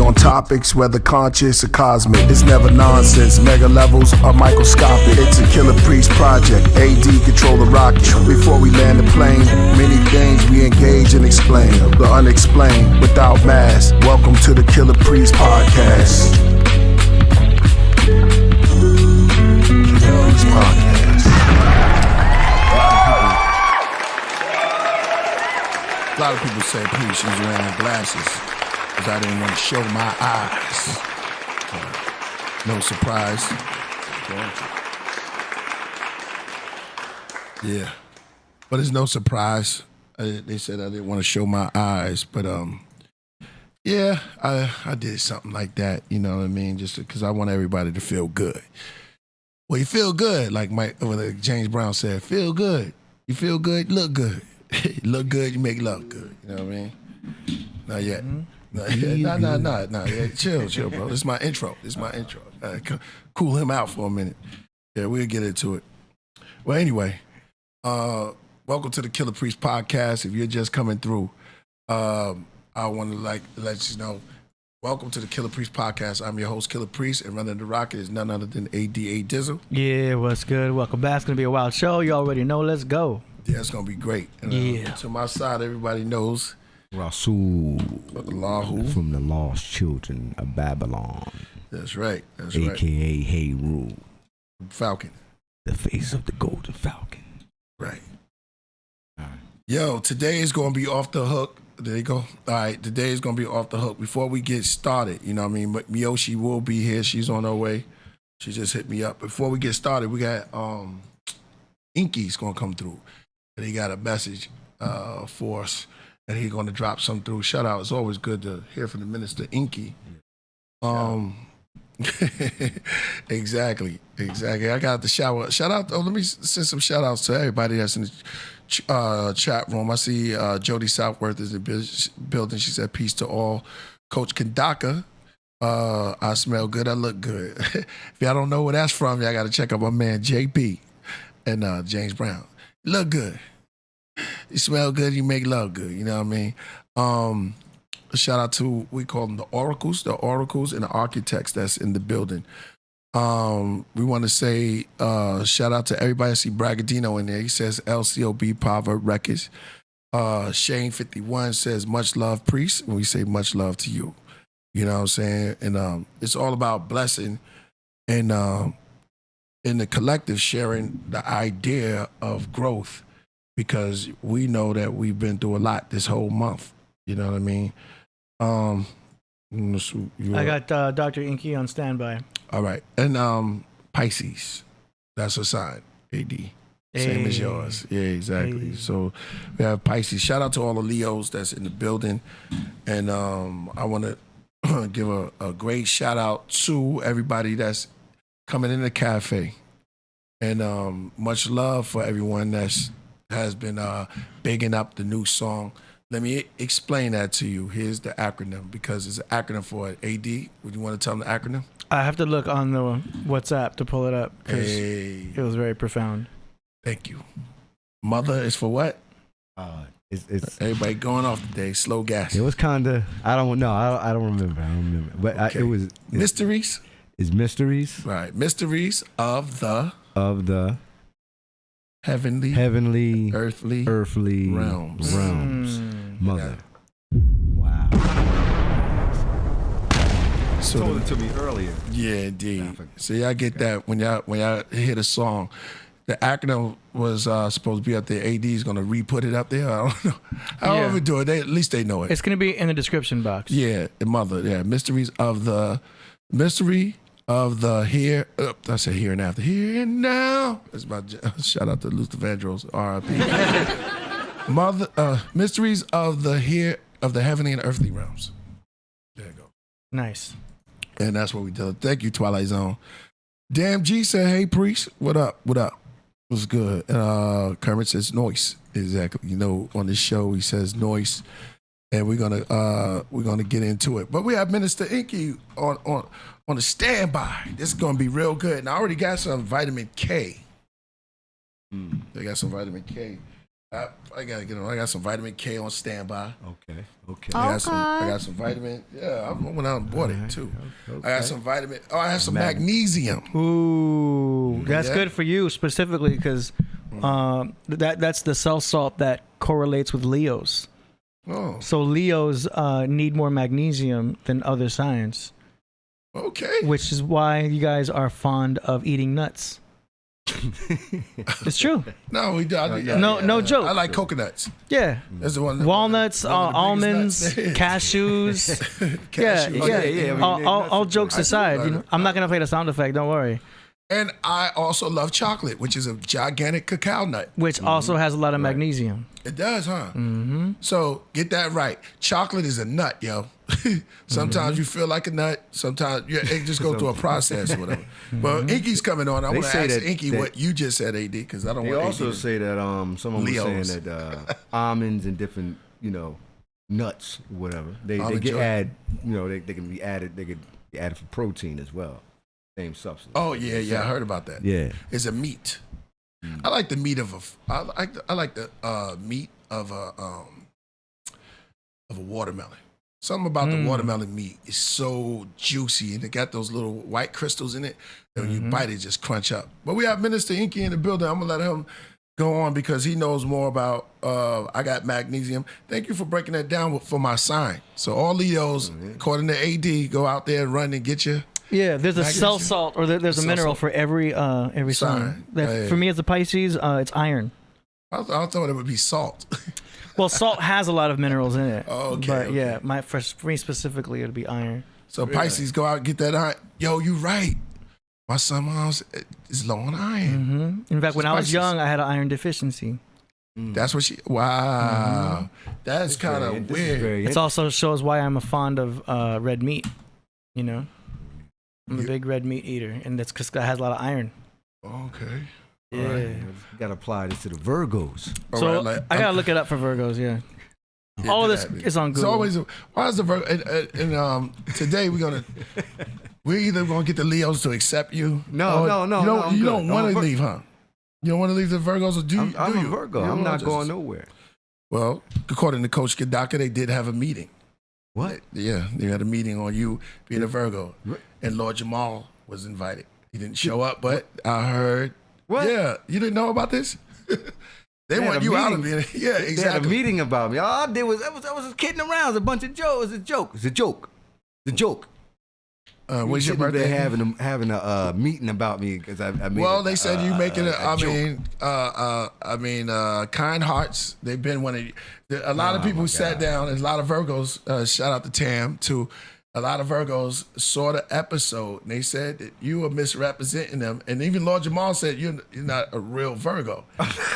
on topics, whether conscious or cosmic. It's never nonsense, mega levels are microscopic. It's a Killah Priest project, AD control the rocket. Before we land the plane, many things we engage and explain. The unexplained, without mask. Welcome to the Killah Priest podcast. A lot of people say, please, she's wearing glasses because I didn't want to show my eyes. No surprise. Yeah. But it's no surprise. They said I didn't want to show my eyes. But, yeah, I did something like that, you know what I mean? Just because I want everybody to feel good. Well, you feel good, like James Brown said, feel good. You feel good, look good. Look good, you make love good. You know what I mean? Not yet. Not yet. Nah. Yeah, chill, bro. This is my intro. Cool him out for a minute. Yeah, we'll get into it. Well, anyway, welcome to the Killah Priest podcast. If you're just coming through, I want to let you know, welcome to the Killah Priest podcast. I'm your host, Killah Priest, and running the rocket is none other than ADA Dizzle. Yeah, what's good? Welcome back. It's going to be a wild show. You already know. Let's go. Yeah, it's going to be great. And, to my side, everybody knows Rasul Allahu from the lost children of Babylon. That's right. AKA Hey Rule. Falcon. The face of the golden falcon. Right. All right. Yo, today is going to be off the hook. There you go. All right, today is going to be off the hook. Before we get started, you know what I mean? Myeoshe will be here. She's on her way. She just hit me up. Before we get started, we got Enqi's going to come through. And he got a message for us, and he's going to drop some through. Shout out. It's always good to hear from the minister, Enqi. Exactly. I got the shower. Shout out. Let me send some shout outs to everybody that's in the chat room. I see Jody Southworth is in the building. She said, peace to all. Coach Kandaka. I smell good. I look good. If y'all don't know where that's from, y'all got to check out my man, JP and James Brown. Look good. You smell good, you make love good. You know what I mean? Shout out to, we call them the oracles and the architects that's in the building. We want to say shout out to everybody. I see Bragadino in there. He says LCOB Proverb Records. Shane 51 says much love, priest. And we say much love to you. You know what I'm saying? And it's all about blessing and in the collective sharing the idea of growth, because we know that we've been through a lot this whole month. You know what I mean? I got Dr. Enqi on standby. All right. And Pisces, that's a sign, AD. Same as yours. Yeah, exactly. Hey. So we have Pisces. Shout out to all the Leos that's in the building. And I want to give a great shout out to everybody that's coming in the cafe, and much love for everyone that's has been bigging up the new song. Let me explain that to you. Here's the acronym, because it's an acronym for it. AD, would you want to tell them the acronym? I have to look on the WhatsApp to pull it up because it was very profound. Thank you. Mother is for what? It's everybody going off today. Slow gas. It was kind of, I don't remember. But okay. It's mysteries. It's mysteries. Right. Mysteries of the heavenly earthly realms. Mother. Yeah. Wow. So told it to me earlier. Yeah, indeed. See, I get that when y'all hear the song. The acronym was supposed to be up there. AD is going to re-put it up there. I don't know. However do it. At least they know it. It's going to be in the description box. Yeah, the mother. Yeah, mystery of the here. I said here and after. Here and now. That's my shout out to Luther Vandross, R.I.P. Mother. Mysteries of the heavenly and earthly realms. There you go. Nice. And that's what we did. Thank you, Twilight Zone. Damn G said, hey, priest. What up? What's good? Kermit says noise. Exactly. You know, on this show he says noise, and we're gonna get into it. But we have Minister Enqi on the standby. This is gonna be real good. And I already got some vitamin K. They got some vitamin K. I gotta get on. I got some vitamin K on standby. Okay. I got some vitamin. Yeah, I went out and bought it too. I got some vitamin. Oh, I have some magnesium. Ooh, that's good for you specifically because that's the cell salt that correlates with Leos. Oh, So Leos need more magnesium than other signs, okay. which is why you guys are fond of eating nuts. It's true. No, we do. No joke. I like coconuts. Yeah. That's the one. Walnuts, one of the almonds, biggest nuts. cashews. Cashews. All jokes aside, I'm not gonna play the sound effect. Don't worry. And I also love chocolate, which is a gigantic cacao nut. Which also has a lot of magnesium. It does, huh? Mm-hmm. So get that right. Chocolate is a nut, yo. Sometimes you feel like a nut. Sometimes it just go through a process or whatever. But Enqi's coming on. I want to ask Enqi what you just said, AD, because I don't want. They also say that someone was saying that almonds and different nuts, whatever they get add. They can be added. They could be added for protein as well. Same substance. Oh yeah, I heard about that. Yeah, it's a meat. I like the meat of I like the meat of a watermelon. Something about the watermelon meat is so juicy, and it got those little white crystals in it. And when you bite it, just crunch up. But we have Minister Enqi in the building. I'm gonna let him go on because he knows more about. I got magnesium. Thank you for breaking that down for my sign. So all Leos, according to AD, go out there and run and get you. Yeah, there's a cell salt, or there's a mineral for every sign. For me, as a Pisces, it's iron. I thought it would be salt. Well, salt has a lot of minerals in it. Oh, okay. But yeah, for me specifically, it'd be iron. So Pisces, go out and get that iron. Yo, you right. My son is low on iron. In fact, when I was young, I had an iron deficiency. That's what she. Wow, that's kind of weird. It also shows why I'm a fond of red meat. I'm a big red meat eater, and that's because it has a lot of iron. Okay. Yeah. Right. You gotta apply this to the Virgos. So I gotta look it up for Virgos. Yeah. All of this is on Google. It's always why is the Virgo? And today we're either gonna get the Leos to accept you. No. You don't want to leave, huh? You don't want to leave the Virgos, or do you? I'm a Virgo. I'm not going nowhere. Well, according to Coach Kadaka, they did have a meeting. What? Yeah, they had a meeting on you being a Virgo, and Lord Jamal was invited. He didn't show up, but I heard. What? Yeah, you didn't know about this? They want you out of it. Yeah, exactly. They had a meeting about me. All I did was I was just kidding around. It was a bunch of jokes. It's a joke. The joke. When's your birthday? Having a meeting about me because I made. Well, they said you making kind hearts. They've been one of a lot of people who sat down. And a lot of Virgos. Shout out to Tam too. A lot of Virgos saw the episode and they said that you were misrepresenting them. And even Lord Jamal said you're not a real Virgo.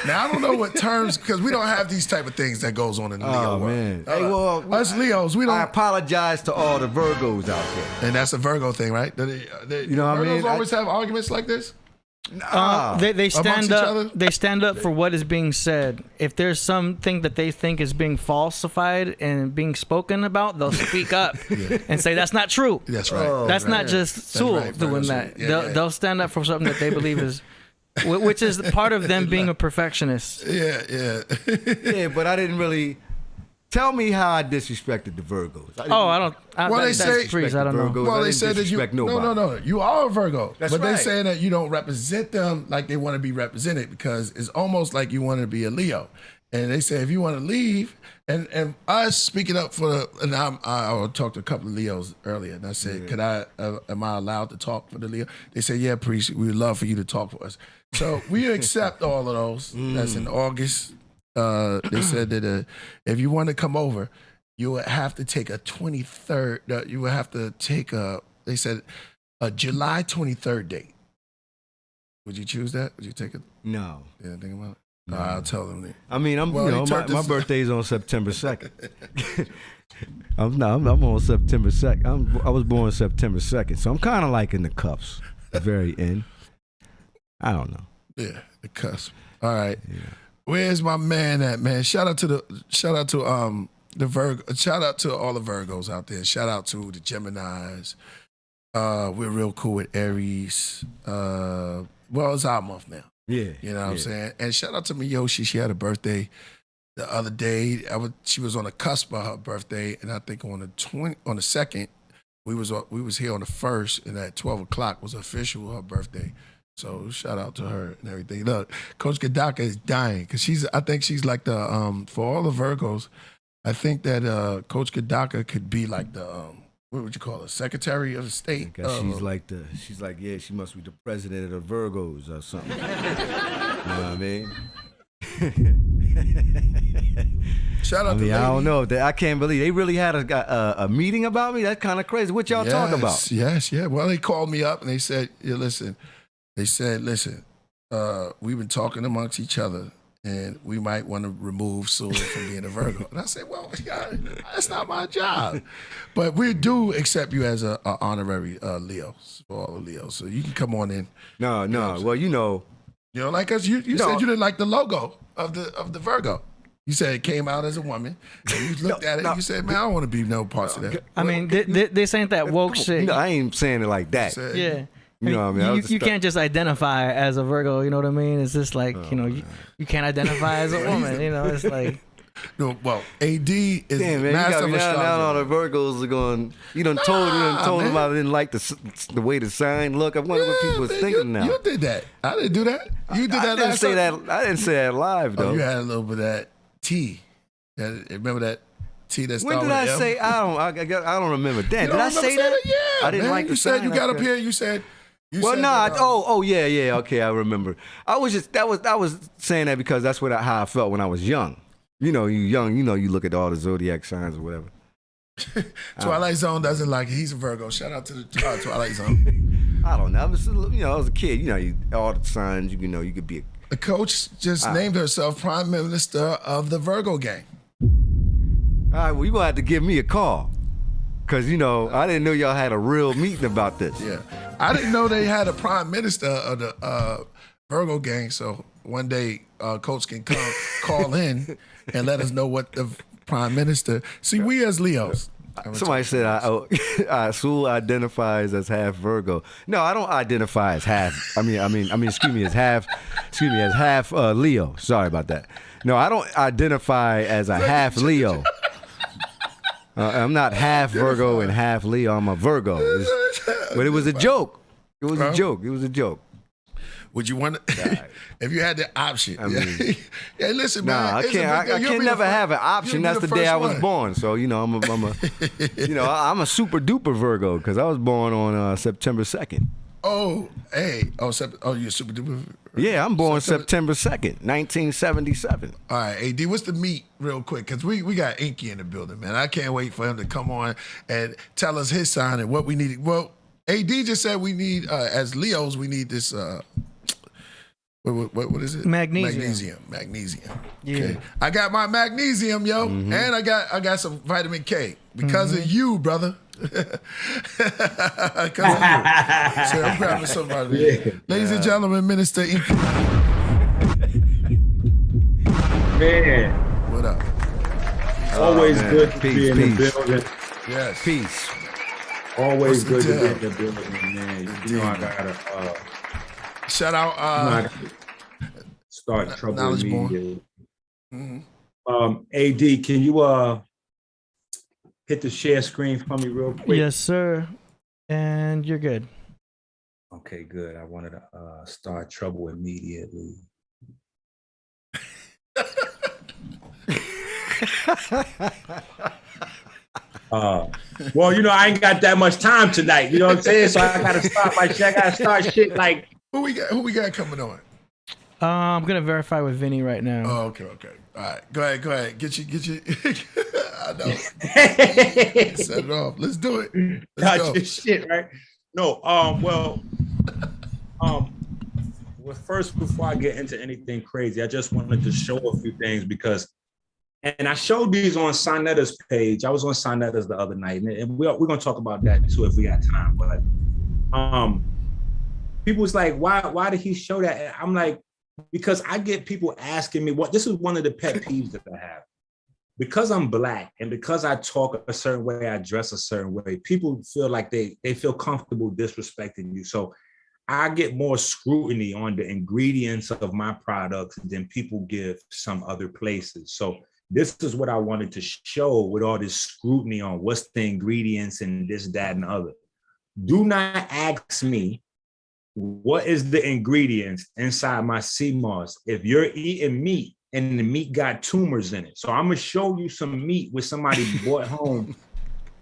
Now, I don't know what terms, because we don't have these type of things that goes on in the Leo world. Man. Hey, well, us Leos, we don't. I apologize to all the Virgos out there. And that's a Virgo thing, right? You know what I mean? Virgos always have arguments like this? They stand up. They stand up for what is being said. If there's something that they think is being falsified and being spoken about, they'll speak up and say that's not true. That's right. That's not just Sewell doing that. They'll stand up for something that they believe is, which is part of them being a perfectionist. Yeah. Yeah, but I didn't really. Tell me how I disrespected the Virgos. I don't. Well, they say freeze. I don't know. Well, they said that you. No. You are a Virgo, but they're saying that you don't represent them like they want to be represented, because it's almost like you want to be a Leo. And they say if you want to leave, and us speaking up for, and I talked to a couple of Leos earlier, and I said, am I allowed to talk for the Leo? They said, yeah, priest, we would love for you to talk for us. So we accept all of those. That's in August. They said that if you want to come over, you would have to take a 23rd. You would have to take they said a July 23rd date. Would you choose that? Would you take it? No. Yeah, think about it. No. I'll tell them. I mean, my birthday's on September 2nd. I'm on September 2nd. I was born September 2nd, so I'm kind of like in the cuffs, the very end. I don't know. Yeah, the cusp. All right. Yeah. Where's my man at, man? Shout out to the Virgo. Shout out to all the Virgos out there. Shout out to the Geminis. We're real cool with Aries. Well, it's our month now. Yeah. You know what I'm saying? And shout out to Myeoshe. She had a birthday the other day. She was on the cusp of her birthday, and I think on the 2nd, we was here on the 1st, and at 12 o'clock was official her birthday. So shout out to her and everything. Look, Coach Gadaka is dying because I think she's like the for all the Virgos, I think that Coach Gadaka could be like the what would you call her, Secretary of State? She's like, she must be the president of the Virgos or something. You know what I mean? Shout out to I don't know. I can't believe they really had a meeting about me. That's kind of crazy. What y'all talking about? Yes. Well, they called me up and they said, listen. They said, listen, we've been talking amongst each other, and we might want to remove Sewell from being a Virgo. And I said, well, that's not my job. But we do accept you as an honorary Leo, for all the Leos. So you can come on in. No. Well, you know. You know, like us, you said you didn't like the logo of the Virgo. You said it came out as a woman, and you looked at it and you said, man, I don't want to be no parts of that. I mean, this ain't that woke shit. No, I ain't saying it like that. Yeah. You know what I mean? You can't just identify as a Virgo, you know what I mean? It's just like, you can't identify as a woman, it's like. No, well, AD is man, master of astrology. Now all the Virgos are going, you done told them I didn't like the way the sign look. I wonder what people are thinking now. You did that. I didn't do that. You did that last time. I didn't say that live, though. You had a little bit of that T. Remember that T that started with When did I M? say? I don't remember. Damn, did I say that? Yeah, I didn't like the you said sign. You got up here. You said. Yeah. Okay, I remember. I was saying that because that's how I felt when I was young. You young. You look at all the Zodiac signs or whatever. Twilight Zone doesn't like it. He's a Virgo. Shout out to the Twilight Zone. I don't know. I was a kid. All the signs. You could be. The coach just named herself Prime Minister of the Virgo gang. All right. Well, you gonna have to give me a call. Cause I didn't know y'all had a real meeting about this. Yeah, I didn't know they had a prime minister of the Virgo gang. So one day, Coach can come call in and let us know what the prime minister. See, we as Leos. Somebody said Sewell identifies as half Virgo. No, I don't identify as half. As half Leo. Sorry about that. No, I don't identify as a half Leo. I'm not half Virgo and half Leo. I'm a Virgo. But it was a joke. It was a joke. Would you want to, if you had the option? Yeah, listen, man. I can never have an option. That's the day I was born. So I'm a super duper Virgo because I was born on September 2nd. Oh, hey. You're super duper. Yeah, I'm born September 2nd, 1977. All right, AD, what's the meat real quick? Because we got Enqi in the building, man. I can't wait for him to come on and tell us his sign and what we need. Well, AD just said we need, as Leos, we need this, what is it? Magnesium. Yeah. Okay. I got my magnesium, yo, and I got some vitamin K because of you, brother. Because of you. So I'm grabbing somebody. Yeah. Ladies and gentlemen, Minister Enqi. Man. What up? Always good to be in the building. Yes. Peace. Always good to be in the building, man. I gotta shout out start trouble immediately. AD, can you hit the share screen for me real quick? Yes, sir. And you're good. Okay, good. I wanted to start trouble immediately. Well, I ain't got that much time tonight. You know what I'm saying? So I gotta start my shit. I gotta start shit like. Who we got coming on? I'm gonna verify with Vinny right now. Oh, okay. All right, go ahead. Get you. I know. Set it off. Let's do it. Let's go. Shit, right? No. Well, first, before I get into anything crazy, I just wanted to show a few things because. And I showed these on Sonetta's page. I was on Sonetta's the other night, and we're going to talk about that too if we got time. But people was like, why did he show that? And I'm like, because I get people asking me this is one of the pet peeves that I have. Because I'm Black and because I talk a certain way, I dress a certain way, people feel like they feel comfortable disrespecting you. So I get more scrutiny on the ingredients of my products than people give some other places. So this is what I wanted to show with all this scrutiny on what's the ingredients and this, that, and the other. Do not ask me what is the ingredients inside my SeaMoss if you're eating meat and the meat got tumors in it. So I'm gonna show you some meat with somebody brought home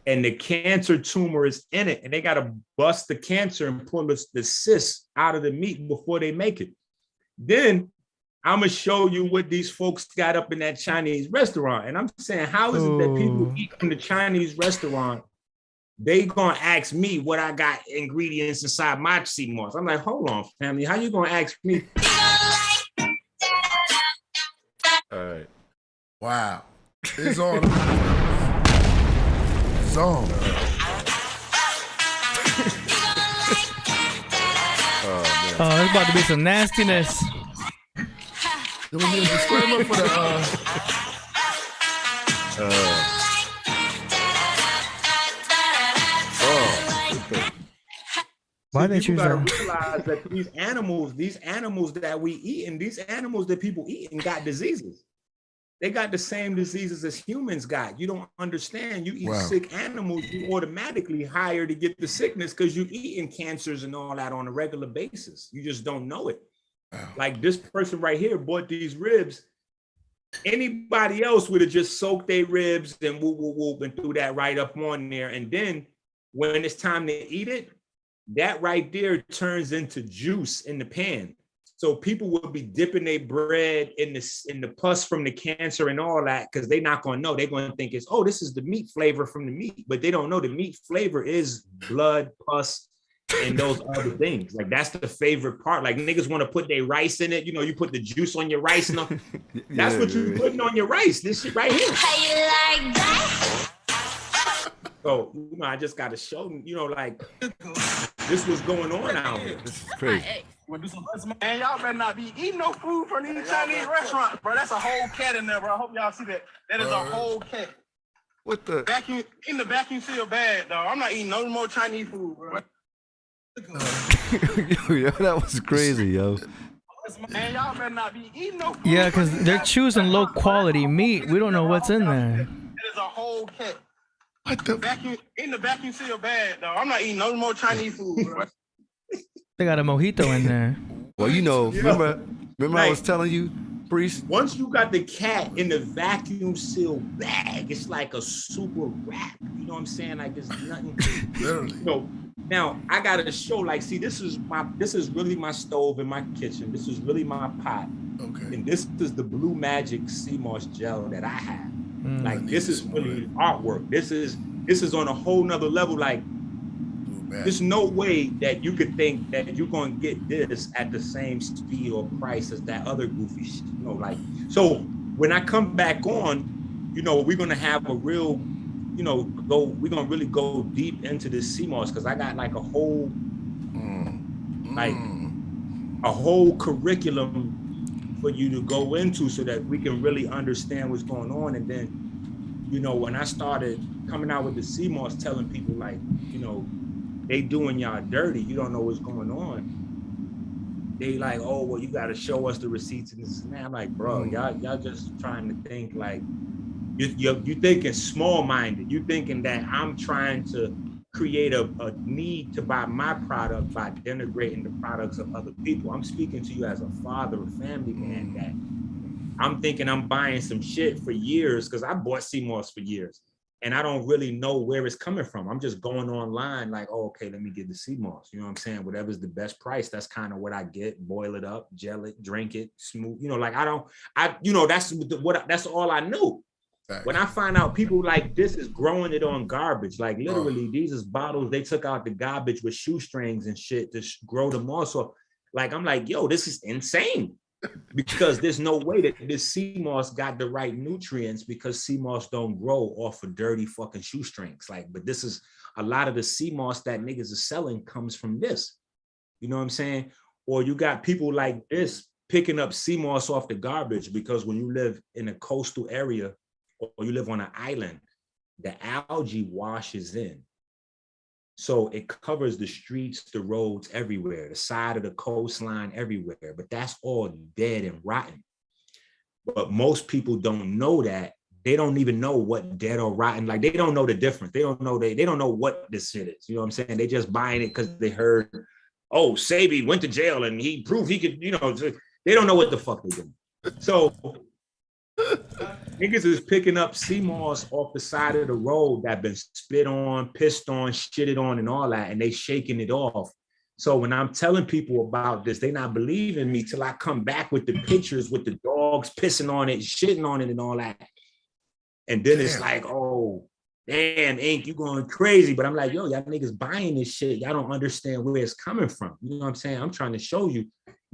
and the cancer tumor is in it, and they got to bust the cancer and pull the cyst out of the meat before they make it. Then I'm going to show you what these folks got up in that Chinese restaurant. And I'm saying, how is it that people eat from the Chinese restaurant? They going to ask me what I got ingredients inside my SeaMoss. I'm like, hold on, family. How you going to ask me? All right. Wow. It's on. Zone. Oh, there's about to be some nastiness. Do we need a disclaimer for the Why didn't you realize that these animals that we eat and these animals that people eat and got diseases. They got the same diseases as humans got. You don't understand. You eat sick animals, you automatically hire to get the sickness because you're eating cancers and all that on a regular basis. You just don't know it. Wow. Like this person right here bought these ribs. Anybody else would have just soaked their ribs and whoop and threw that right up on there. And then when it's time to eat it, that right there turns into juice in the pan. So people will be dipping their bread in the pus from the cancer and all that because they're not going to know. They're going to think it's, oh, this is the meat flavor from the meat. But they don't know the meat flavor is blood, pus, and those other things. Like that's the favorite part. Like niggas want to put their rice in it. You know, you put the juice on your rice. And that's what you're putting on your rice. This shit right here. How you like that? So, you know, I just got to show them, you know, like this was going on out here. This is crazy. Man, y'all better not be eating no food from these Chinese restaurants, bro. That's a whole cat in there, bro. I hope y'all see that. That is a whole cat. What the? Vacuum in the vacuum seal bag, dog. I'm not eating no more Chinese food, bro. Yo, that was crazy, yo. Man, y'all better not be eating no food. Yeah, because they're choosing low quality meat. We don't know what's in there. That is a whole cat. What the? Vacuum in the vacuum seal bag, dog. I'm not eating no more Chinese food, bro. They got a mojito in there. Well, you know, remember I was telling you, Priest? Once you got the cat in the vacuum seal bag, it's like a super wrap. You know what I'm saying? Like there's nothing. Literally. You know, now I gotta show, like, see, this is really my stove in my kitchen. This is really my pot. Okay. And this is the Blue Magic SeaMoss gel that I have. Like this is really artwork. This is on a whole nother level. Like there's no way that you could think that you're gonna get this at the same speed or price as that other goofy shit. You know, like, so when I come back on, you know, we're gonna have a real, you know, we're gonna really go deep into this SeaMoss because I got like a whole a whole curriculum for you to go into so that we can really understand what's going on. And then, you know, when I started coming out with the SeaMoss, telling people like, you know, they doing y'all dirty, you don't know what's going on. They like, oh, well, you got to show us the receipts and this and that. I'm like, bro, y'all just trying to think like, you thinking small-minded. You thinking that I'm trying to create a need to buy my product by denigrating the products of other people. I'm speaking to you as a father, a family man, that I'm thinking I'm buying some shit for years because I bought SeaMoss for years. And I don't really know where it's coming from. I'm just going online like, oh, okay, let me get the SeaMoss. You know what I'm saying? Whatever's the best price, that's kind of what I get. Boil it up, gel it, drink it, smooth. You know, like that's all I knew. Right. When I find out people like this is growing it on garbage, like literally these is bottles, they took out the garbage with shoestrings and shit to grow them also. Like, I'm like, yo, this is insane. Because there's no way that this SeaMoss got the right nutrients because SeaMoss don't grow off of dirty fucking shoestrings. Like, but this is a lot of the SeaMoss that niggas are selling comes from this. You know what I'm saying? Or you got people like this picking up SeaMoss off the garbage because when you live in a coastal area or you live on an island, the algae washes in. So it covers the streets, the roads, everywhere, the side of the coastline, everywhere. But that's all dead and rotten. But most people don't know that. They don't even know what dead or rotten, like they don't know the difference. They don't know what this shit is. You know what I'm saying? They just buying it because they heard, oh, Sabi went to jail and he proved he could, they don't know what the fuck they doing. So niggas is picking up SeaMoss off the side of the road that been spit on, pissed on, shitted on, and all that, and they shaking it off. So when I'm telling people about this, they not believing me till I come back with the pictures with the dogs pissing on it, shitting on it, and all that. And then it's like, oh, damn, Enqi, you going crazy. But I'm like, yo, y'all niggas buying this shit. Y'all don't understand where it's coming from. You know what I'm saying? I'm trying to show you.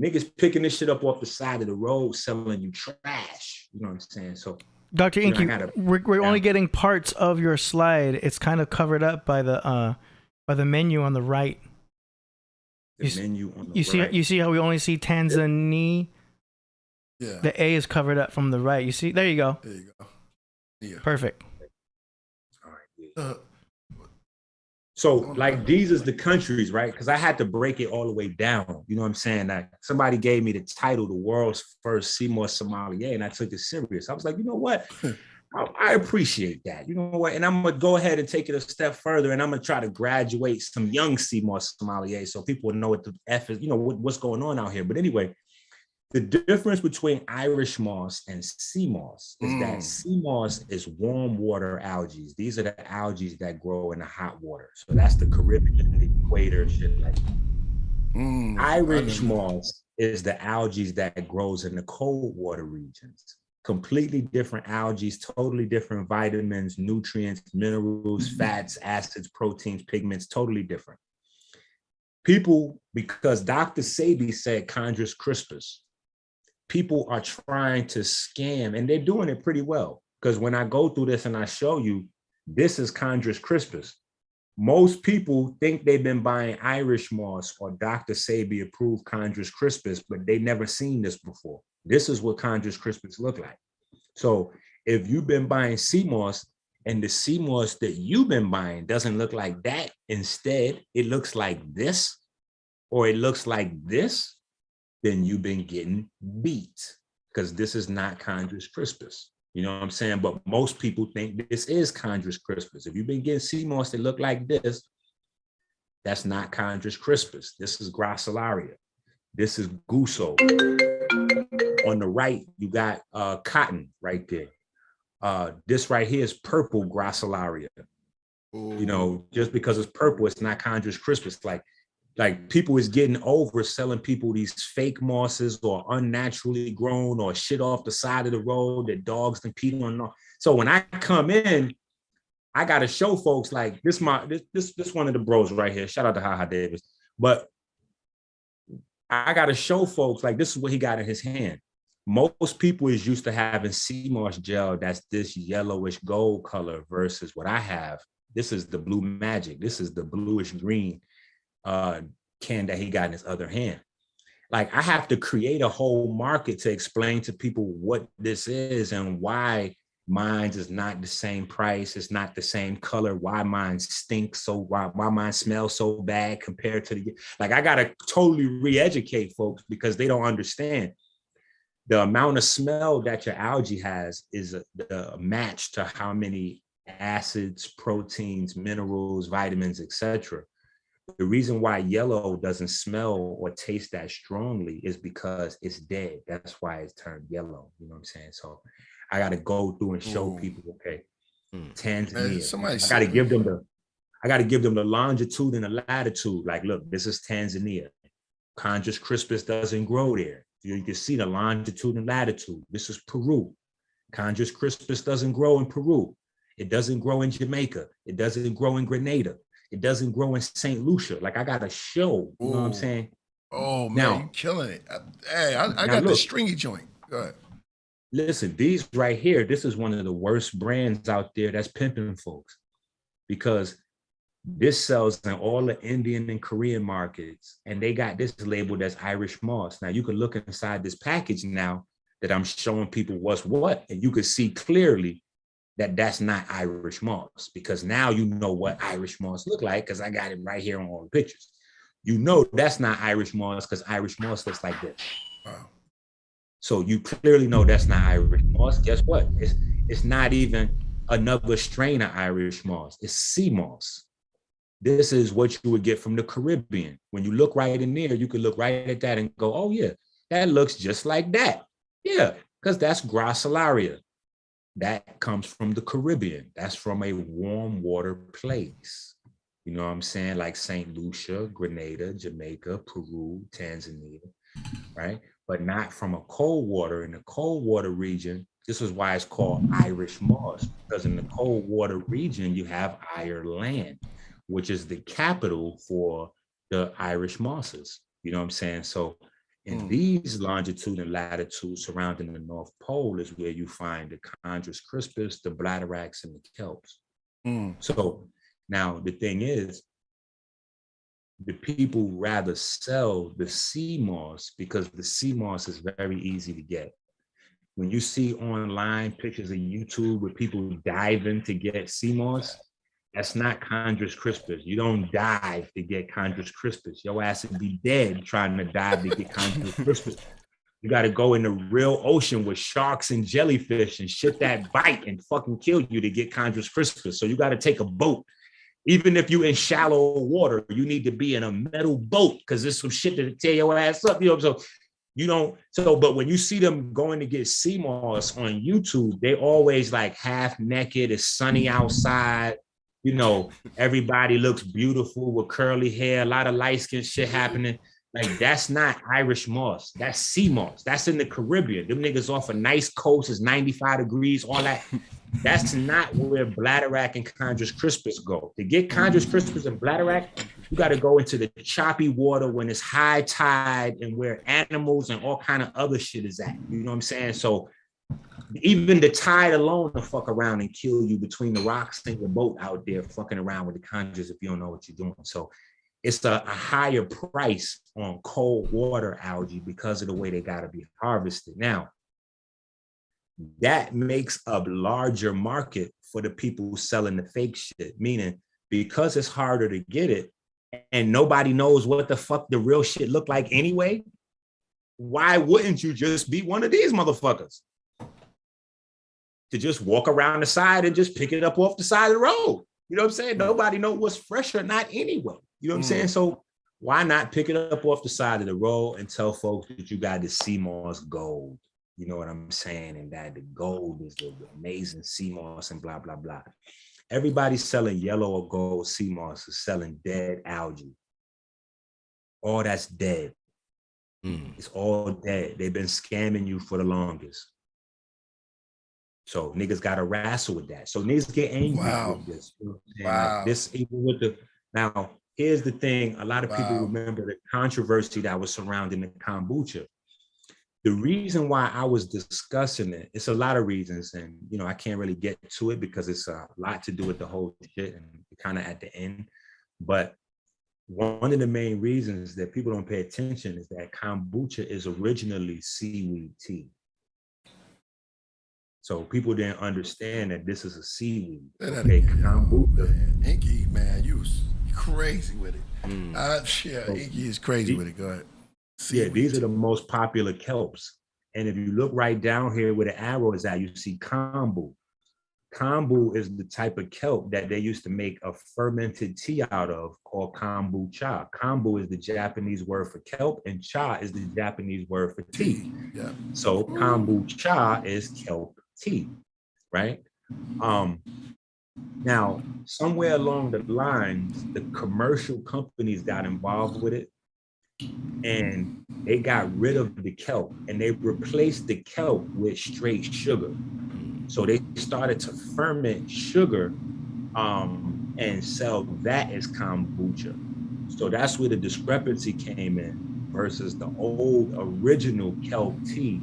Niggas picking this shit up off the side of the road, selling you trash. You know what I'm saying? So, Dr. Enqi, we're only getting parts of your slide. It's kind of covered up by the menu on the right. You see how we only see Tanzania? Yeah. The A is covered up from the right. You see? There you go. There you go. Yeah. Perfect. All right. So like these is the countries, right? Because I had to break it all the way down. You know what I'm saying? Like somebody gave me the title, the world's first SeaMoss sommelier, and I took it serious. I was like, you know what? I appreciate that. You know what? And I'm gonna go ahead and take it a step further, and I'm gonna try to graduate some young SeaMoss sommeliers so people know what the F is, what's going on out here. But anyway, the difference between Irish moss and SeaMoss is that SeaMoss is warm water algae. These are the algae that grow in the hot water. So that's the Caribbean, the equator, shit like that. Irish moss is the algae that grows in the cold water regions. Completely different algae, totally different vitamins, nutrients, minerals, fats, acids, proteins, pigments, totally different. People, because Dr. Sabi said Chondrus crispus, people are trying to scam, and they're doing it pretty well. Because when I go through this and I show you, this is Chondrus crispus. Most people think they've been buying Irish moss or Dr. Sabi approved Chondrus crispus, but they never seen this before. This is what Chondrus crispus look like. So if you've been buying SeaMoss and the SeaMoss that you've been buying doesn't look like that, instead it looks like this, or it looks like this, then you've been getting beat, because this is not Chondrus crispus. You know what I'm saying? But most people think this is Chondrus crispus. If you've been getting SeaMoss that look like this, that's not Chondrus crispus. This is Gracilaria. This is Guso. On the right, you got cotton right there. This right here is purple Gracilaria. Just because it's purple, it's not Chondrus crispus. Like people is getting over selling people these fake mosses or unnaturally grown or shit off the side of the road that dogs can pee on. So when I come in, I gotta show folks like this one of the bros right here. Shout out to Haha Davis. But I gotta show folks like this is what he got in his hand. Most people is used to having SeaMoss gel that's this yellowish gold color versus what I have. This is the blue magic. This is the bluish green can that he got in his other hand. Like I have to create a whole market to explain to people what this is and why mine is not the same price, it's not the same color, why mine stinks so, why mine smells so bad compared to the, like I gotta totally re-educate folks because they don't understand. The amount of smell that your algae has is a match to how many acids, proteins, minerals, vitamins, etc. The reason why yellow doesn't smell or taste that strongly is because it's dead. That's why it's turned yellow. You know what I'm saying? So I got to go through and show people, okay, Tanzania. I got to give them the longitude and the latitude. Like, look, this is Tanzania. Chondrus crispus doesn't grow there. You can see the longitude and latitude. This is Peru. Chondrus crispus doesn't grow in Peru. It doesn't grow in Jamaica. It doesn't grow in Grenada. It doesn't grow in St. Lucia. Like I got to show, you know what I'm saying? Oh man, now, you killing it. Hey, I got the stringy joint. Go ahead. Listen, these right here, this is one of the worst brands out there that's pimping folks because this sells in all the Indian and Korean markets, and they got this labeled as Irish moss. Now you can look inside this package now that I'm showing people what's what, and you can see clearly that's not Irish moss, because now you know what Irish moss look like, because I got it right here on all the pictures. You know that's not Irish moss, because Irish moss looks like this. Wow. So you clearly know that's not Irish moss. Guess what? It's not even another strain of Irish moss. It's SeaMoss. This is what you would get from the Caribbean. When you look right in there, you could look right at that and go, oh yeah, that looks just like that. Yeah, because that's Gracilaria. That comes from the Caribbean. That's from a warm water place. You know what I'm saying? Like St. Lucia, Grenada, Jamaica, Peru, Tanzania, right? But not from a cold water. In the cold water region, this is why it's called Irish moss, because in the cold water region, you have Ireland, which is the capital for the Irish mosses. You know what I'm saying? So in these longitude and latitude surrounding the North Pole is where you find the Chondrus crispus, the bladderwracks, and the kelps. So now the thing is, the people rather sell the SeaMoss because the SeaMoss is very easy to get. When you see online pictures of YouTube where people diving to get SeaMoss, that's not Chondrus crispus. You don't dive to get Chondrus crispus. Your ass would be dead trying to dive to get Chondrus crispus. You got to go in the real ocean with sharks and jellyfish and shit that bite and fucking kill you to get Chondrus crispus. So you got to take a boat. Even if you in shallow water, you need to be in a metal boat because there's some shit to tear your ass up. You know, so you don't. So, but when you see them going to get SeaMoss on YouTube, they always like half naked. It's sunny outside. You know, everybody looks beautiful with curly hair, a lot of light skin shit happening. Like, that's not Irish moss. That's SeaMoss. That's in the Caribbean. Them niggas off a nice coast, is 95 degrees, all that. That's not where bladderwrack and Chondrus crispus go. To get Chondrus crispus and bladderwrack, you got to go into the choppy water when it's high tide and where animals and all kind of other shit is at. You know what I'm saying? So even the tide alone will fuck around and kill you between the rocks and your boat out there fucking around with the Chondrus if you don't know what you're doing. So it's a higher price on cold water algae because of the way they got to be harvested. Now, that makes a larger market for the people selling the fake shit, meaning because it's harder to get it and nobody knows what the fuck the real shit look like anyway, why wouldn't you just be one of these motherfuckers? To just walk around the side and just pick it up off the side of the road. You know what I'm saying? Nobody knows what's fresh or not anyway. You know what I'm saying? So why not pick it up off the side of the road and tell folks that you got the SeaMoss gold? You know what I'm saying? And that the gold is the amazing SeaMoss and blah, blah, blah. Everybody selling yellow or gold SeaMoss is selling dead algae. All that's dead. It's all dead. They've been scamming you for the longest. So niggas got to wrestle with that. So niggas get angry with this. Like this, even with the, now, here's the thing. A lot of people remember the controversy that was surrounding the kombucha. The reason why I was discussing it, it's a lot of reasons. And, you know, I can't really get to it because it's a lot to do with the whole shit and kind of at the end. But one of the main reasons that people don't pay attention is that kombucha is originally seaweed tea. So people didn't understand that this is a seaweed. Okay, kombucha. Enqi, man, you crazy with it. Enqi is crazy with it. Go ahead. Yeah, these are the most popular kelps. And if you look right down here where the arrow is at, you see kombu. Kombu is the type of kelp that they used to make a fermented tea out of called kombucha. Kombu is the Japanese word for kelp, and cha is the Japanese word for tea. Yeah. So kombucha is kelp tea, right? Now, somewhere along the lines, the commercial companies got involved with it, and they got rid of the kelp, and they replaced the kelp with straight sugar. So they started to ferment sugar and sell that as kombucha. So that's where the discrepancy came in versus the old original kelp tea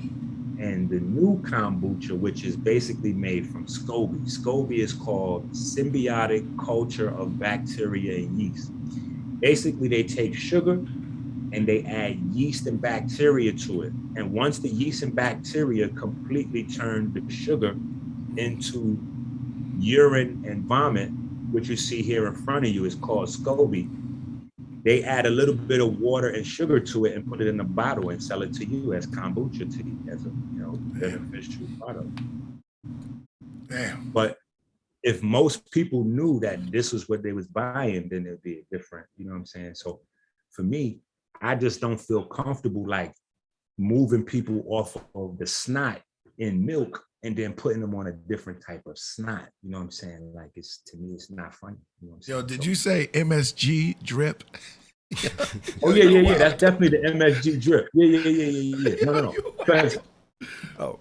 and the new kombucha, which is basically made from SCOBY. SCOBY is called symbiotic culture of bacteria and yeast. Basically, they take sugar and they add yeast and bacteria to it. And once the yeast and bacteria completely turn the sugar into urine and vomit, which you see here in front of you, is called SCOBY. They add a little bit of water and sugar to it and put it in a bottle and sell it to you as kombucha tea, as a beneficial product. Damn. But if most people knew that this was what they was buying, then it'd be different. You know what I'm saying? So for me, I just don't feel comfortable like moving people off of the snot in milk and then putting them on a different type of snot. You know what I'm saying? Like, it's, to me, it's not funny. You know what I'm saying? Yo, did you say MSG drip? Oh yeah. That's definitely the MSG drip. Yeah. No.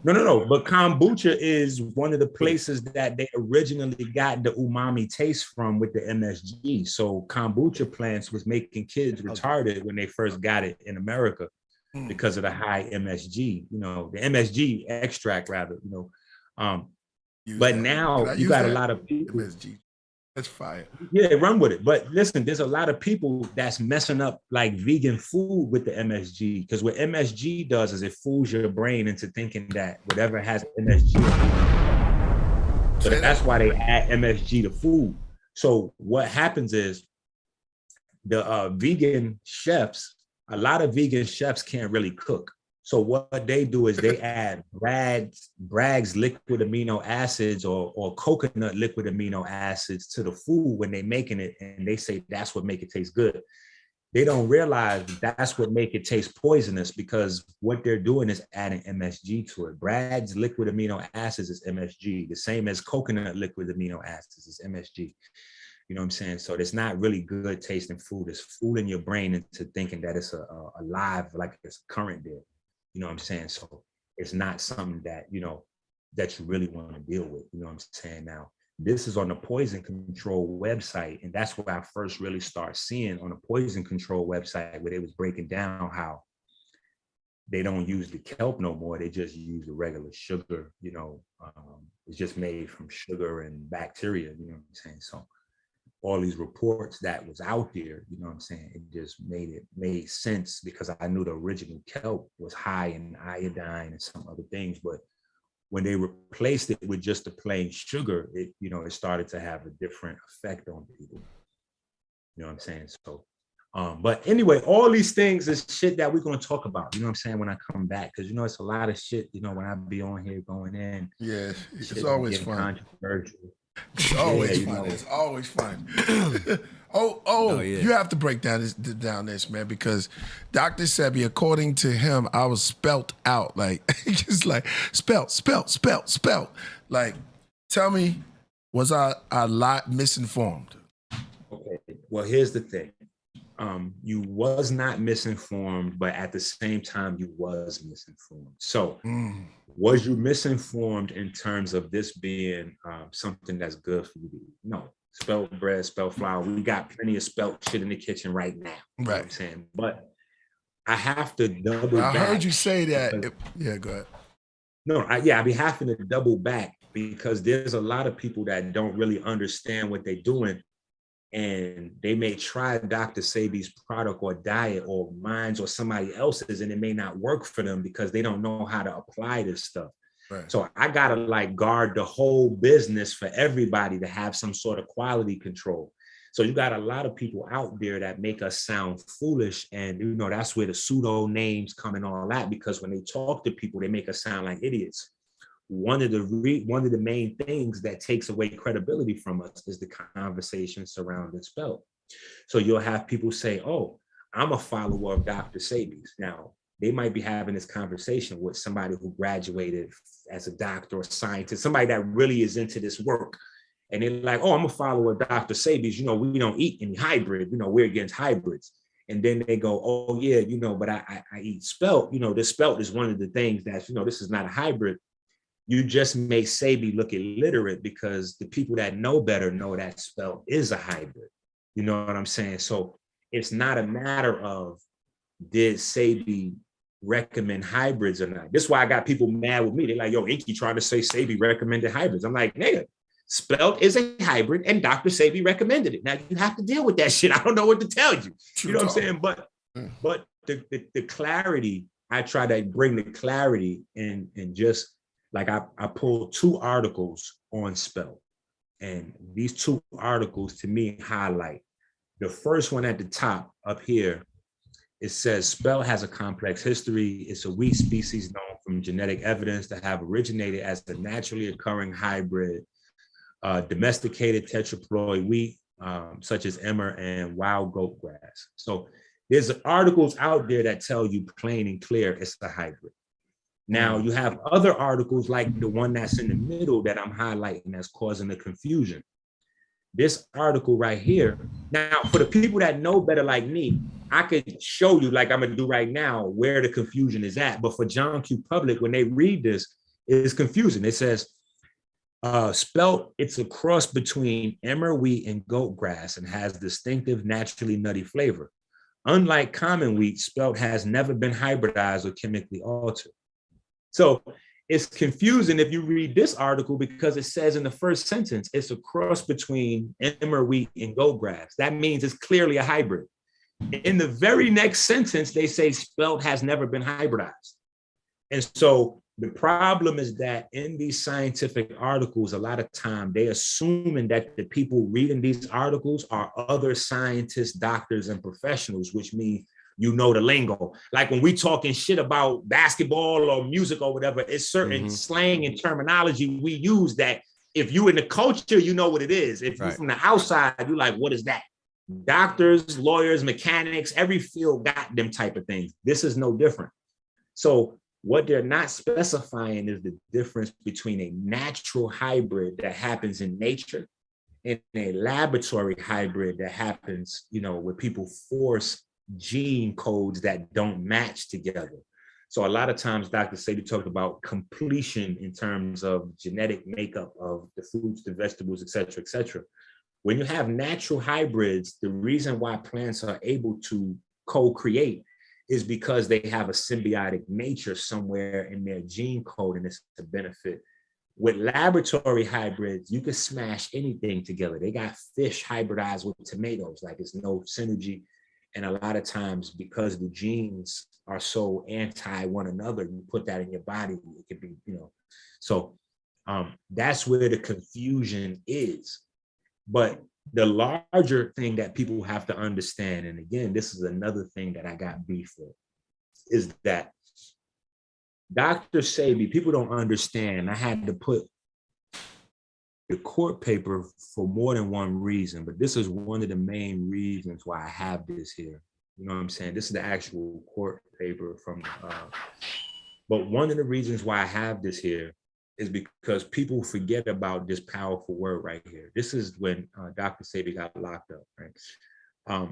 No. But kombucha is one of the places that they originally got the umami taste from with the MSG. So kombucha plants was making kids retarded when they first got it in America because of the high MSG. You know, the MSG extract rather. You know, but now you got a lot of people. MSG. That's fire. Yeah, run with it. But listen, there's a lot of people that's messing up like vegan food with the MSG, because what MSG does is it fools your brain into thinking that whatever has MSG. So that's why they add MSG to food. So what happens is the vegan chefs, a lot of vegan chefs can't really cook. So what they do is they add Bragg's liquid amino acids or coconut liquid amino acids to the food when they're making it, and they say that's what make it taste good. They don't realize that's what make it taste poisonous, because what they're doing is adding MSG to it. Bragg's liquid amino acids is MSG, the same as coconut liquid amino acids is MSG. You know what I'm saying? So it's not really good tasting food. It's fooling your brain into thinking that it's a live, like it's current there. You know what I'm saying? So it's not something that, you know, that you really want to deal with. You know what I'm saying? Now, this is on the poison control website. And that's where I first really start seeing on the poison control website, where they was breaking down how they don't use the kelp no more. They just use the regular sugar, you know, it's just made from sugar and bacteria, you know what I'm saying? So all these reports that was out there, you know what I'm saying? It just made sense, because I knew the original kelp was high in iodine and some other things, but when they replaced it with just the plain sugar, it, you know, it started to have a different effect on people. You know what I'm saying? So, but anyway, all these things is shit that we're going to talk about, you know what I'm saying, when I come back, because, you know, it's a lot of shit, you know, when I be on here going in. Yeah, it's always fun. Controversial. It's always fun. Know. It's always fun. Oh, yeah. You have to break down this, man, because Dr. Sebi, according to him, I was spelt out, like, just like spelt. Like, tell me, was I a lot misinformed? Okay, well, here's the thing. You was not misinformed, but at the same time, you was misinformed. So was you misinformed in terms of this being something that's good for you to eat? No. Spelt bread, spelt flour. We got plenty of spelt shit in the kitchen right now. Right. You know what I'm saying? But I have to double back. I heard you say that. Yeah, go ahead. No, I'd be having to double back, because there's a lot of people that don't really understand what they're doing. And they may try Dr. Sebi's product or diet or mine's or somebody else's, and it may not work for them because they don't know how to apply this stuff. Right. So I gotta like guard the whole business for everybody to have some sort of quality control. So you got a lot of people out there that make us sound foolish, and you know that's where the pseudo names come and all that, because when they talk to people, they make us sound like idiots. One of the main things that takes away credibility from us is the conversation surrounding spelt. So you'll have people say, "Oh, I'm a follower of Dr. Sebi's." Now, they might be having this conversation with somebody who graduated as a doctor or scientist, somebody that really is into this work. And they're like, "Oh, I'm a follower of Dr. Sebi's. You know, we don't eat any hybrid. You know, we're against hybrids." And then they go, "Oh, yeah, you know, but I eat spelt. You know, this spelt is one of the things that, you know, this is not a hybrid." You just make Sebi look illiterate, because the people that know better know that spelt is a hybrid. You know what I'm saying? So it's not a matter of did Sebi recommend hybrids or not. This is why I got people mad with me. They're like, "Yo, Enqi trying to say Sebi recommended hybrids." I'm like, nigga, spelt is a hybrid and Dr. Sebi recommended it. Now you have to deal with that shit. I don't know what to tell you. You know what I'm saying? But the clarity, I try to bring the clarity and just like I pulled 2 articles on spelt. And these two articles to me highlight. The first one at the top up here, it says spelt has a complex history. It's a wheat species known from genetic evidence to have originated as a naturally occurring hybrid, domesticated tetraploid wheat, such as emmer and wild goat grass. So there's articles out there that tell you plain and clear it's a hybrid. Now you have other articles like the one that's in the middle that I'm highlighting that's causing the confusion. This article right here, now for the people that know better like me, I could show you like I'm gonna do right now where the confusion is at. But for John Q. Public, when they read this, it's confusing. It says, spelt, it's a cross between emmer wheat and goat grass and has distinctive naturally nutty flavor. Unlike common wheat, spelt has never been hybridized or chemically altered. So it's confusing if you read this article because it says in the first sentence, it's a cross between emmer wheat and goat grass. That means it's clearly a hybrid. In the very next sentence, they say spelt has never been hybridized. And so the problem is that in these scientific articles, a lot of time they assuming that the people reading these articles are other scientists, doctors, and professionals, which means you know the lingo. Like when we talking shit about basketball or music or whatever, it's certain slang and terminology we use that if you in the culture, you know what it is. If you're from the outside, you're like, what is that? Doctors, lawyers, mechanics, every field got them type of things. This is no different. So what they're not specifying is the difference between a natural hybrid that happens in nature and a laboratory hybrid that happens, you know, where people force gene codes that don't match together. So a lot of times Dr. Sadie talked about completion in terms of genetic makeup of the fruits, the vegetables, et cetera, et cetera. When you have natural hybrids, the reason why plants are able to co-create is because they have a symbiotic nature somewhere in their gene code, and it's a benefit. With laboratory hybrids, you can smash anything together. They got fish hybridized with tomatoes, like it's no synergy. And a lot of times, because the genes are so anti one another, you put that in your body, it could be, you know. So that's where the confusion is. But the larger thing that people have to understand, and again, this is another thing that I got beef with, is that Dr. Sebi, people don't understand. I had to put the court paper for more than one reason, but this is one of the main reasons why I have this here. You know what I'm saying? This is the actual court paper from, but one of the reasons why I have this here is because people forget about this powerful word right here. This is when Dr. Sebi got locked up, right?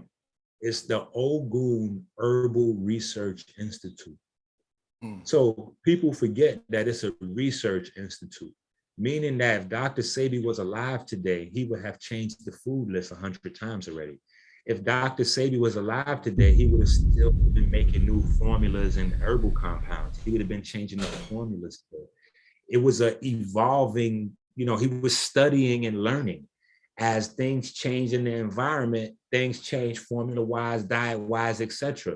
It's the Ogun Herbal Research Institute. So people forget that it's a research institute, meaning that if Dr. Sebi was alive today, he would have changed the food list 100 times already. If Dr. Sebi was alive today, he would have still been making new formulas and herbal compounds. He would have been changing the formulas still. It was a evolving, you know, he was studying and learning. As things change in the environment, things change formula-wise, diet-wise, etc.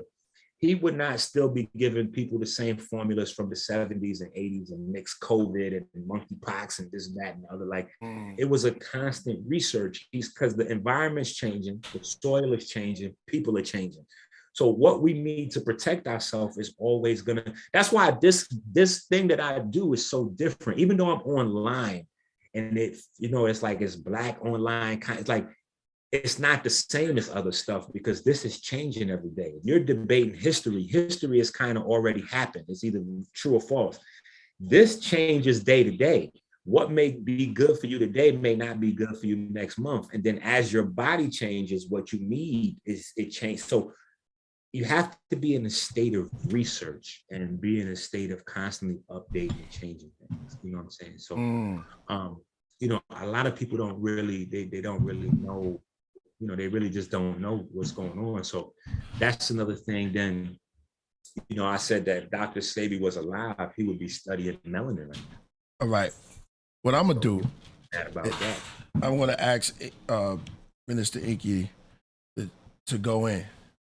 He would not still be giving people the same formulas from the 70s and 80s and mixed COVID and monkeypox and this, that, and the other. Like, it was a constant research. Because the environment's changing, the soil is changing, people are changing. So what we need to protect ourselves is always gonna, that's why this thing that I do is so different. Even though I'm online and it's, you know, it's like it's Black online, it's like, it's not the same as other stuff because this is changing every day. If you're debating history, history has kind of already happened. It's either true or false. This changes day to day. What may be good for you today may not be good for you next month. And then as your body changes, what you need is it changes. So you have to be in a state of research and be in a state of constantly updating and changing things. You know what I'm saying? So, you know, a lot of people don't really, they don't really know, you know, they really just don't know what's going on. So that's another thing. Then, you know, I said that if Dr. Sebi was alive, he would be studying melanin right now. All right. What I'm going to do, about that. I want to ask Minister Enqi to go in.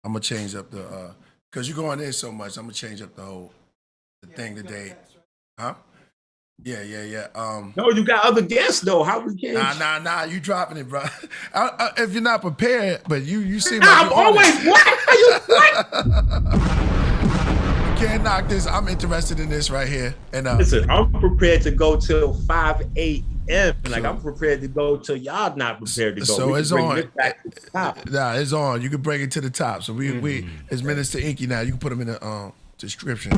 I'm going to change up the, because you're going in so much, I'm going to change up the whole thing today. Huh? Yeah. No, you got other guests though. How we can't? Nah. You dropping it, bro. If you're not prepared, but you seem like I'm always what? Are you what? You can't knock this. I'm interested in this right here. And listen, I'm prepared to go till 5 a.m. Like I'm prepared to go till y'all not prepared to go. So it's on. Nah, it's on. You can bring it to the top. So we it's Minister Enqi now. You can put them in the description.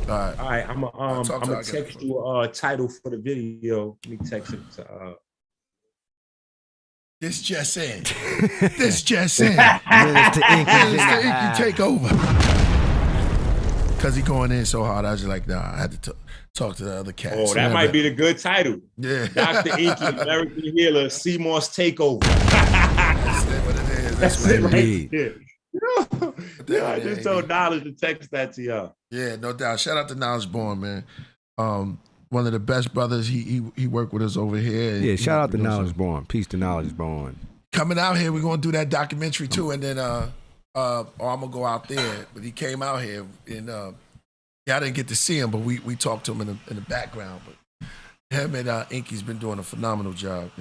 All right. I'm gonna text you a title for the video. Let me text it to This just in. Minister Enqi take over. Cause he going in so hard, I was just like, nah, I had to talk to the other cats. Oh, that might be the good title. Yeah. Dr. Enqi, American Healer, SeaMoss Takeover. That's what it is. That's it right there. Yeah, I just told Knowledge to text that to y'all. Yeah, no doubt. Shout out to Knowledge Born, man. One of the best brothers. He worked with us over here. Yeah, shout out to Knowledge Born. Peace to Knowledge Born. Coming out here, we're gonna do that documentary too, and then I'm gonna go out there. But he came out here, and I didn't get to see him, but we talked to him in the background. But him and Enqi's been doing a phenomenal job,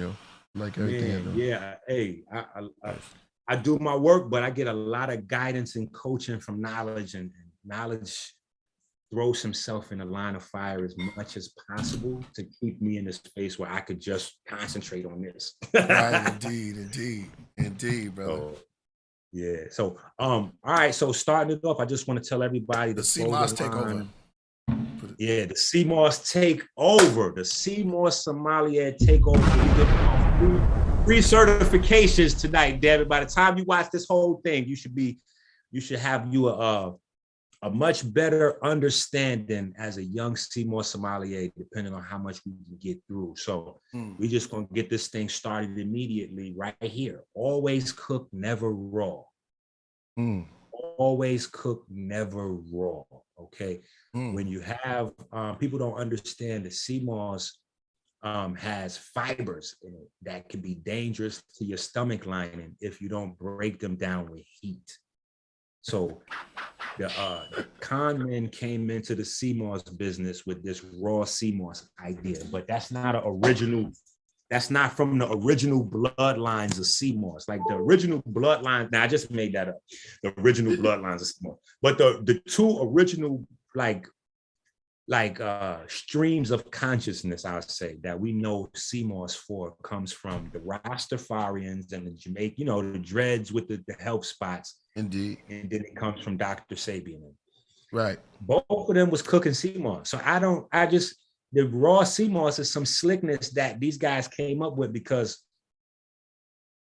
like everything. Yeah. Hey, I do my work, but I get a lot of guidance and coaching from Knowledge, and Knowledge throws himself in the line of fire as much as possible to keep me in a space where I could just concentrate on this. Right, indeed, bro. So, yeah. So, all right. So starting it off, I just want to tell everybody the SeaMoss takeover. Yeah, the SeaMoss takeover, the SeaMoss sommelier takeover. We get free certifications tonight, David. By the time you watch this whole thing, you should have a much better understanding as a young SeaMoss sommelier, depending on how much we can get through. So we just gonna get this thing started immediately right here. Always cook, never raw. Always cook, never raw. Okay. When you have people don't understand that SeaMoss has fibers in it that can be dangerous to your stomach lining if you don't break them down with heat. So the con men came into the SeaMoss business with this raw SeaMoss idea, but that's not from the original bloodlines of SeaMoss. Like the original bloodlines, now I just made that up, the original bloodlines of SeaMoss. But the two original streams of consciousness, I would say, that we know SeaMoss for comes from the Rastafarians and the Jamaican, the dreads with the health spots. Indeed. And then it comes from Dr. Sabian. Right. Both of them was cooking SeaMoss. So the raw SeaMoss is some slickness that these guys came up with, because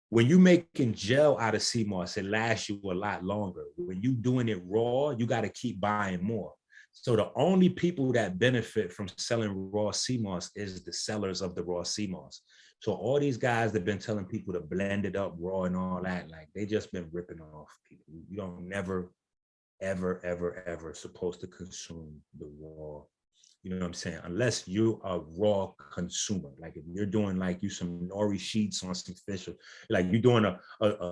when you making gel out of SeaMoss, it lasts you a lot longer. When you doing it raw, you got to keep buying more. So the only people that benefit from selling raw SeaMoss is the sellers of the raw SeaMoss. So all these guys that have been telling people to blend it up raw and all that, like they just been ripping off people. You don't never, ever supposed to consume the raw. You know what I'm saying? Unless you're a raw consumer. Like if you're doing like some nori sheets on some fish, or like you're doing a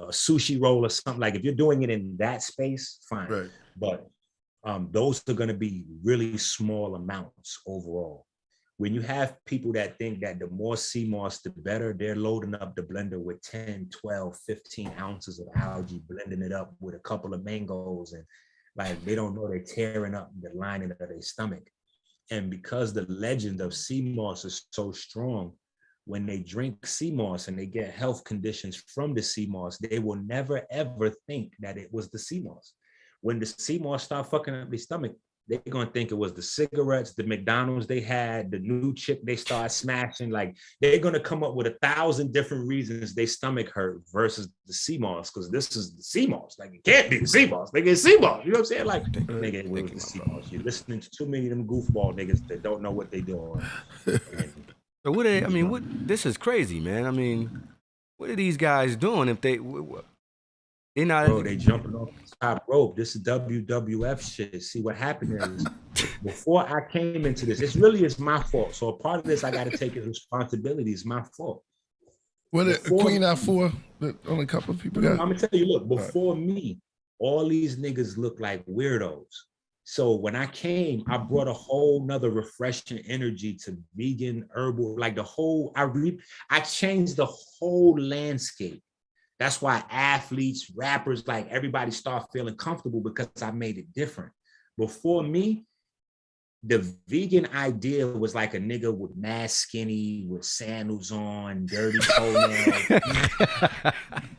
sushi roll or something, like if you're doing it in that space, fine. Right. But those are going to be really small amounts overall. When you have people that think that the more SeaMoss, the better, they're loading up the blender with 10, 12, 15 ounces of algae, blending it up with a couple of mangoes. And like, they don't know they're tearing up the lining of their stomach. And because the legend of SeaMoss is so strong, when they drink SeaMoss and they get health conditions from the SeaMoss, they will never, ever think that it was the SeaMoss. When the SeaMoss start fucking up their stomach, they're going to think it was the cigarettes, the McDonald's they had, the new chick they start smashing. Like, they're going to come up with 1,000 different reasons their stomach hurt versus the SeaMoss, because this is the SeaMoss. Like, it can't be the SeaMoss. They get SeaMoss. You know what I'm saying? Like, nigga, it was the SeaMoss. You're listening to too many of them goofball niggas that don't know what they doing. So this is crazy, man. I mean, what are these guys doing if they... they jumping off the top rope. This is WWF shit. See, what happened is, before I came into this, it really is my fault. So a part of this, I got to take his responsibility. It's my fault. Queen out for only a couple of people got. I'm gonna tell you. Look, before me, all these niggas look like weirdos. So when I came, I brought a whole nother refreshing energy to vegan, herbal, like the whole, I changed the whole landscape. That's why athletes, rappers, like everybody start feeling comfortable because I made it different. Before me, the vegan idea was like a nigga with mad skinny, with sandals on, dirty toenails.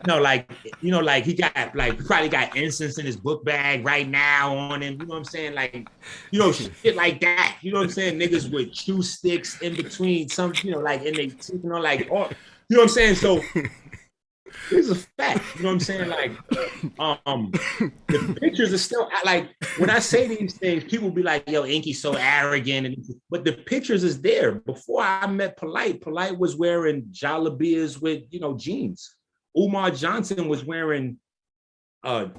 Like he got probably got incense in his book bag right now on him. You know what I'm saying? Like, shit like that. You know what I'm saying? Niggas with chew sticks in between some, like in they teeth, like, oh, you know what I'm saying? So it's a fact. You know what I'm saying? Like, the pictures are still like when I say these things, people be like, "Yo, Enqi's so arrogant," but the pictures is there. Before I met Polite was wearing jalabias with jeans. Umar Johnson was wearing a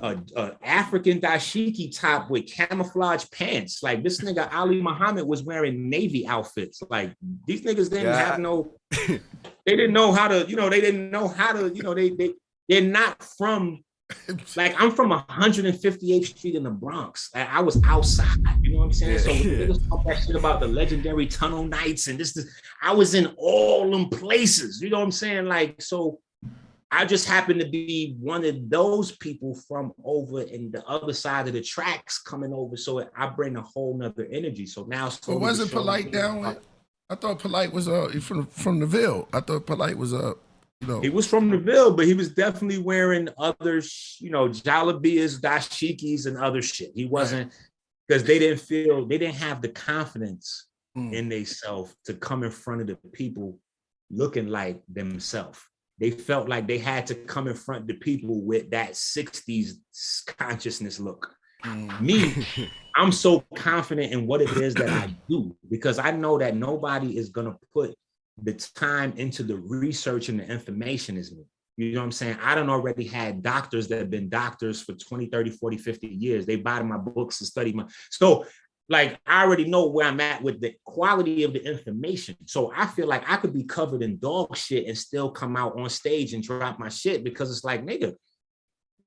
African dashiki top with camouflage pants. Like this nigga Ali Muhammad was wearing Navy outfits. Like these niggas didn't have no. They didn't know how to, they didn't know how to, they're not from, like, I'm from 158th Street in the Bronx. Like, I was outside, you know what I'm saying? So when niggas talk that shit about the legendary tunnel nights and this, I was in all them places, you know what I'm saying? Like, so I just happened to be one of those people from over in the other side of the tracks coming over. So I bring a whole nother energy. So now. But wasn't Polite down with? I thought Polite was from the Ville. I thought Polite was He was from the Ville, but he was definitely wearing other, jalabias, dashikis, and other shit. He wasn't, because they didn't have the confidence in themselves to come in front of the people looking like themselves. They felt like they had to come in front of the people with that 60s consciousness look. Me, I'm so confident in what it is that I do because I know that nobody is going to put the time into the research and the information as me. You know what I'm saying? I done already had doctors that have been doctors for 20, 30, 40, 50 years. They buy my books and study so like, I already know where I'm at with the quality of the information. So I feel like I could be covered in dog shit and still come out on stage and drop my shit because it's like, nigga,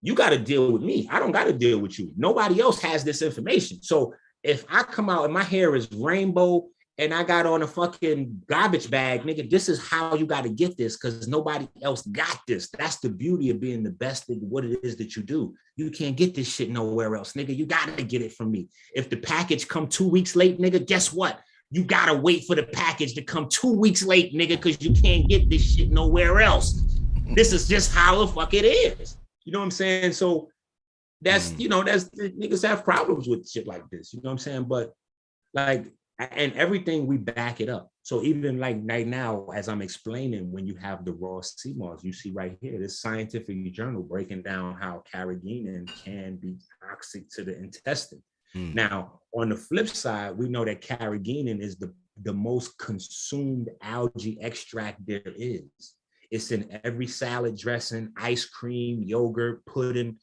you got to deal with me. I don't got to deal with you. Nobody else has this information. So if I come out and my hair is rainbow and I got on a fucking garbage bag, nigga, this is how you got to get this because nobody else got this. That's the beauty of being the best at what it is that you do. You can't get this shit nowhere else, nigga. You got to get it from me. If the package come 2 weeks late, nigga, guess what? You got to wait for the package to come 2 weeks late, nigga, because you can't get this shit nowhere else. This is just how the fuck it is. You know what I'm saying? So that's, that's niggas have problems with shit like this. You know what I'm saying? But like, and everything we back it up. So even like right now, as I'm explaining, when you have the raw SeaMoss, you see right here, this scientific journal breaking down how carrageenan can be toxic to the intestine. Now, on the flip side, we know that carrageenan is the most consumed algae extract there is. It's in every salad dressing, ice cream, yogurt, pudding.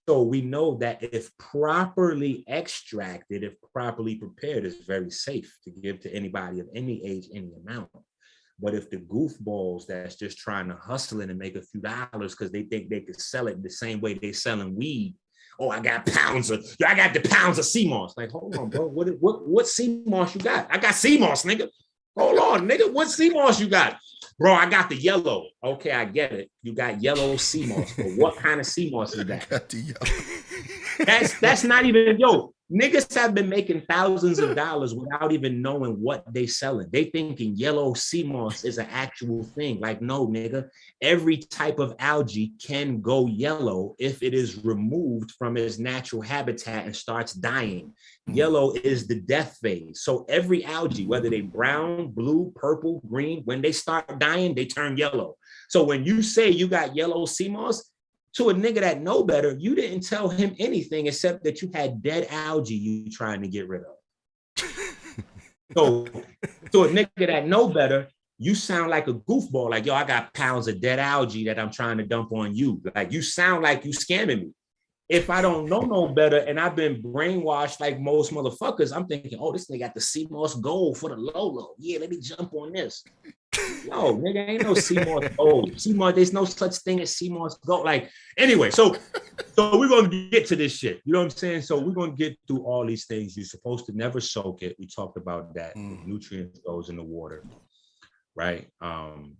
So we know that if properly extracted, if properly prepared, it's very safe to give to anybody of any age, any amount. But if the goofballs that's just trying to hustle it and make a few dollars because they think they could sell it the same way they selling weed. Oh, I got the pounds of SeaMoss. Like, hold on, bro. What SeaMoss you got? I got SeaMoss, nigga. Hold on, nigga. What SeaMoss you got? Bro, I got the yellow. Okay, I get it. You got yellow SeaMoss. But what kind of SeaMoss is that? Got the yellow. That's not even, niggas have been making thousands of dollars without even knowing what they selling. They thinking yellow SeaMoss is an actual thing. Like, no, nigga. Every type of algae can go yellow if it is removed from its natural habitat and starts dying. Yellow is the death phase. So every algae, whether they brown, blue, purple, green, when they start dying, they turn yellow. So when you say you got yellow SeaMoss, to a nigga that know better, you didn't tell him anything except that you had dead algae you trying to get rid of. So to a nigga that know better, you sound like a goofball. Like, yo, I got pounds of dead algae that I'm trying to dump on you. Like, you sound like you scamming me. If I don't know no better and I've been brainwashed like most motherfuckers, I'm thinking, oh, this nigga got the SeaMoss gold for the low. Yeah, let me jump on this. No, nigga, ain't no SeaMoss gold. SeaMoss, there's no such thing as SeaMoss gold. Like, anyway, so So we're going to get to this shit. You know what I'm saying? So we're going to get through all these things. You're supposed to never soak it. We talked about that. Nutrients goes in the water, right?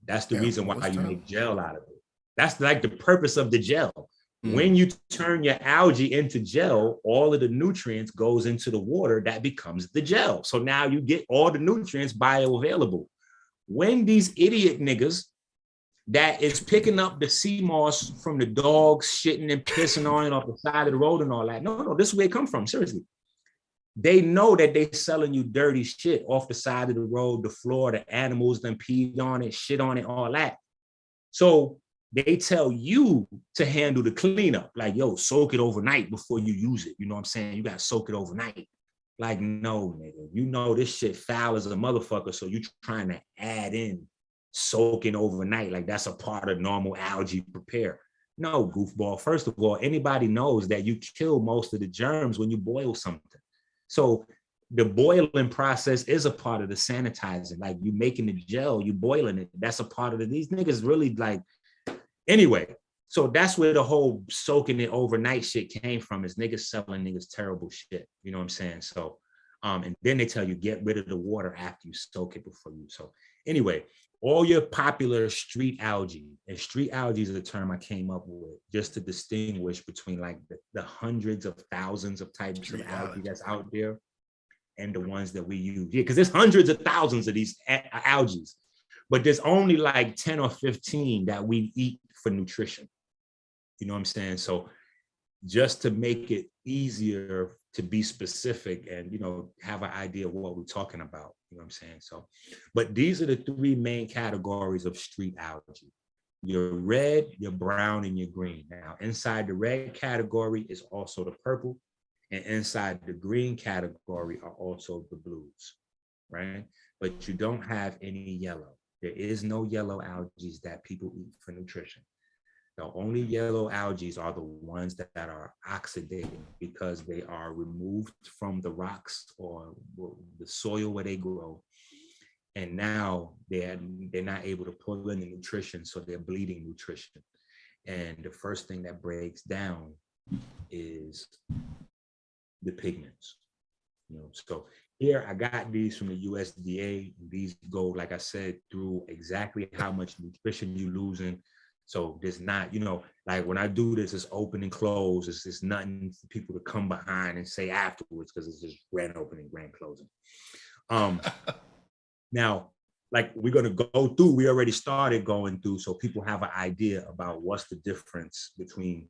That's the reason why you make gel out of it. That's like the purpose of the gel. When you turn your algae into gel, all of the nutrients goes into the water. That becomes the gel. So now you get all the nutrients bioavailable. When these idiot niggas that is picking up the SeaMoss from the dogs shitting and pissing on it off the side of the road and all that. No, this is where it come from, seriously. They know that they selling you dirty shit off the side of the road, the floor, the animals done peed on it, shit on it, all that. So they tell you to handle the cleanup. Like, yo, soak it overnight before you use it. You know what I'm saying? You got to soak it overnight. Like, no, nigga, you know this shit foul as a motherfucker, so you trying to add in soaking overnight, like that's a part of normal algae prepare. No, goofball. First of all, anybody knows that you kill most of the germs when you boil something. So the boiling process is a part of the sanitizing. Like you making the gel, you boiling it. That's a part of it. These niggas really like, anyway. So that's where the whole soaking it overnight shit came from, is niggas selling niggas terrible shit. You know what I'm saying? So, and then they tell you get rid of the water after you soak it before you. So anyway, all your popular street algae, and street algae is a term I came up with just to distinguish between like the hundreds of thousands of types street of algae that's out there and the ones that we use. Yeah, because there's hundreds of thousands of these algae, but there's only like 10 or 15 that we eat for nutrition. You know what I'm saying? So just to make it easier to be specific and, you know, have an idea of what we're talking about. You know what I'm saying? So, but these are the three main categories of street algae. Your red, your brown, and your green. Now, inside the red category is also the purple, and inside the green category are also the blues, right? But you don't have any yellow. There is no yellow algae that people eat for nutrition. The only yellow algae are the ones that are oxidating because they are removed from the rocks or the soil where they grow. And now they're not able to pull in the nutrition, so they're bleeding nutrition. And the first thing that breaks down is the pigments. You know, so here I got these from the USDA. These go, like I said, through exactly how much nutrition you're losing. So there's not, you know, like when I do this, it's open and close. It's nothing for people to come behind and say afterwards, because it's just grand opening, grand closing. Now, like we're going to go through, we already started going through, so people have an idea about what's the difference between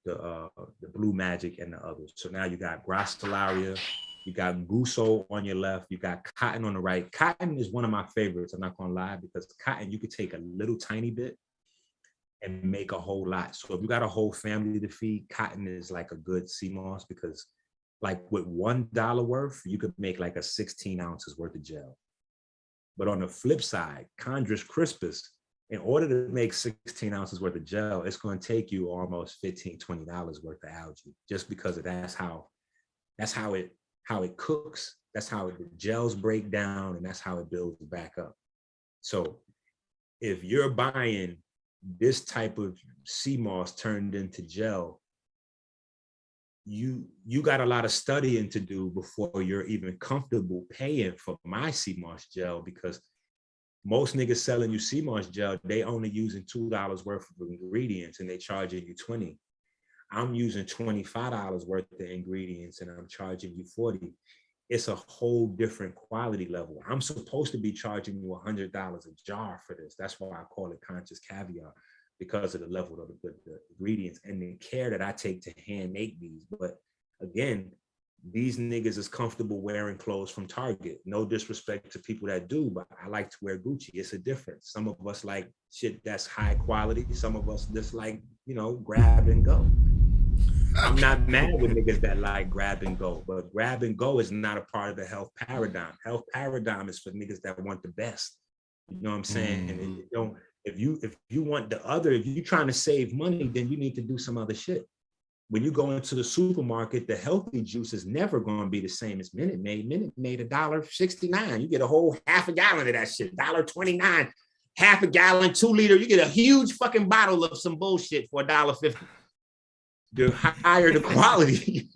the blue magic and the others. So now you got Gracilaria, you got Guso on your left, you got cotton on the right. Cotton is one of my favorites, I'm not going to lie, because cotton, you could take a little tiny bit and make a whole lot. So if you got a whole family to feed, cotton is like a good SeaMoss, because like with $1 worth, you could make like a 16 ounces worth of gel. But on the flip side, Chondrus crispus, in order to make 16 ounces worth of gel, it's going to take you almost $15, $20 worth of algae, just because of that's how it cooks. That's how the gels break down, and that's how it builds back up. So if you're buying this type of SeaMoss turned into gel, you got a lot of studying to do before you're even comfortable paying for my SeaMoss gel, because most niggas selling you SeaMoss gel, they only using $2 worth of ingredients and they charging you $20. I'm using $25 worth of ingredients and I'm charging you $40. It's a whole different quality level. I'm supposed to be charging you $100 a jar for this. That's why I call it conscious caviar, because of the level of the ingredients and the care that I take to hand make these. But again, these niggas is comfortable wearing clothes from Target. No disrespect to people that do, but I like to wear Gucci. It's a difference. Some of us like shit that's high quality. Some of us just like, you know, grab and go. I'm not mad with niggas that like grab and go, but grab and go is not a part of the health paradigm. Health paradigm is for niggas that want the best. You know what I'm saying? And you don't, if you want the other, if you're trying to save money, then you need to do some other shit. When you go into the supermarket, the healthy juice is never going to be the same as Minute Maid. Minute Maid $1.69. You get a whole half a gallon of that shit. $1.29, half a gallon, 2 liter. You get a huge fucking bottle of some bullshit for $1.50. the higher the quality,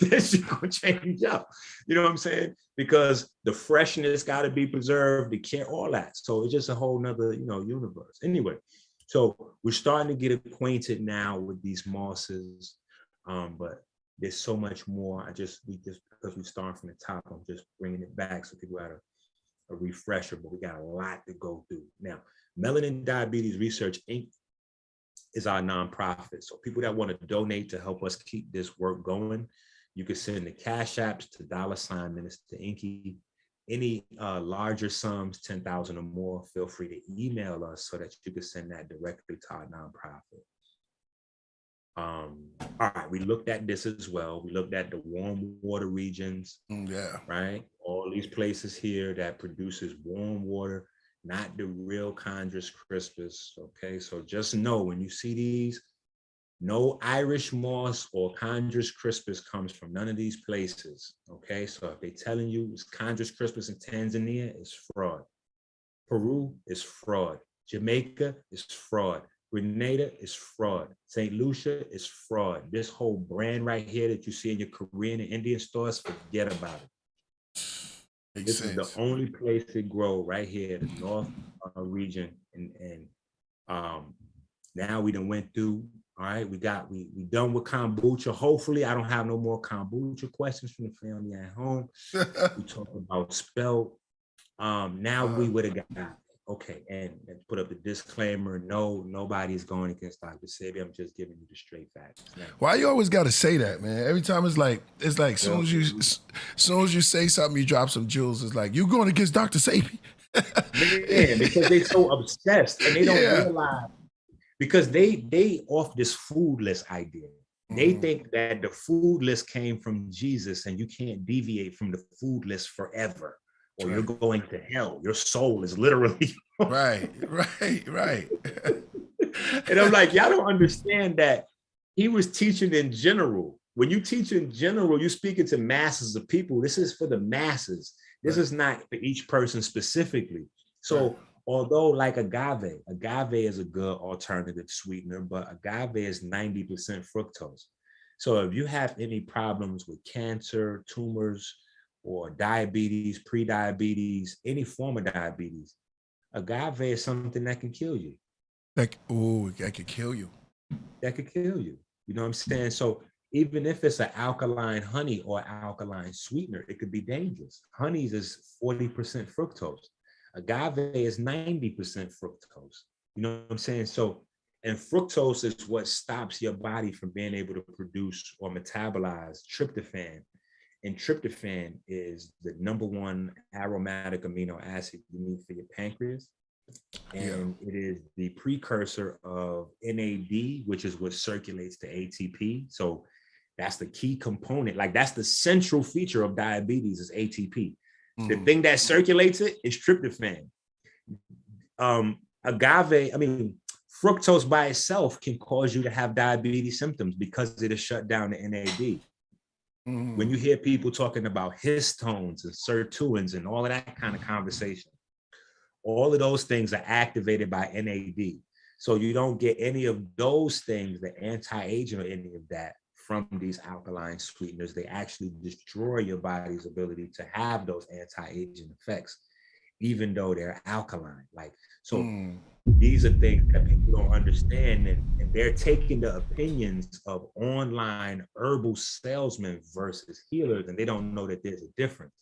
that shit gonna change up. You know what I'm saying? Because the freshness got to be preserved, the care, all that. So it's just a whole nother, universe. Anyway, so we're starting to get acquainted now with these mosses, but there's so much more. Because we start from the top, I'm just bringing it back so people have a refresher, but we got a lot to go through. Now, Melanin Diabetes Research Inc. is our nonprofit. So people that want to donate to help us keep this work going, you can send the cash apps to $ministerenqi. Any larger sums, 10,000 or more, feel free to email us so that you can send that directly to our nonprofit. All right, we looked at this as well. We looked at the warm water regions, right? All these places here that produces warm water, not the real Chondrus crispus, okay? So just know when you see these, no Irish moss or Chondrus crispus comes from none of these places, okay? So if they're telling you it's Chondrus crispus in Tanzania, it's fraud. Peru is fraud. Jamaica is fraud. Grenada is fraud. St. Lucia is fraud. This whole brand right here that you see in your Korean and Indian stores, forget about it. This is the only place it grow right here, the North region. And now we done went through, all right, we done with kombucha. Hopefully I don't have no more kombucha questions from the family at home. We talked about spelt. Now we would have got, okay, and put up the disclaimer, no, nobody's going against Dr. Sebi. I'm just giving you the straight facts. Now, why you always got to say that, man? Every time it's like soon as you say something, you drop some jewels. It's like you going against Dr. Sebi. Man, because they're so obsessed and they don't realize, because they off this food list idea. They think that the food list came from Jesus and you can't deviate from the food list forever, or you're going to hell. Your soul is literally right. And I'm like, y'all don't understand that he was teaching in general. When you teach in general, you're speaking to masses of people. This is for the masses. This is not for each person specifically. So although like agave is a good alternative sweetener, but agave is 90% fructose. So if you have any problems with cancer, tumors, or diabetes, pre-diabetes, any form of diabetes, agave is something that can kill you. That could kill you. That could kill you. You know what I'm saying? So even if it's an alkaline honey or alkaline sweetener, it could be dangerous. Honey's is 40% fructose. Agave is 90% fructose. You know what I'm saying? So, and fructose is what stops your body from being able to produce or metabolize tryptophan. And tryptophan is the #1 aromatic amino acid you need for your pancreas. And it is the precursor of NAD, which is what circulates to ATP. So that's the key component. Like that's the central feature of diabetes is ATP. The thing that circulates it is tryptophan. Fructose by itself can cause you to have diabetes symptoms because it is shut down the NAD. When you hear people talking about histones and sirtuins and all of that kind of conversation, all of those things are activated by NAD. So you don't get any of those things, the anti-aging or any of that, from these alkaline sweeteners. They actually destroy your body's ability to have those anti-aging effects, even though they're alkaline. These are things that people don't understand, and they're taking the opinions of online herbal salesmen versus healers, and they don't know that there's a difference.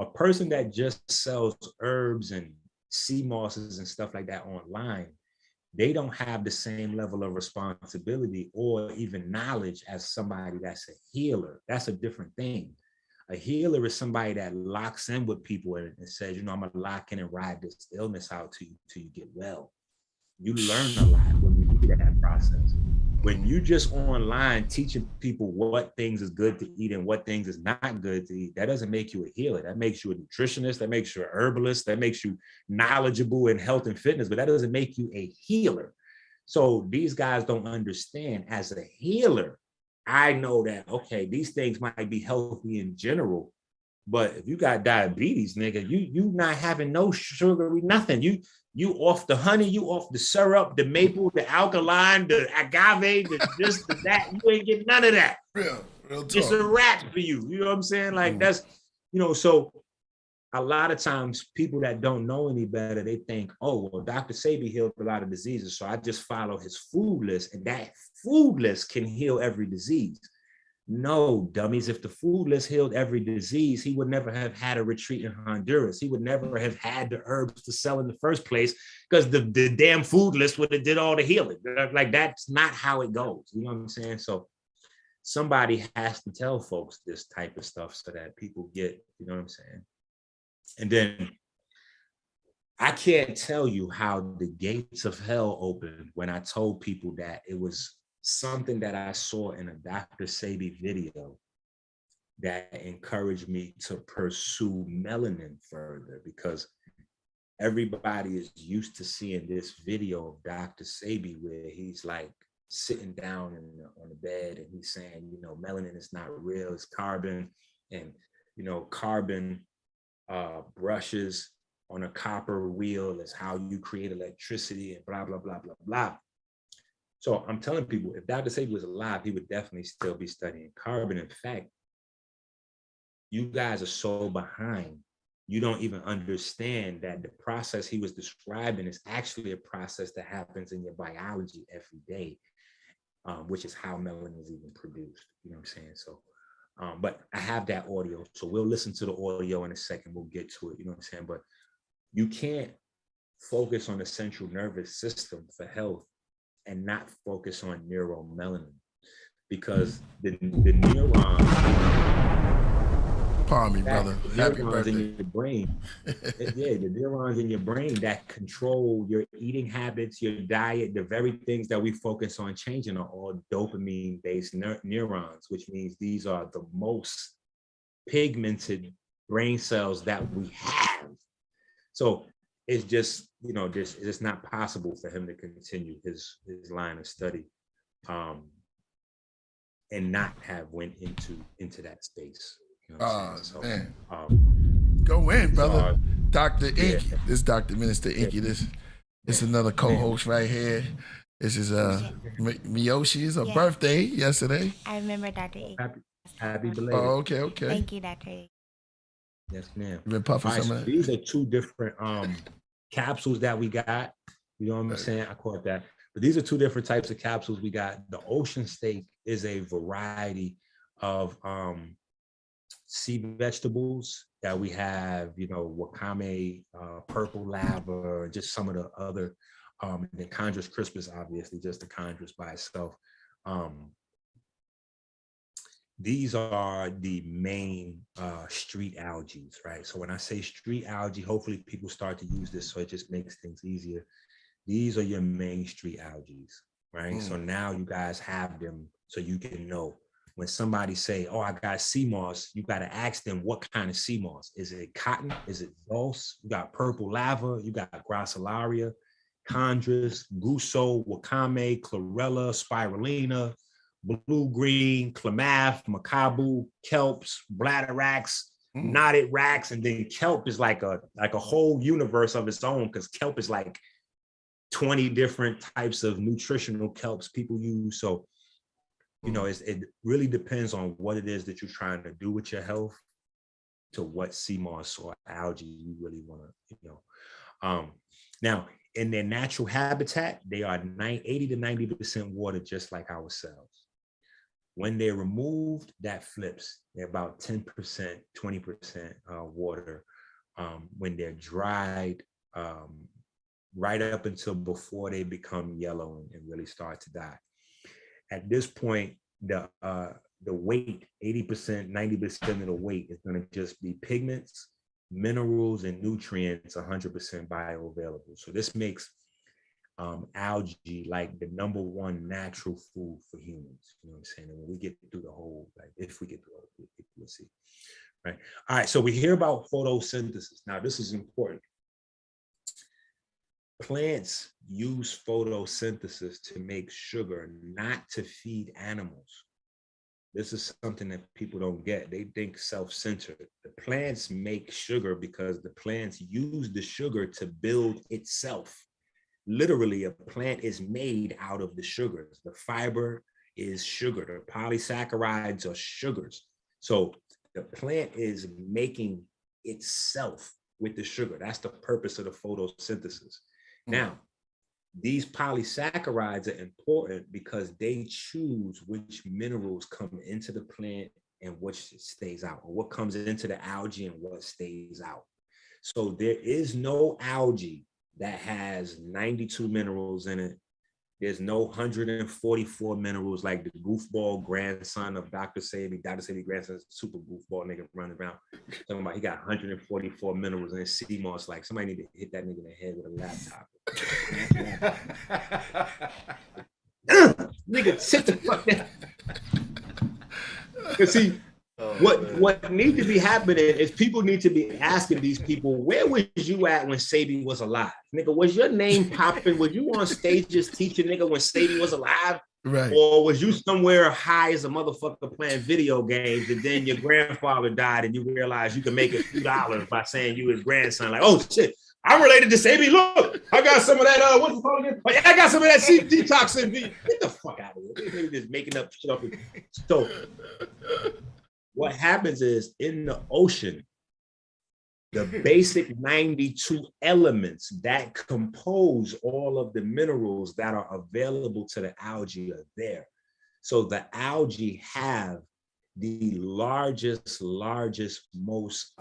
A person that just sells herbs and SeaMosses and stuff like that online, they don't have the same level of responsibility or even knowledge as somebody that's a healer. That's a different thing. A healer is somebody that locks in with people and says, I'm gonna lock in and ride this illness out till you get well. You learn a lot when you do that process. When you just online teaching people what things is good to eat and what things is not good to eat, that doesn't make you a healer. That makes you a nutritionist, that makes you an herbalist, that makes you knowledgeable in health and fitness, but that doesn't make you a healer. So these guys don't understand. As a healer, I know that, okay, these things might be healthy in general, But if you got diabetes, nigga, you not having no sugary, nothing. You off the honey, you off the syrup, the maple, the alkaline, the agave, the this, the that. You ain't getting none of that. Real talk. It's a wrap for you. You know what I'm saying? Like that's, so a lot of times people that don't know any better, they think, oh, well, Dr. Sebi healed a lot of diseases, so I just follow his food list, and that food list can heal every disease. No, dummies. If the food list healed every disease, he would never have had a retreat in Honduras. He would never have had the herbs to sell in the first place, because the damn food list would have did all the healing. Like, that's not how it goes. You know what I'm saying? So somebody has to tell folks this type of stuff so that people get, you know what I'm saying? And then I can't tell you how the gates of hell opened when I told people that it was something that I saw in a Dr. Sebi video that encouraged me to pursue melanin further, because everybody is used to seeing this video of Dr. Sebi where he's like sitting down on the bed and he's saying, melanin is not real, it's carbon, and carbon brushes on a copper wheel is how you create electricity, and blah, blah, blah, blah, blah. So I'm telling people, if Dr. Sebi was alive, he would definitely still be studying carbon. In fact, you guys are so behind. You don't even understand that the process he was describing is actually a process that happens in your biology every day, which is how melanin is even produced. You know what I'm saying? So, but I have that audio, so we'll listen to the audio in a second. We'll get to it. You know what I'm saying? But you can't focus on the central nervous system for health and not focus on neuromelanin, because the neurons. Pardon me, brother. Happy birthday. In your brain, the neurons in your brain that control your eating habits, your diet, the very things that we focus on changing are all dopamine-based neurons, which means these are the most pigmented brain cells that we have. So it's just, it's not possible for him to continue his line of study and not have went into that space. So, man. Go in, brother. Dr. Enqi. This is Dr. Minister Enqi. This is another co-host right here. This is Myeoshe's birthday yesterday. I remember Dr. Enqi. Happy belated. Oh, okay. Thank you, Dr. Enqi. Yes, ma'am. You've been puffing some of that. These are two different capsules that we got. You know what I'm saying? I call it that. But these are two different types of capsules we got. The ocean steak is a variety of sea vegetables that we have, wakame, purple lava, just some of the other, the chondrus crispus, obviously, just the chondrus by itself. These are the main street algae, right? So when I say street algae, hopefully people start to use this so it just makes things easier. These are your main street algae, right? So now you guys have them so you can know. When somebody say, oh, I got SeaMoss, you got to ask them what kind of SeaMoss. Is it cotton? Is it dulse? You got purple lava, you got gracilaria, chondrus, guso, wakame, chlorella, spirulina, blue-green, klamath, macabu, kelps, bladderax, knotted rax, and then kelp is like a whole universe of its own, because kelp is like 20 different types of nutritional kelps people use. So, it really depends on what it is that you're trying to do with your health to what SeaMoss or algae you really want to, Now, in their natural habitat, they are 80 to 90% water, just like our cells. When they're removed, that flips. They're about 10%, 20% water. When they're dried, right up until before they become yellow and really start to die. At this point, the weight, 80%, 90% of the weight is going to just be pigments, minerals, and nutrients, 100% bioavailable. So this makes algae like the #1 natural food for humans. You know what I'm saying? And when we get through the whole, if we get through the whole, we'll see. Right. All right. So we hear about photosynthesis. Now, this is important. Plants use photosynthesis to make sugar, not to feed animals. this is something that people don't get. They think self-centered. The plants make sugar because the plants use the sugar to build itself. Literally, a plant is made out of the sugars. The fiber is sugar. The polysaccharides are sugars. So the plant is making itself with the sugar. That's the purpose of the photosynthesis. Now, these polysaccharides are important because they choose which minerals come into the plant and which stays out, or what comes into the algae and what stays out. So there is no algae that has 92 minerals in it. There's no 144 minerals like the goofball grandson of Dr. Sebi. Dr. Sebi grandson is a super goofball nigga running around. Talking about he got 144 minerals in his SeaMoss. Like somebody need to hit that nigga in the head with a laptop. Nigga, sit the fuck down. Cause see, what needs to be happening is people need to be asking these people, where was you at when Sebi was alive? Nigga, was your name popping? Was you on stages teaching nigga when Sebi was alive? Right. Or was you somewhere high as a motherfucker playing video games and then your grandfather died and you realized you can make a few dollars by saying you his grandson? Like, oh shit, I'm related to Sebi. Look, I got some of that, what's it called again? I got some of that detoxin. Get the fuck out of here. They're just making up stuff. So what happens is in the ocean, the basic 92 elements that compose all of the minerals that are available to the algae are there. So the algae have the largest, most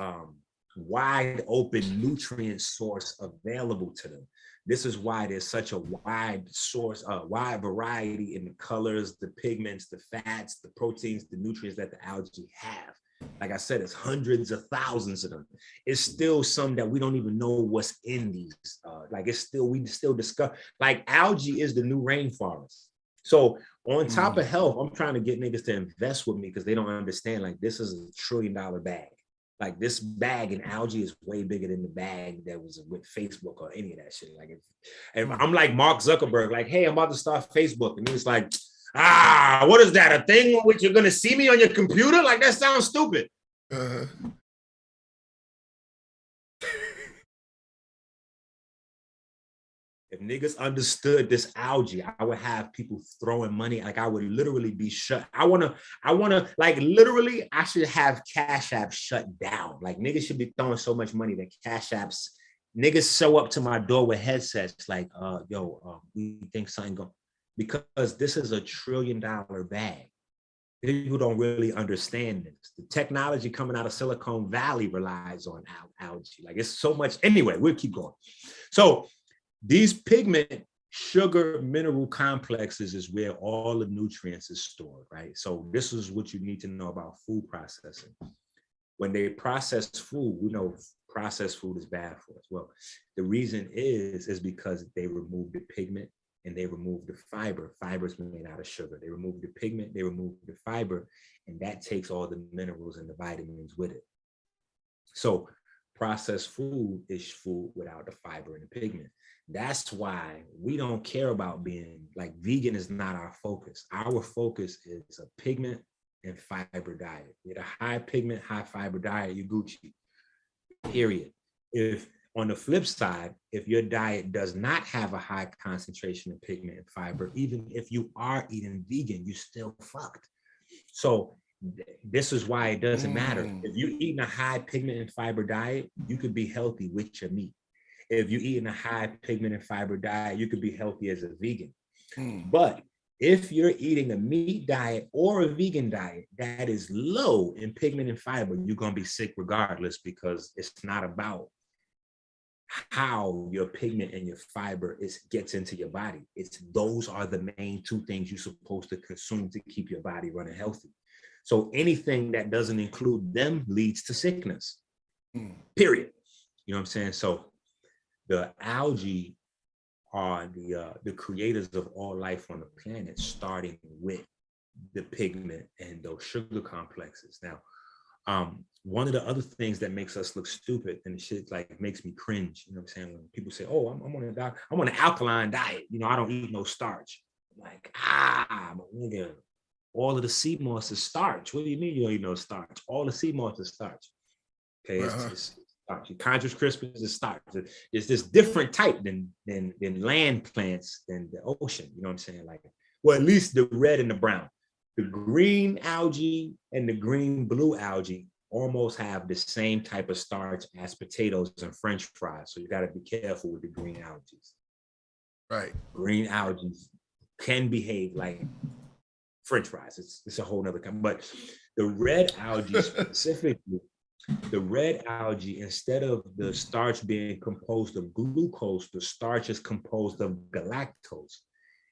wide open nutrient source available to them. This is why there's such a wide source, wide variety in the colors, the pigments, the fats, the proteins, the nutrients that the algae have. Like I said, it's hundreds of thousands of them. It's still some that we don't even know what's in these. We still discuss, like algae is the new rainforest. So on top of health, I'm trying to get niggas to invest with me because they don't understand, like this is $1 trillion bag. Like this bag in algae is way bigger than the bag that was with Facebook or any of that shit. Like, and I'm like Mark Zuckerberg, like, hey, I'm about to start Facebook. And he's like, what is that? A thing in which you're going to see me on your computer? Like, that sounds stupid. If niggas understood this algae, I would have people throwing money. Like I would literally be shut. I wanna, like literally, I should have CashApp shut down. Like niggas should be throwing so much money that CashApps, niggas show up to my door with headsets like, we think something go, because this is $1 trillion bag. People don't really understand this. The technology coming out of Silicon Valley relies on algae. Like it's so much. Anyway, we'll keep going. So these pigment sugar mineral complexes is where all the nutrients is stored, right? So this is what you need to know about food processing. When they process food, we know processed food is bad for us. Well, the reason is because they remove the pigment and they remove the fiber. Fiber is made out of sugar. They remove the pigment, they remove the fiber, and that takes all the minerals and the vitamins with it. So processed food is food without the fiber and the pigment. That's why we don't care about being like vegan is not our focus. Our focus is a pigment and fiber diet. With a high pigment, high fiber diet, you Gucci, period. If on the flip side, if your diet does not have a high concentration of pigment and fiber, even if you are eating vegan, you still fucked. So this is why it doesn't matter. If you're eating a high pigment and fiber diet, you could be healthy with your meat. If you're eating a high pigment and fiber diet, you could be healthy as a vegan. But if you're eating a meat diet or a vegan diet that is low in pigment and fiber, you're going to be sick regardless, because it's not about how your pigment and your fiber gets into your body. Those are the main two things you're supposed to consume to keep your body running healthy. So anything that doesn't include them leads to sickness, period. You know what I'm saying? So the algae are the creators of all life on the planet, starting with the pigment and those sugar complexes. Now, one of the other things that makes us look stupid, and the shit like makes me cringe, you know what I'm saying? When people say, oh, I'm on an alkaline diet, you know, I don't eat no starch. I'm like, nigga, all of the SeaMoss is starch. What do you mean you don't even know starch? All the SeaMoss is starch. Okay, it's starch. Chondrous crispus is starch. It's this different type than land plants than the ocean. You know what I'm saying? Like, well, at least the red and the brown. The green algae and the green blue algae almost have the same type of starch as potatoes and French fries. So you got to be careful with the green algae. Right. Green algae can behave like French fries. It's a whole nother kind. But the red algae specifically, the red algae, instead of the starch being composed of glucose, the starch is composed of galactose.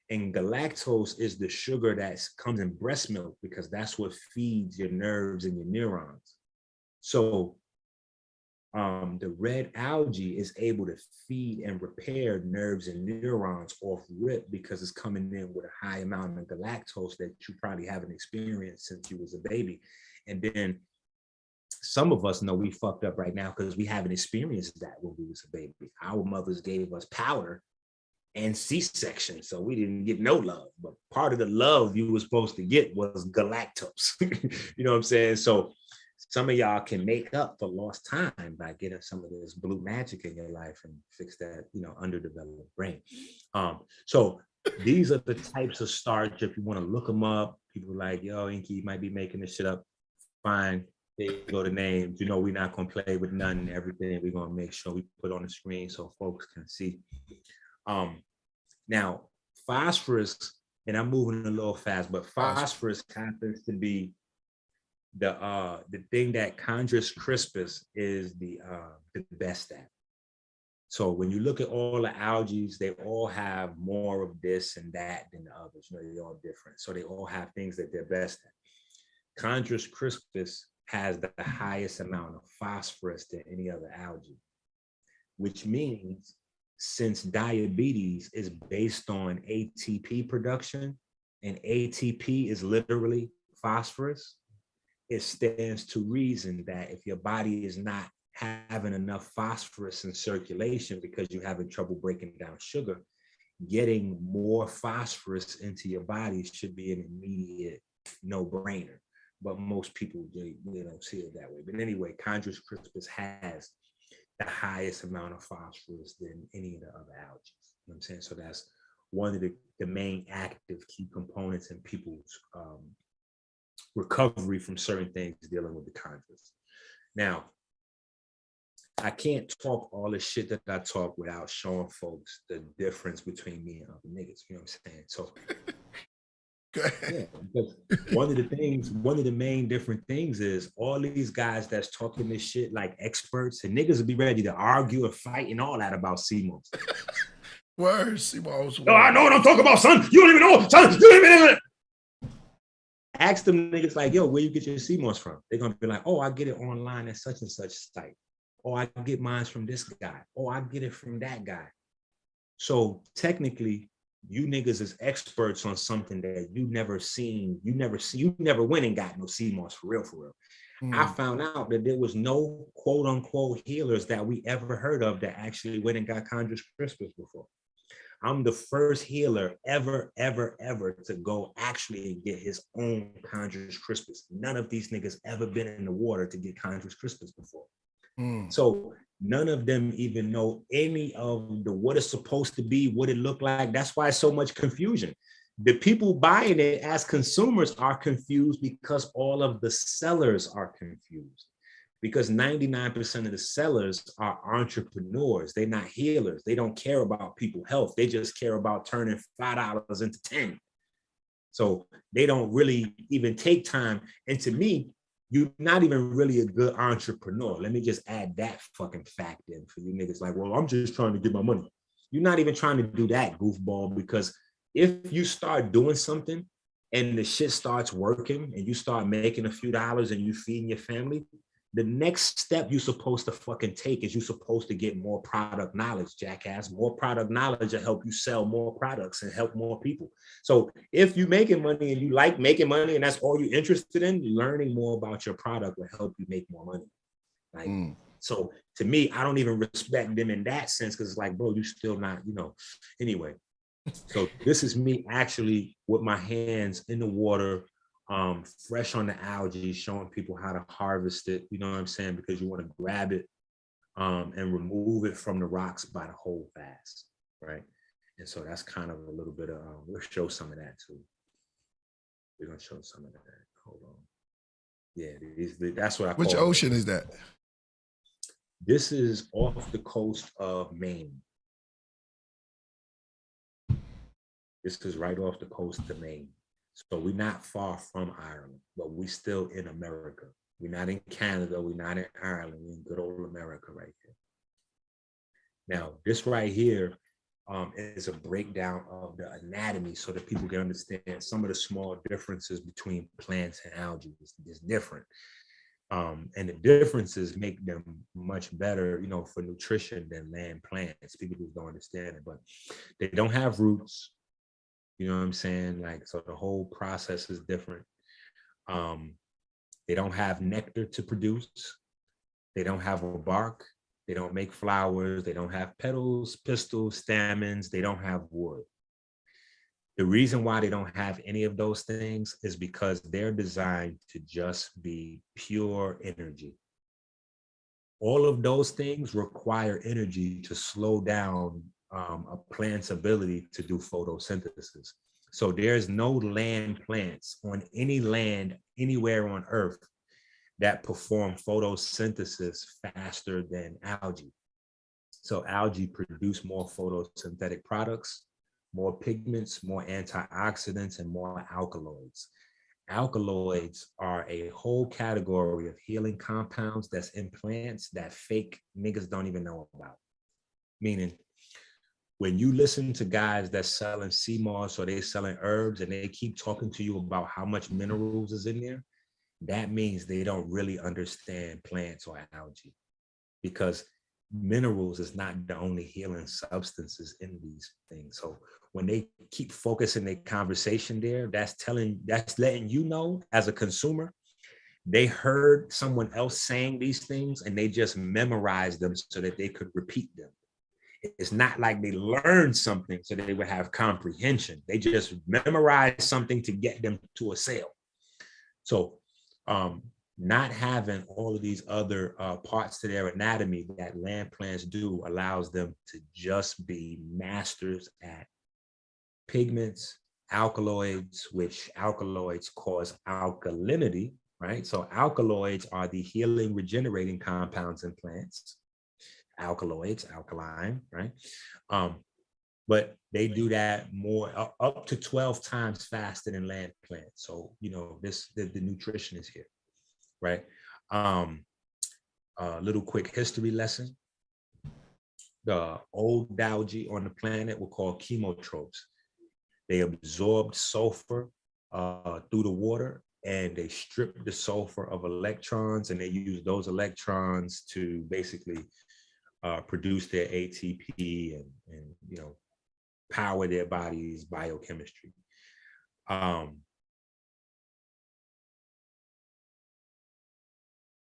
And galactose is the sugar that comes in breast milk because that's what feeds your nerves and your neurons. So the red algae is able to feed and repair nerves and neurons off rip because it's coming in with a high amount of galactose that you probably haven't experienced since you was a baby. And then some of us know we fucked up right now because we haven't experienced that when we was a baby. Our mothers gave us powder and C-section, so we didn't get no love. But part of the love you were supposed to get was galactose. You know what I'm saying? So some of y'all can make up for lost time by getting some of this blue magic in your life and fix that, underdeveloped brain. So these are the types of starch. If you want to look them up, people are like, yo, Enqi might be making this shit up. Fine. There you go, the names. We're not going to play with none and everything. We're going to make sure we put on the screen so folks can see. Now, phosphorus, and I'm moving a little fast, but phosphorus happens to be the thing that Chondrous crispus is the best at. So when you look at all the algae, they all have more of this and that than the others. They're all different. So they all have things that they're best at. Chondrous crispus has the highest amount of phosphorus than any other algae, which means since diabetes is based on ATP production, and ATP is literally phosphorus, it stands to reason that if your body is not having enough phosphorus in circulation because you're having trouble breaking down sugar, getting more phosphorus into your body should be an immediate no-brainer. But most people, they don't see it that way. But anyway, Chondrous crispus has the highest amount of phosphorus than any of the other algae. You know what I'm saying? So that's one of the main active key components in people's recovery from certain things dealing with the chondrous. Now, I can't talk all the shit that I talk without showing folks the difference between me and other niggas. You know what I'm saying? So yeah, because one of the main different things is all these guys that's talking this shit like experts, and niggas will be ready to argue and fight and all that about SeaMoss. Word, SeaMoss. No, I know what I'm talking about, son. You don't even know, son. You don't even know. Ask them niggas like, yo, where you get your SeaMoss from? They're gonna be like, oh, I get it online at such and such site. Oh, I get mine from this guy. Oh, I get it from that guy. So technically, you niggas is experts on something that you never went and got no SeaMoss for real. I found out that there was no quote unquote healers that we ever heard of that actually went and got Chondrous crispus before. I'm the first healer ever to go actually and get his own Chondrous crispus. None of these niggas ever been in the water to get Chondrous crispus before. So none of them even know any of what it's supposed to be, what it looked like. That's why so much confusion. The people buying it as consumers are confused because all of the sellers are confused. Because 99% of the sellers are entrepreneurs. They're not healers. They don't care about people's health. They just care about turning $5 into 10. So they don't really even take time. And to me, you're not even really a good entrepreneur. Let me just add that fucking fact in for you niggas. Like, well, I'm just trying to get my money. You're not even trying to do that, goofball, because if you start doing something and the shit starts working and you start making a few dollars and you feeding your family, the next step you're supposed to fucking take is you're supposed to get more product knowledge, jackass. More product knowledge will help you sell more products and help more people. So if you're making money and you like making money and that's all you're interested in, learning more about your product will help you make more money. Like, so to me, I don't even respect them in that sense because it's like, bro, you still not, anyway. So this is me actually with my hands in the water fresh on the algae, showing people how to harvest it, you know what I'm saying? Because you want to grab it and remove it from the rocks by the whole fast, right? And so that's kind of a little bit of, we'll show some of that too. We're gonna show some of that. Hold on. Yeah, that's what I call Which ocean is that? This is off the coast of Maine. This is right off the coast of Maine. So we're not far from Ireland, but we still in America. We're not in Canada, we're not in Ireland, we're in good old America right here. Now, this right here is a breakdown of the anatomy so that people can understand some of the small differences between plants and algae. It's different. And the differences make them much better, you know, for nutrition than land plants. People just don't understand it, but they don't have roots. You know what I'm saying? Like, so the whole process is different. They don't have nectar to produce. They don't have a bark. They don't make flowers. They don't have petals, pistils, stamens. They don't have wood. The reason why they don't have any of those things is because they're designed to just be pure energy. All of those things require energy to slow down a plant's ability to do photosynthesis. So there's no land plants on any land anywhere on Earth that perform photosynthesis faster than algae. So algae produce more photosynthetic products, more pigments, more antioxidants, and more alkaloids. Alkaloids are a whole category of healing compounds that's in plants that fake niggas don't even know about. Meaning, when you listen to guys that's selling SeaMoss or they selling herbs and they keep talking to you about how much minerals is in there, that means they don't really understand plants or algae, because minerals is not the only healing substances in these things. So when they keep focusing their conversation there, that's letting you know as a consumer, they heard someone else saying these things and they just memorized them so that they could repeat them. It's not like they learned something so they would have comprehension. They just memorized something to get them to a sale. So not having all of these other parts to their anatomy that land plants do allows them to just be masters at pigments, alkaloids, which alkaloids cause alkalinity, right? So alkaloids are the healing, regenerating compounds in plants. Alkaloids, alkaline, right? But they do that more, up to 12 times faster than land plants. So, you know, the nutrition is here, right? A little quick history lesson. The old algae on the planet were called chemotrophs. They absorbed sulfur through the water, and they stripped the sulfur of electrons, and they used those electrons to basically produce their ATP and you know, power their body's biochemistry.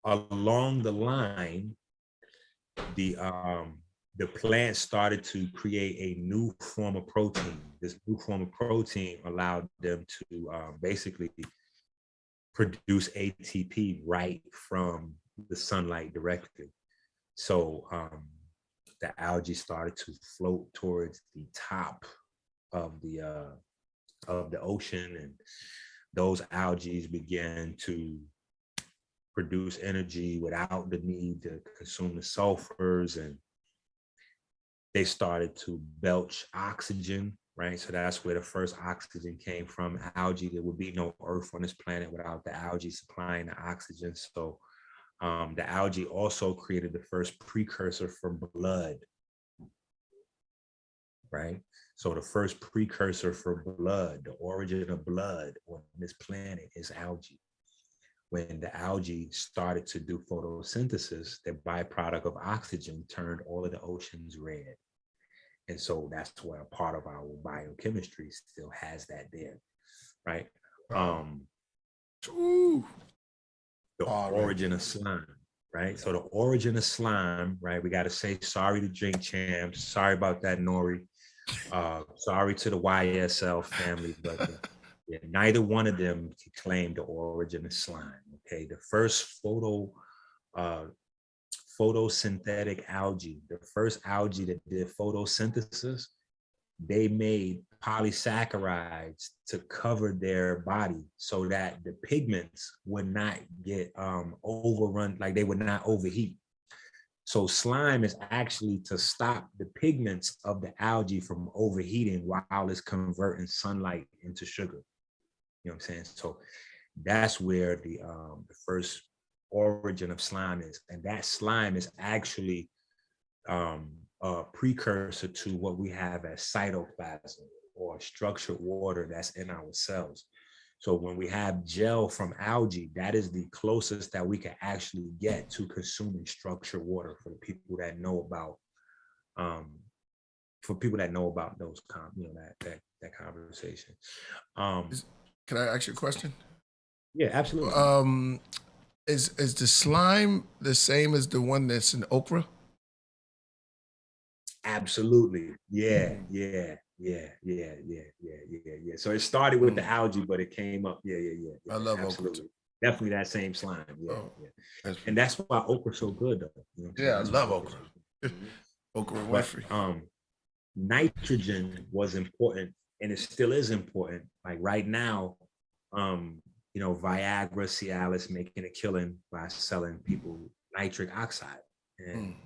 Along the line, the plant started to create a new form of protein. This new form of protein allowed them to basically produce ATP right from the sunlight directly. So the algae started to float towards the top of the ocean, and those algae began to produce energy without the need to consume the sulfurs, and they started to belch oxygen, right? So that's where the first oxygen came from, algae. There would be no Earth on this planet without the algae supplying the oxygen. So the algae also created the first precursor for blood, right? So the first precursor for blood, the origin of blood on this planet is algae. When the algae started to do photosynthesis, the byproduct of oxygen turned all of the oceans red. And so that's where a part of our biochemistry still has that there, right? The origin of slime, right? So the origin of slime, right? We got to say sorry to Drink Champs. Sorry about that, Nori. Sorry to the YSL family, but Yeah, neither one of them can claim the origin of slime. Okay, the first photosynthetic algae, the first algae that did photosynthesis, they made polysaccharides to cover their body so that the pigments would not get overrun, like they would not overheat. So slime is actually to stop the pigments of the algae from overheating while it's converting sunlight into sugar. You know what I'm saying? So that's where the first origin of slime is. And that slime is actually a precursor to what we have as cytoplasm, or structured water that's in our cells. So when we have gel from algae, that is the closest that we can actually get to consuming structured water for the people that know about, those, that conversation. Can I ask you a question? Yeah, absolutely. Is the slime the same as the one that's in okra? Absolutely. Yeah. So it started with the algae, but it came up. Yeah. I love absolutely. okra. Definitely that same slime. Yeah. That's and that's why okra's so good, though. You know, yeah, I love okra. Okra Winfrey. Nitrogen was important, and it still is important. Like right now, Viagra, Cialis making a killing by selling people nitric oxide, and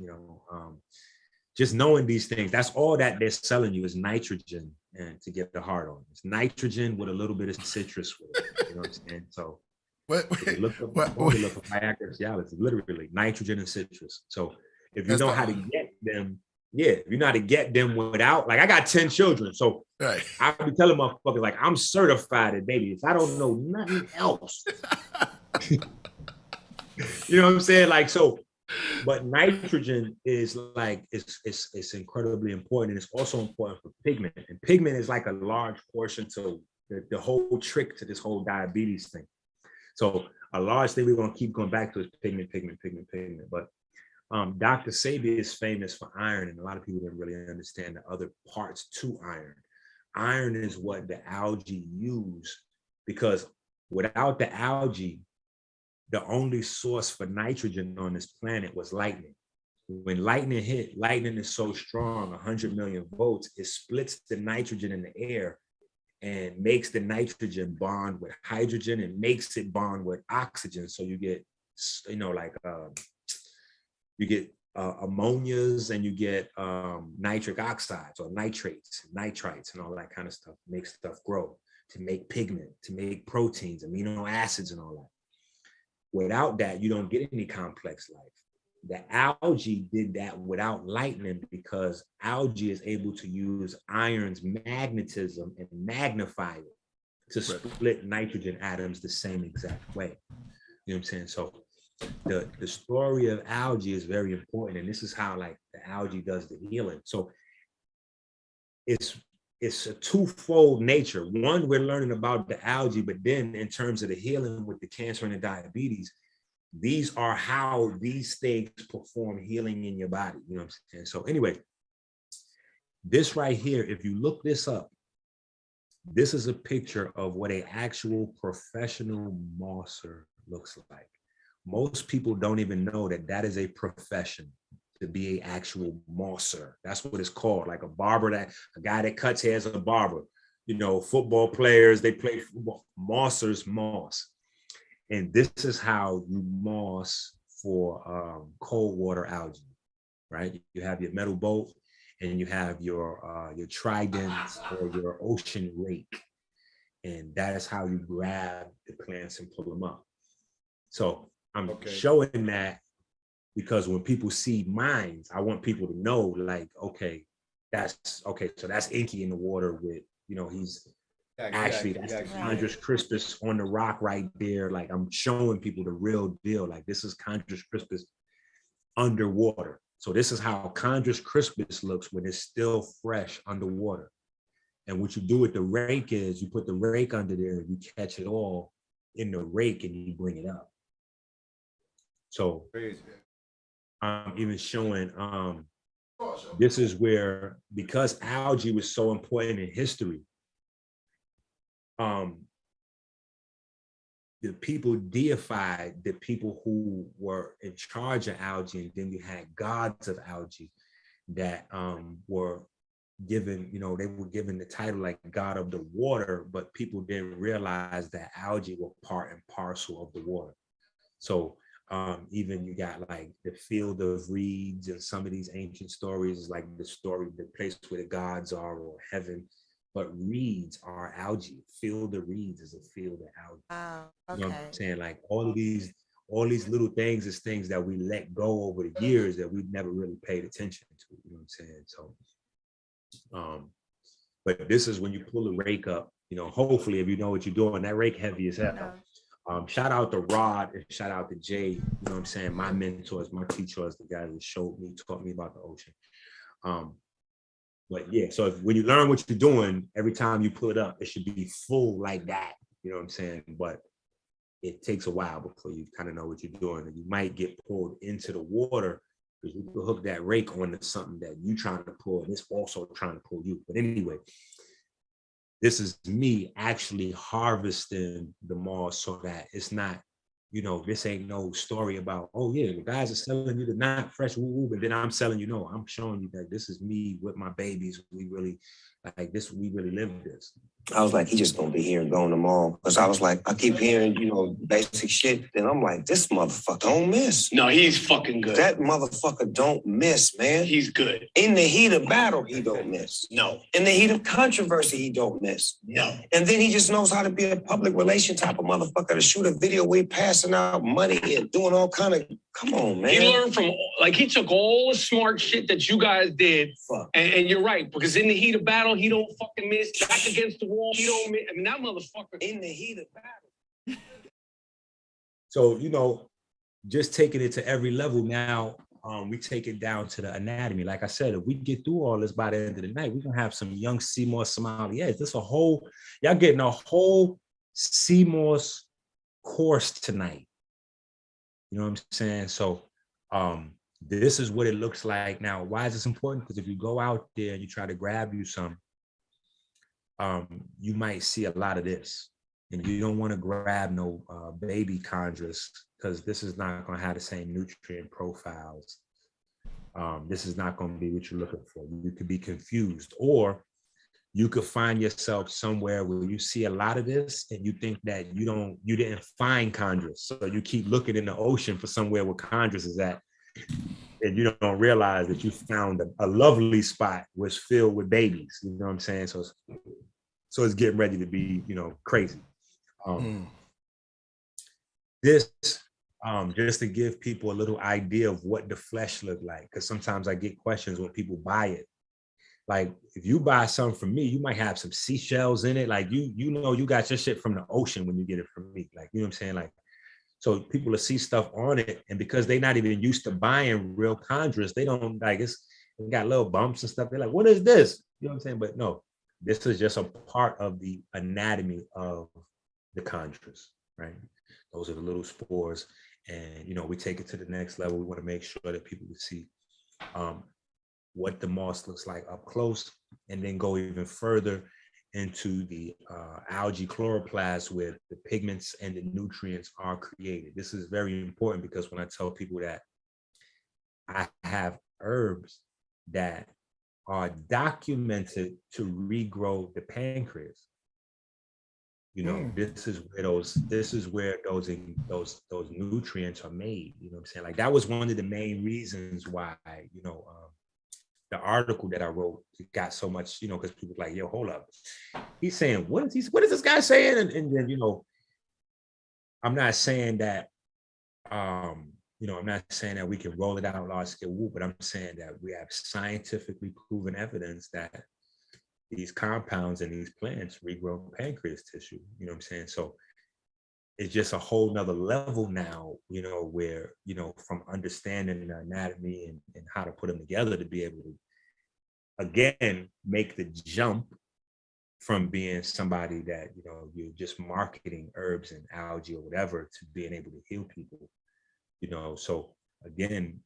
just knowing these things, that's all that they're selling you is nitrogen, and to get the heart on. It's nitrogen with a little bit of citrus with it. You know what I'm saying? So look for Viagra, Cialis, it's literally nitrogen and citrus. So if you know how to get them, if you know how to get them without, like I got 10 children, so right. I be telling motherfuckers like I'm certified at baby. If I don't know nothing else, you know what I'm saying? Like so. But nitrogen is like it's incredibly important, and it's also important for pigment. And pigment is like a large portion to the whole trick to this whole diabetes thing. So a large thing we're gonna keep going back to is pigment. But Dr. Sebi is famous for iron, and a lot of people didn't really understand the other parts to iron. Iron is what the algae use, because without the algae, the only source for nitrogen on this planet was lightning. When lightning hit, lightning is so strong, 100 million volts, it splits the nitrogen in the air and makes the nitrogen bond with hydrogen and makes it bond with oxygen. So you get, ammonias, and you get nitric oxides or nitrates, nitrites, and all that kind of stuff. Make stuff grow, to make pigment, to make proteins, amino acids, and all that. Without that, you don't get any complex life. The algae did that without lightning, because algae is able to use iron's magnetism and magnify it to split nitrogen atoms the same exact way. You know what I'm saying? So the story of algae is very important, and this is how like the algae does the healing. So it's a twofold nature. One, we're learning about the algae, but then in terms of the healing with the cancer and the diabetes, these are how these things perform healing in your body. You know what I'm saying? So anyway, this right here, if you look this up, this is a picture of what an actual professional mosser looks like. Most people don't even know that that is a profession, to be an actual mosser. That's what it's called, like a barber, a guy that cuts hair is a barber. Football players, they play football. Mossers moss. And this is how you moss for cold water algae, right? You have your metal boat, and you have your tridents or your ocean rake. And that is how you grab the plants and pull them up. So I'm showing that because when people see mines, I want people to know, like, so that's Enqi in the water with, he's actually, that's the Chondrus crispus on the rock right there. Like, I'm showing people the real deal. Like, this is Chondrus crispus underwater. So this is how Chondrus crispus looks when it's still fresh underwater. And what you do with the rake is you put the rake under there, you catch it all in the rake, and you bring it up. So I'm even showing, this is where, because algae was so important in history, the people deified the people who were in charge of algae, and then you had gods of algae that were given, they were given the title like God of the water, but people didn't realize that algae were part and parcel of the water. So even you got like the field of reeds, and some of these ancient stories, like the place where the gods are, or heaven, but reeds are algae. Field of reeds is a field of algae. Wow. Okay. You know what I'm saying? Like all these little things is things that we let go over the years that we've never really paid attention to. You know what I'm saying? So, but this is when you pull the rake up, hopefully if you know what you're doing, that rake heavy as hell. Shout out to Rod and shout out to Jay, you know what I'm saying? My mentors, my teachers, the guys that taught me about the ocean. But yeah, so when you learn what you're doing, every time you pull it up, it should be full like that, you know what I'm saying? But it takes a while before you kind of know what you're doing, and you might get pulled into the water because you can hook that rake onto something that you're trying to pull, and it's also trying to pull you. But anyway, this is me actually harvesting the moss so that it's not, this ain't no story about, oh yeah, the guys are selling you the not fresh woo, but then I'm selling you, no, I'm showing you that this is me with my babies. We really live this. I was like, he just gonna be here and going tomorrow. Because I was like, I keep hearing, basic shit. Then I'm like, this motherfucker don't miss. No, he's fucking good. That motherfucker don't miss, man. He's good. In the heat of battle, he don't miss. No. In the heat of controversy, he don't miss. No. And then he just knows how to be a public relation type of motherfucker to shoot a video where he passing out money and doing all kind of, come on, man. He learned from, he took all the smart shit that you guys did. Fuck. And you're right, because in the heat of battle, he don't fucking miss. Back against the wall, he don't miss. I mean, that motherfucker. In the heat of battle. So, just taking it to every level now, we take it down to the anatomy. Like I said, if we get through all this by the end of the night, we're going to have some young SeaMoss sommeliers. Y'all getting a whole SeaMoss course tonight. You know what I'm saying? So this is what it looks like. Now, why is this important? Because if you go out there and you try to grab you some, you might see a lot of this. And you don't want to grab no baby chondrus, because this is not going to have the same nutrient profiles. This is not going to be what you're looking for. You could be confused, or you could find yourself somewhere where you see a lot of this and you think that you didn't find chondrus. So you keep looking in the ocean for somewhere where chondrus is at, and you don't realize that you found a lovely spot was filled with babies. You know what I'm saying? So it's getting ready to be, crazy. This, just to give people a little idea of what the flesh look like, because sometimes I get questions when people buy it. Like, if you buy something from me, you might have some seashells in it. Like, you got your shit from the ocean when you get it from me. Like, you know what I'm saying? Like, so people will see stuff on it, and because they're not even used to buying real chondrus, they don't like it got little bumps and stuff. They're like, what is this? You know what I'm saying? But no, this is just a part of the anatomy of the chondrus, right? Those are the little spores. And, we take it to the next level. We want to make sure that people can see what the moss looks like up close, and then go even further into the algae chloroplast where the pigments and the nutrients are created. This is very important, because when I tell people that I have herbs that are documented to regrow the pancreas, this is where those nutrients are made. You know what I'm saying? Like, that was one of the main reasons why, the article that I wrote got so much, because people were like, yo, hold up. He's saying, what is this guy saying? And then, I'm not saying that, I'm not saying that we can roll it out on large scale, but I'm saying that we have scientifically proven evidence that these compounds in these plants regrow pancreas tissue. You know what I'm saying? So it's just a whole nother level now, where, from understanding the anatomy and how to put them together to be able to, again, make the jump from being somebody that, you're just marketing herbs and algae or whatever to being able to heal people, So again,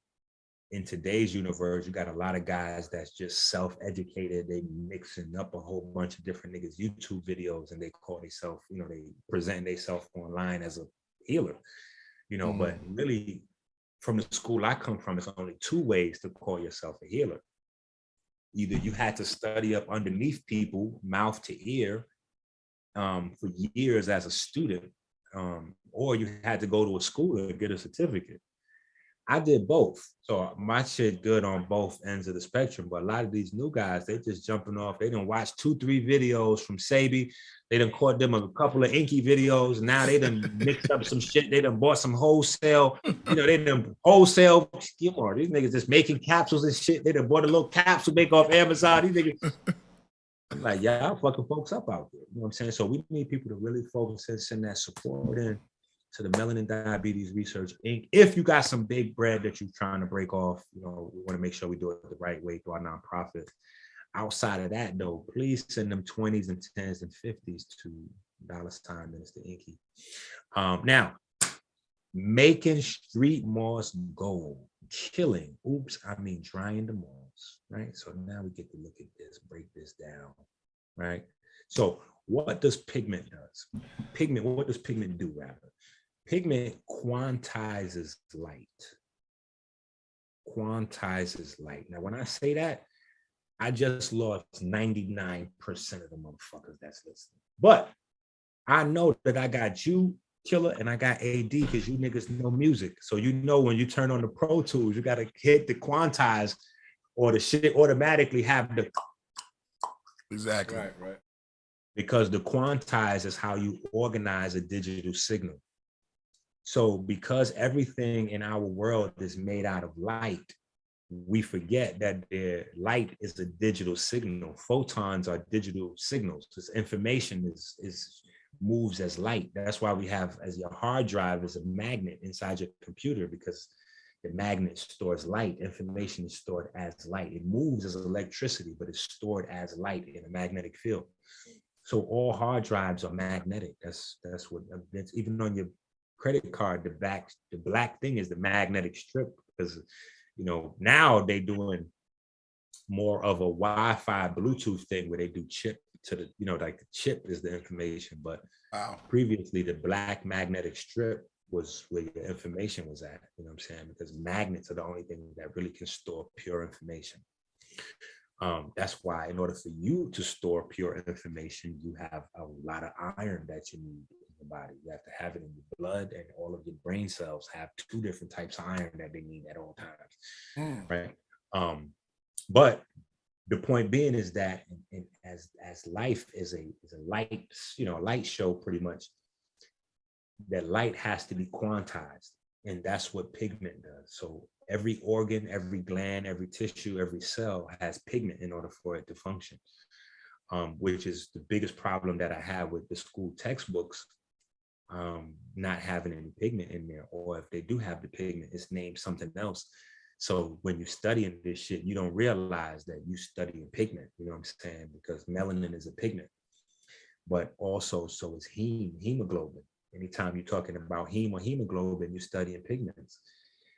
in today's universe, you got a lot of guys that's just self-educated. They mixing up a whole bunch of different niggas' YouTube videos, and they call themselves, you know, they present themselves online as a healer, you know, but really from the school I come from, it's only two ways to call yourself a healer. Either you had to study up underneath people, mouth to ear, for years as a student, or you had to go to a school and get a certificate. I did both. So my shit good on both ends of the spectrum. But a lot of these new guys, they just jumping off. They done watched 2-3 videos from Sabi. They done caught them a couple of Enqi videos. Now they done mixed up some shit. They done bought some wholesale, you know, they done wholesale. These niggas just making capsules and shit. They done bought a little capsule make off Amazon. These niggas, I'm like, y'all fucking folks up out there. You know what I'm saying? So we need people to really focus and send that support in to the Melanin Diabetes Research Inc. If you got some big bread that you're trying to break off, you know, we want to make sure we do it the right way through our nonprofit. Outside of that, though, please send them 20s and 10s and 50s to $ Minister Enqi. Now, making street moss gold, killing, drying the moss, right? So now we get to look at this, break this down, right? So what does pigment does? What does pigment do, rather? Pigment quantizes light. Quantizes light. Now, when I say that, I just lost 99% of the motherfuckers that's listening. But I know that I got you, Killah, and I got AD, because you niggas know music. So you know when you turn on the Pro Tools, you got to hit the quantize, or the shit automatically have the... Exactly. Right. Because the quantize is how you organize a digital signal. So because everything in our world is made out of light, we forget that the light is a digital signal. Photons are digital signals. This information moves as light. That's why we have, as your hard drive is a magnet inside your computer, because the magnet stores light. Information is stored as light. It moves as electricity, but it's stored as light in a magnetic field. So all hard drives are magnetic. That's what, even on your credit card, the black thing is the magnetic strip, because, you know, now they doing more of a Wi-Fi Bluetooth thing where they do chip to the, you know, like the chip is the information, but previously the black magnetic strip was where your information was at, you know what I'm saying? Because magnets are the only thing that really can store pure information. That's why in order for you to store pure information, you have a lot of iron that you need in your body. You have to have it in your blood, and all of your brain cells have 2 different types of iron that they need at all times, right? But the point being is that as life is a light, you know, a light show pretty much, that light has to be quantized, and that's what pigment does. So every organ, every gland, every tissue, every cell has pigment in order for it to function, which is the biggest problem that I have with the school textbooks, not having any pigment in there, or if they do have the pigment, it's named something else. So when you're studying this shit, you don't realize that you studying pigment, you know what I'm saying? Because melanin is a pigment, but also so is hemoglobin. Anytime you're talking about heme or hemoglobin, you're studying pigments.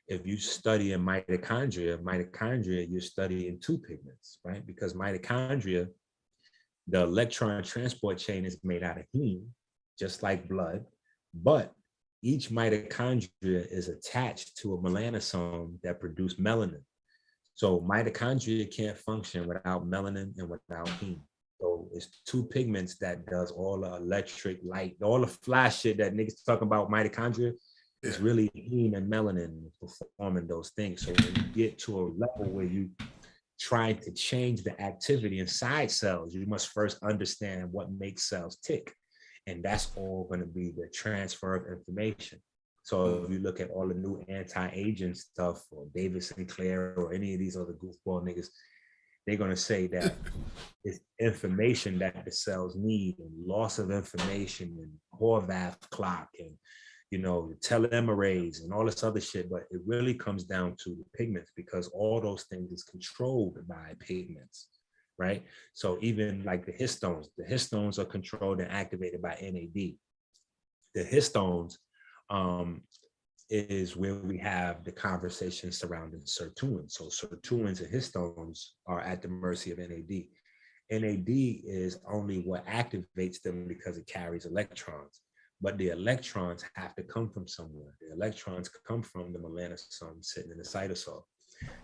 If you study in mitochondria, you're studying 2 pigments, right? Because mitochondria, the electron transport chain is made out of heme, just like blood, but each mitochondria is attached to a melanosome that produce melanin. So mitochondria can't function without melanin and without heme. So it's 2 pigments that does all the electric light, all the flash shit that niggas talking about mitochondria. It's really heme and melanin performing those things. So when you get to a level where you try to change the activity inside cells, you must first understand what makes cells tick. And that's all going to be the transfer of information. So if you look at all the new anti-aging stuff, or David Sinclair, or any of these other goofball niggas, they're going to say that it's information that the cells need, and loss of information, and Horvath clock, and, you know, telomerase and all this other shit. But it really comes down to the pigments, because all those things is controlled by pigments, right? So even like the histones are controlled and activated by NAD. The histones, is where we have the conversation surrounding sirtuins. So sirtuins and histones are at the mercy of NAD. NAD is only what activates them because it carries electrons, but the electrons have to come from somewhere. The electrons come from the melanosome sitting in the cytosol.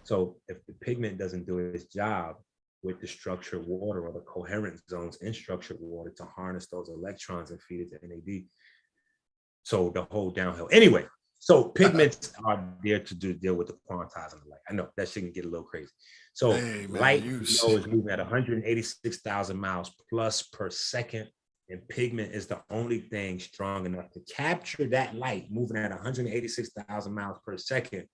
So if the pigment doesn't do its job with the structured water or the coherent zones in structured water to harness those electrons and feed it to NAD, so the whole downhill. Anyway, so pigments are there to deal with the quantizing of light. I know that shit can get a little crazy. So light is moving at 186,000 miles plus per second, and pigment is the only thing strong enough to capture that light moving at 186,000 miles per second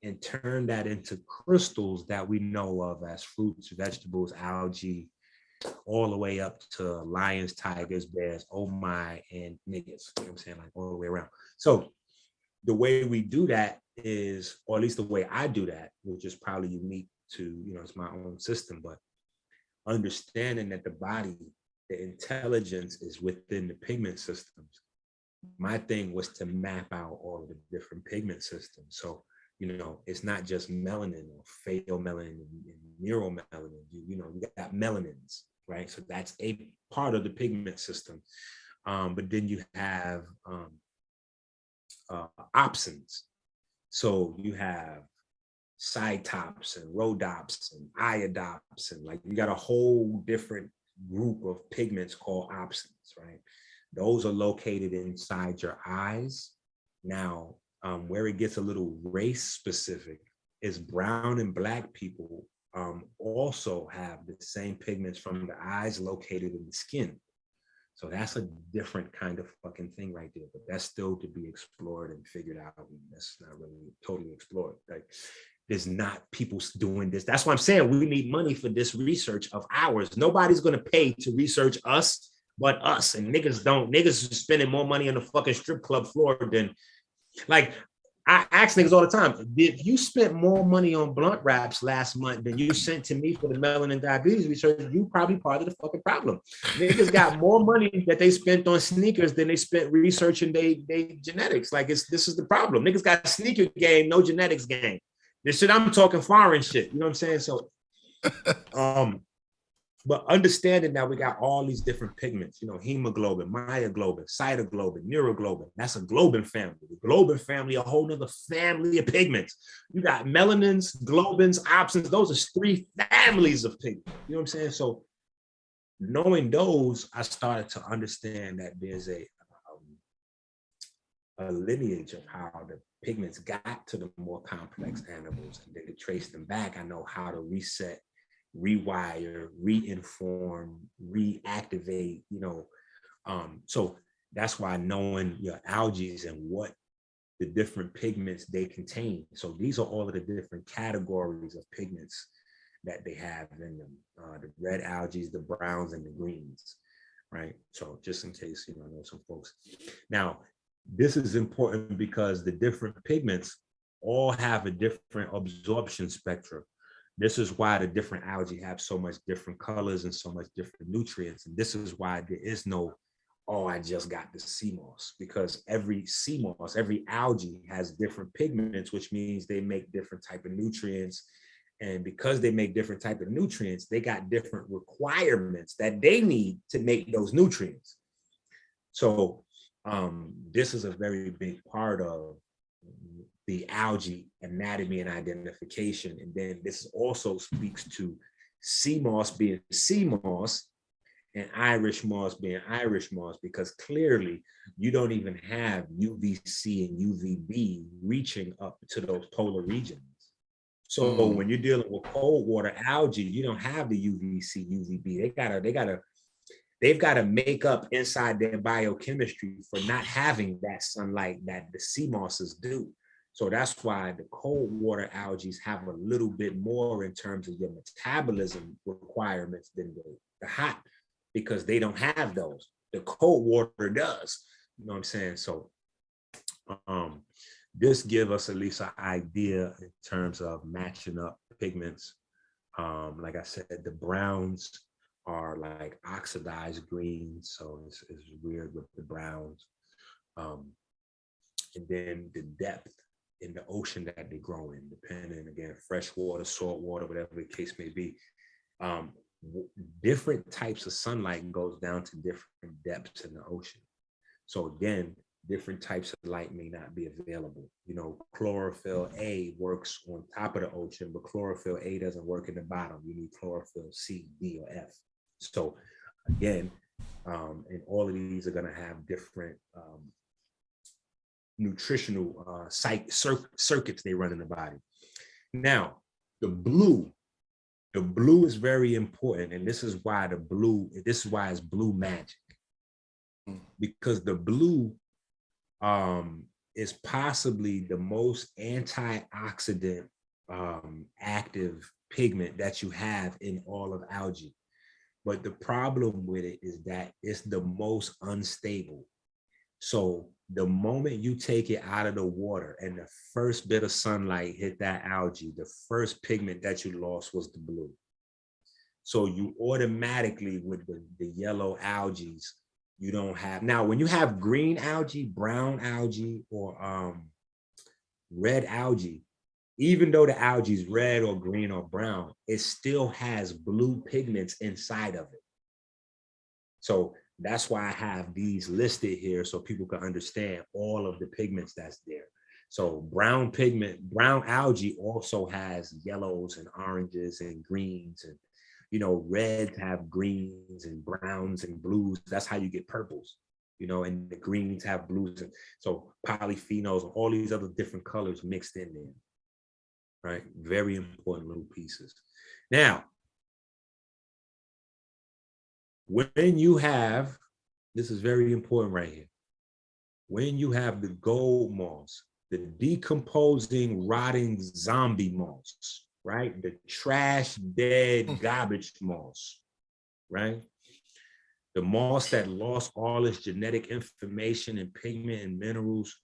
and turn that into crystals that we know of as fruits, vegetables, algae, all the way up to lions, tigers, bears, oh my, and niggas. You know what I'm saying? Like all the way around. So the way we do that is, or at least the way I do that, which is probably unique to, you know, it's my own system, but understanding that the body, the intelligence is within the pigment systems. My thing was to map out all of the different pigment systems. So, you know, it's not just melanin or pheomelanin and neuromelanin. You know, you got melanins, right? So that's a part of the pigment system. But then you have opsins. So you have cytops and rhodops and iodops, and like you got a whole different group of pigments called opsins, right? Those are located inside your eyes. Now, where it gets a little race specific is brown and black people also have the same pigments from the eyes located in the skin. So that's a different kind of fucking thing right there, but that's still to be explored and figured out. That's not really totally explored. Like, there's not people doing this. That's why I'm saying we need money for this research of ours. Nobody's gonna pay to research us but us, and niggas don't. Niggas are spending more money on the fucking strip club floor than, like, I ask niggas all the time, if you spent more money on blunt wraps last month than you sent to me for the melanin diabetes research, you probably part of the fucking problem. Niggas got more money that they spent on sneakers than they spent researching they genetics. Like, this is the problem. Niggas got sneaker game, no genetics game. This shit, I'm talking foreign shit. You know what I'm saying? So, but understanding that we got all these different pigments, you know, hemoglobin, myoglobin, cytoglobin, neuroglobin. That's a globin family. The globin family, a whole nother family of pigments. You got melanins, globins, opsins. Those are 3 families of pigments. You know what I'm saying? So knowing those, I started to understand that there's a lineage of how the pigments got to the more complex animals, and then to trace them back. I know how to reset, rewire, reinform, reactivate, you know. So that's why knowing your algae and what the different pigments they contain. So these are all of the different categories of pigments that they have in them. The red algae, the browns, and the greens, right? So just in case, you know, I know some folks. Now, this is important because the different pigments all have a different absorption spectrum. This is why the different algae have so much different colors and so much different nutrients. And this is why there is no, oh, I just got the SeaMoss, because every SeaMoss, every algae has different pigments, which means they make different type of nutrients. And because they make different type of nutrients, they got different requirements that they need to make those nutrients. So this is a very big part of the algae anatomy and identification. And then this also speaks to SeaMoss being SeaMoss and Irish moss being Irish moss, because clearly you don't even have UVC and UVB reaching up to those polar regions. So when you're dealing with cold water algae, you don't have the UVC, UVB. They've got to make up inside their biochemistry for not having that sunlight that the sea mosses do. So that's why the cold water algae have a little bit more in terms of your metabolism requirements than the hot, because they don't have those. The cold water does. You know what I'm saying? So this gives us at least an idea in terms of matching up pigments. Like I said, the browns are like oxidized greens, so it's weird with the browns. and then the depth in the ocean that they grow in, depending, again, fresh water, salt water, whatever the case may be. Different types of sunlight goes down to different depths in the ocean. So again, different types of light may not be available. You know, chlorophyll A works on top of the ocean, but chlorophyll A doesn't work in the bottom. You need chlorophyll C, D, or F. So again, and all of these are going to have different nutritional circuits they run in the body. Now, the blue is very important, and this is why it's blue magic, because the blue is possibly the most antioxidant active pigment that you have in all of algae. But the problem with it is that it's the most unstable. So the moment you take it out of the water and the first bit of sunlight hit that algae, the first pigment that you lost was the blue. So you automatically, with the yellow algae, you don't have. Now, when you have green algae, brown algae, or red algae, even though the algae is red or green or brown, it still has blue pigments inside of it. So that's why I have these listed here so people can understand all of the pigments that's there. So brown algae also has yellows and oranges and greens, and reds have greens and browns and blues. That's how you get purples, and the greens have blues. And so polyphenols and all these other different colors mixed in there, right? Very important little pieces. Now, when you have, this is very important right here, when you have the gold moss, the decomposing, rotting zombie moss, right? The trash, dead, garbage moss, right? The moss that lost all its genetic information and pigment and minerals.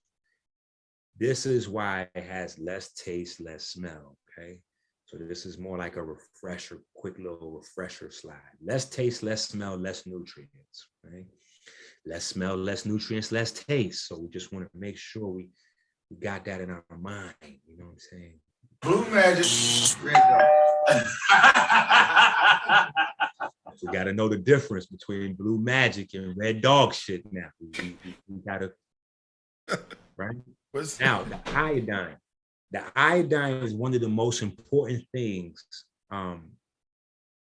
This is why it has less taste, less smell, okay? So this is more like a refresher, quick little refresher slide. Less taste, less smell, less nutrients, right? Less smell, less nutrients, less taste. So we just want to make sure we got that in our mind, you know what I'm saying? Blue magic, red dog. We got to know the difference between blue magic and red dog shit now. We got to, right? Now, the iodine. The iodine is one of the most important things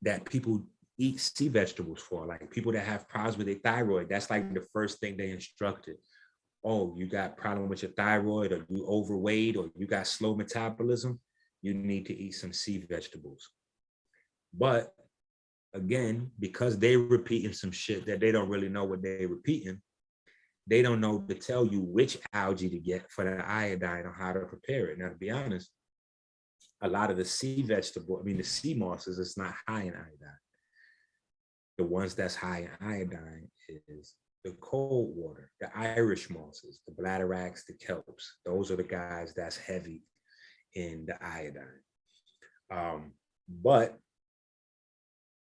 that people eat sea vegetables for. Like people that have problems with their thyroid, that's like the first thing they instructed. Oh, you got problem with your thyroid, or you overweight, or you got slow metabolism, you need to eat some sea vegetables. But again, because they're repeating some shit that they don't really know what they're repeating, they don't know to tell you which algae to get for the iodine or how to prepare it. Now, to be honest, a lot of the sea mosses, it's not high in iodine. The ones that's high in iodine is the cold water, the Irish mosses, the bladderwracks, the kelps. Those are the guys that's heavy in the iodine. But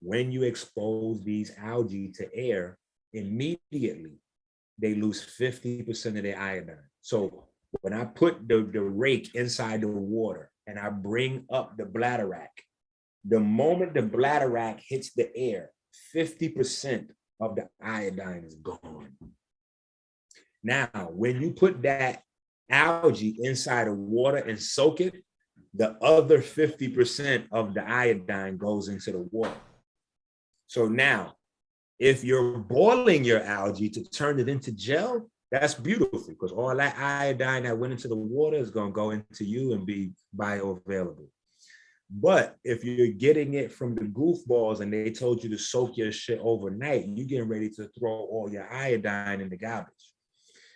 when you expose these algae to air, immediately they lose 50% of their iodine. So when I put the rake inside the water and I bring up the bladderwrack, the moment the bladderwrack hits the air, 50% of the iodine is gone. Now, when you put that algae inside of water and soak it, the other 50% of the iodine goes into the water. So now, if you're boiling your algae to turn it into gel, that's beautiful, because all that iodine that went into the water is going to go into you and be bioavailable. But if you're getting it from the goofballs and they told you to soak your shit overnight, you're getting ready to throw all your iodine in the garbage.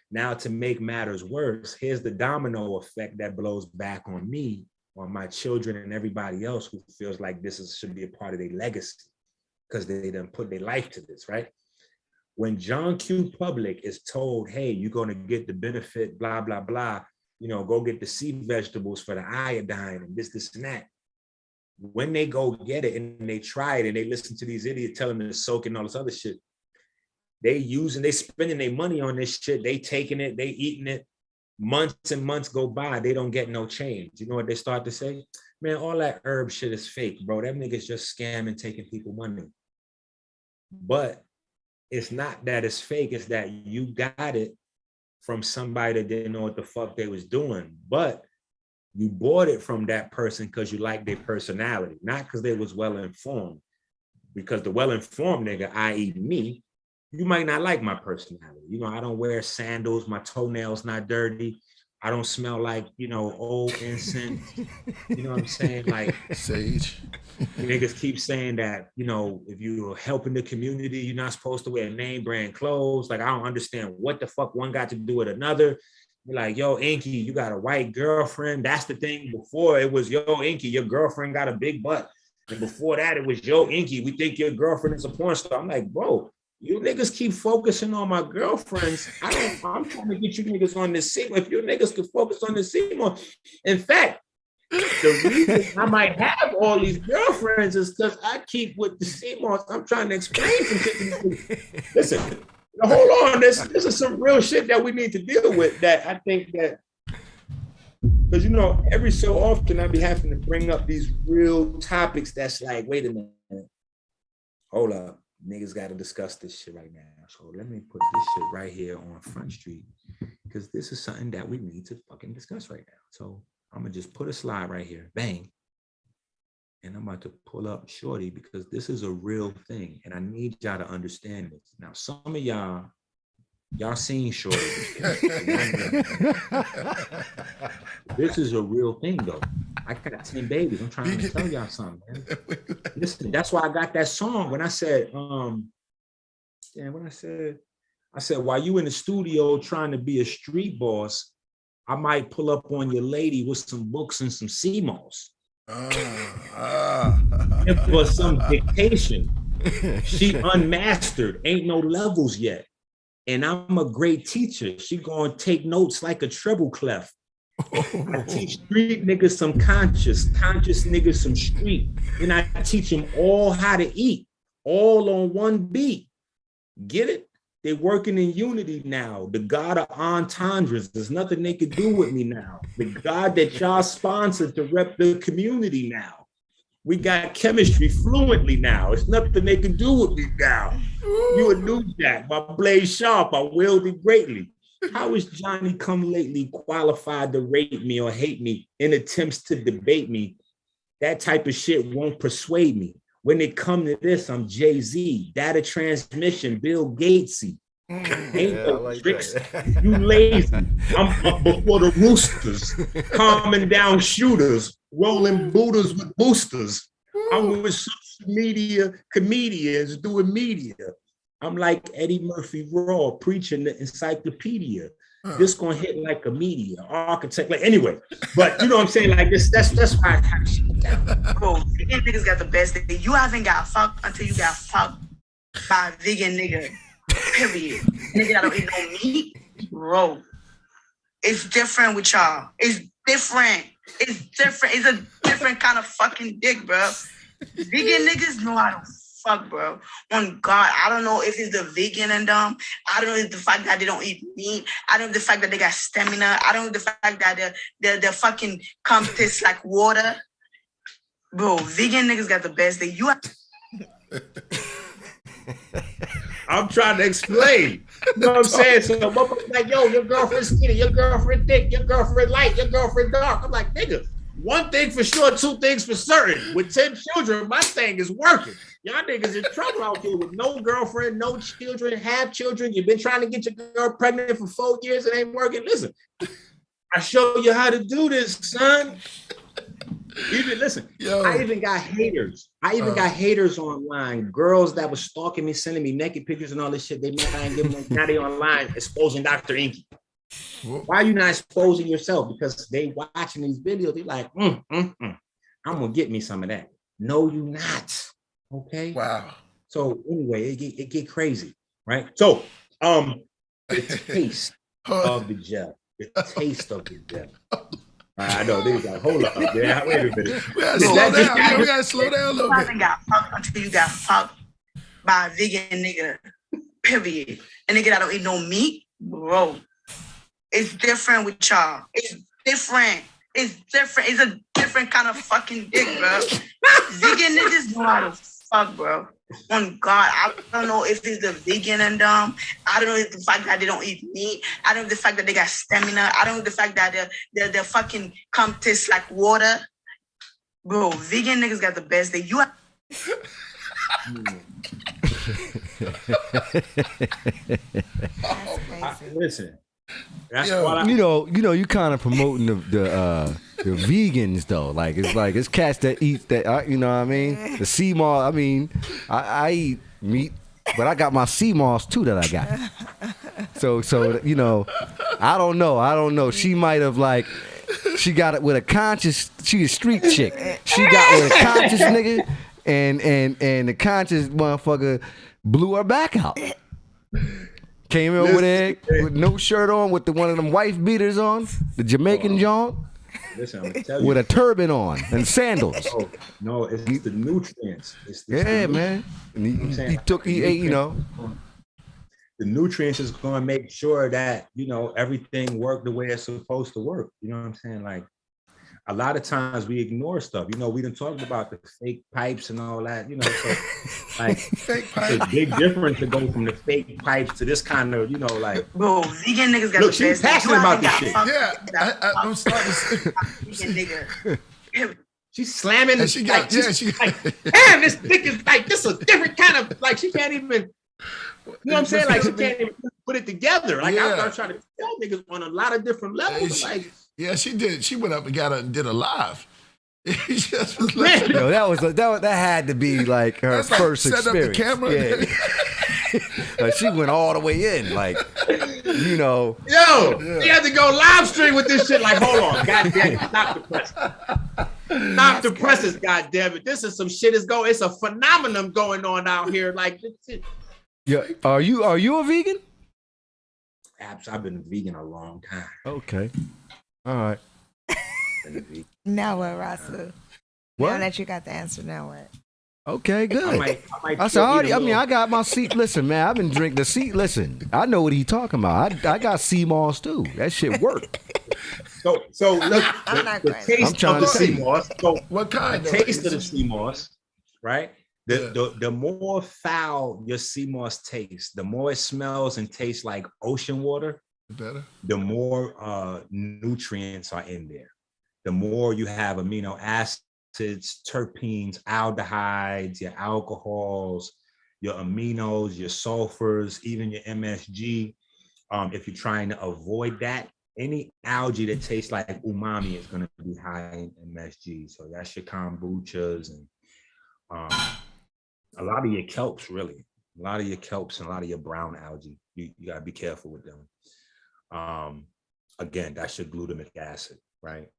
Now, to make matters worse, here's the domino effect that blows back on me, on my children, and everybody else who feels like this should be a part of their legacy, because they done put their life to this, right? When John Q. Public is told, hey, you're going to get the benefit, blah, blah, blah, go get the sea vegetables for the iodine and this and that. When they go get it and they try it and they listen to these idiots telling them to soak and all this other shit, they spending their money on this shit, they taking it, they eating it, months and months go by, they don't get no change. You know what they start to say? Man, all that herb shit is fake, bro. That nigga's just scamming, taking people money. But it's not that it's fake, it's that you got it from somebody that didn't know what the fuck they was doing. But you bought it from that person because you like their personality, not because they was well-informed. Because the well-informed nigga, i.e. me, you might not like my personality. You know, I don't wear sandals, my toenails not dirty. I don't smell like, you know, old incense. You know what I'm saying? Like sage. Niggas keep saying that, you know, if you're helping the community, you're not supposed to wear name brand clothes. Like, I don't understand what the fuck one got to do with another. You're like, yo, Enqi, you got a white girlfriend. That's the thing. Before it was, yo, Enqi, your girlfriend got a big butt. And before that, it was, yo, Enqi, we think your girlfriend is a porn star. I'm like, bro, you niggas keep focusing on my girlfriends. I'm trying to get you niggas on this SeaMoss. If you niggas could focus on this SeaMoss. In fact, the reason I might have all these girlfriends is because I keep with the SeaMoss. I'm trying to explain some shit. Listen, hold on. This is some real shit that we need to deal with, that I think that, because, you know, every so often I be having to bring up these real topics that's like, wait a minute, hold up. Niggas got to discuss this shit right now. So let me put this shit right here on Front Street, because this is something that we need to fucking discuss right now. So I'm going to just put a slide right here. Bang. And I'm about to pull up Shorty, because this is a real thing. And I need y'all to understand this. Now, some of y'all seen Shorty. This is a real thing, though. I got 10 babies. I'm trying to tell y'all something, man. Listen, that's why I got that song when I said, I said, while you in the studio trying to be a street boss, I might pull up on your lady with some books and some SeaMoss. For some dictation. She unmastered, ain't no levels yet. And I'm a great teacher. She gonna take notes like a treble clef. I teach street niggas some conscious niggas some street. And I teach them all how to eat, all on one beat. Get it? They working in unity now. The God of entendres, there's nothing they could do with me now. The God that y'all sponsored to rep the community now. We got chemistry fluently now. It's nothing they can do with me now. You a new jack, my blade sharp, I wield it greatly. How is Johnny come lately qualified to rate me or hate me in attempts to debate me? That type of shit won't persuade me. When it come to this, I'm Jay-Z, data transmission, Bill Gatesy. Ain't no like tricks. You lazy. I'm up before the roosters, calming down shooters, rolling Buddhas with boosters. I'm with social media comedians doing media. I'm like Eddie Murphy Raw preaching the encyclopedia. This gonna hit like a media architect. Like anyway, but you know what I'm saying? Like this, that's why I kind of shit down. Bro, vegan niggas got the best thing. You haven't got fucked until you got fucked by a vegan nigga. Period. Nigga that don't eat no meat, bro. It's different with y'all. It's different. It's different. It's a different kind of fucking dick, bro. Vegan niggas know how to fuck, bro. On God, I don't know if it's the vegan in them. I don't know if the fact that they don't eat meat. I don't know the fact that they got stamina. I don't know the fact that the fucking cum tastes like water. Bro, vegan niggas got the best thing. I'm trying to explain. You know what I'm saying? So motherfuckers like, yo, your girlfriend skinny, your girlfriend thick, your girlfriend light, your girlfriend dark. I'm like, nigga, one thing for sure, two things for certain. With 10 children, my thing is working. Y'all niggas in trouble out here with no girlfriend, no children, have children. You've been trying to get your girl pregnant for 4 years, it ain't working. Listen, I show you how to do this, son. Even listen, yo. I even got haters. I even got haters online. Girls that was stalking me, sending me naked pictures and all this shit. They now they online exposing Dr. Enqi. Why are you not exposing yourself? Because they watching these videos. They like, I'm gonna get me some of that. No, you not. Okay. Wow. So anyway, it get crazy, right? So the taste of the gel. The taste of the gel. I know they got hold up. Yeah, wait a minute. We gotta slow down a little bit. You got fucked until you got fucked by a vegan nigga. Period. A nigga that don't eat no meat, bro. It's different with y'all. It's different. It's different. It's a different kind of fucking dick, bro. Vegan niggas know how to fuck, bro. On God, I don't know if it's the vegan and I don't know if the fact that they don't eat meat. I don't know the fact that they got stamina. I don't know the fact that the fucking cum tastes like water. Bro, vegan niggas got the best day. You listen. That's you kind of promoting the vegans though. Like it's cats that eat that. You know what I mean? The SeaMoss. I mean, I eat meat, but I got my SeaMoss too that I got. So I don't know. She might have she got it with a conscious. She a street chick. She got with a conscious nigga, and the conscious motherfucker blew her back out. Came in over there with no shirt on, with one of them wife beaters on, the Jamaican joint. Listen, I'm gonna tell you. With a turban on and sandals. No, it's the nutrients. Man. And he ate, The nutrients is going to make sure that, everything worked the way it's supposed to work. You know what I'm saying? Like, a lot of times we ignore stuff. We done talked about the fake pipes and all that, so like fake pipes. It's a big difference to go from the fake pipes to this kind of, Bro, vegan niggas got look, the best. She's passionate about this shit. Yeah, I'm starting to see. Vegan nigga. She's slamming and she got, damn, this dick is this is a different kind of, she can't even, you know what I'm saying? Like, she can't even put it together. Like, I'm trying to tell niggas on a lot of different levels. Yeah, she did. She went up and did a live. Yo, that had to be like her first set experience. Set up the camera. Yeah. She went all the way in, Yo, she had to go live stream with this shit. Like, hold on, goddamn, stop the press. Stop the presses, goddamn it. This is some shit it's a phenomenon going on out here. Like, yeah, are you a vegan? I've been vegan a long time. Okay. All right. Now what, Rasa? What? Now that you got the answer, now what? Okay, good. I got my seat. Listen, man, I've been drinking the seat. Listen, I know what he's talking about. I got SeaMoss too. That shit worked. So look, the taste of the SeaMoss. So what kind? The taste of the SeaMoss, right? The more foul your SeaMoss tastes, the more it smells and tastes like ocean water, the more nutrients are in there. The more you have amino acids, terpenes, aldehydes, your alcohols, your aminos, your sulfurs, even your MSG. If you're trying to avoid that, any algae that tastes like umami is going to be high in MSG. So that's your kombuchas and a lot of your kelps, really. A lot of your kelps and a lot of your brown algae. You got to be careful with them. Again, that's your glutamic acid, right?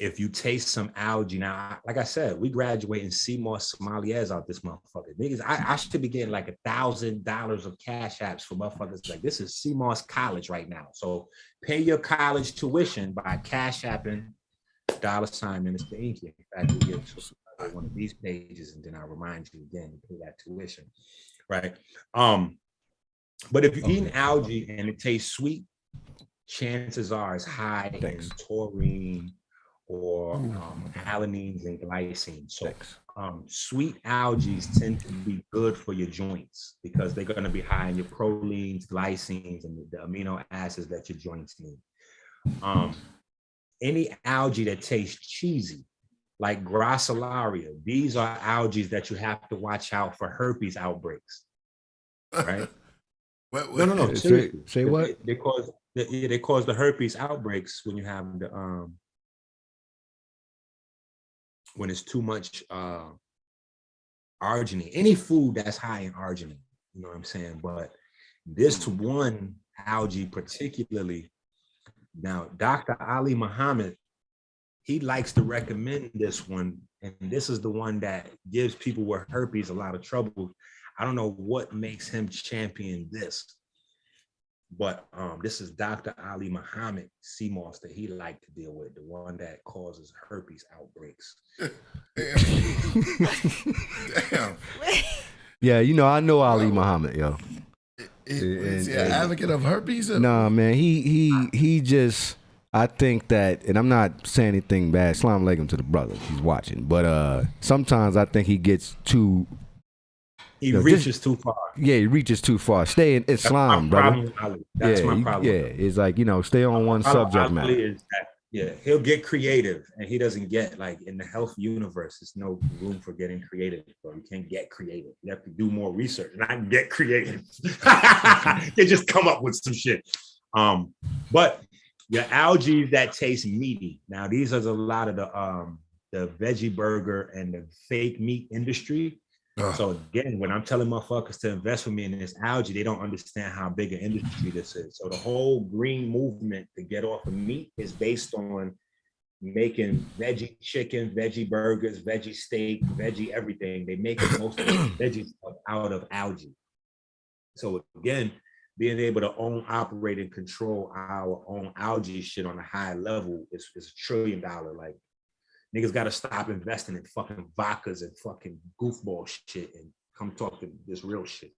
If you taste some algae, now, like I said, we graduating SeaMoss sommeliers out this motherfucker. Niggas, I should be getting like $1,000 of cash apps for motherfuckers. Like, this is SeaMoss college right now. So pay your college tuition by cash apping $ministerenqi. In fact, we get to one of these pages and then I'll remind you again to pay that tuition, right? But if you're eating algae and it tastes sweet, chances are it's high in taurine or alanines and glycine. So sweet algae tend to be good for your joints because they're going to be high in your prolines, glycines, and the amino acids that your joints need. Any algae that tastes cheesy, like Gracilaria, these are algae that you have to watch out for herpes outbreaks, right? No. Say what? They cause the herpes outbreaks when you have the when it's too much arginine. Any food that's high in arginine, you know what I'm saying? But this one algae particularly, now Dr. Ali Muhammad, he likes to recommend this one, and this is the one that gives people with herpes a lot of trouble. I don't know what makes him champion this, but this is Dr. Ali Muhammad SeaMoss that he liked to deal with, the one that causes herpes outbreaks. Damn. Yeah, I know Ali Muhammad, yo. Is he an advocate of herpes? Nah, man, he just, I think that, and I'm not saying anything bad. Salam alaikum to the brother, he's watching. But sometimes I think he gets too. He reaches too far. Yeah, he reaches too far. Stay in Islam, brother. That's my problem. Yeah, it's like, stay on one subject matter. Yeah, he'll get creative, and he doesn't get, like, in the health universe, there's no room for getting creative. Bro. You can't get creative. You have to do more research, not get creative. You just come up with some shit. But your algae that taste meaty. Now, these are a lot of the veggie burger and the fake meat industry. So again, when I'm telling motherfuckers to invest with me in this algae, they don't understand how big an industry this is. So the whole green movement to get off of meat is based on making veggie chicken, veggie burgers, veggie steak, veggie everything. They make most of the veggie stuff out of algae. So again, being able to own, operate, and control our own algae shit on a high level is $1 trillion. Like, niggas got to stop investing in fucking vodkas and fucking goofball shit and come talk to this real shit.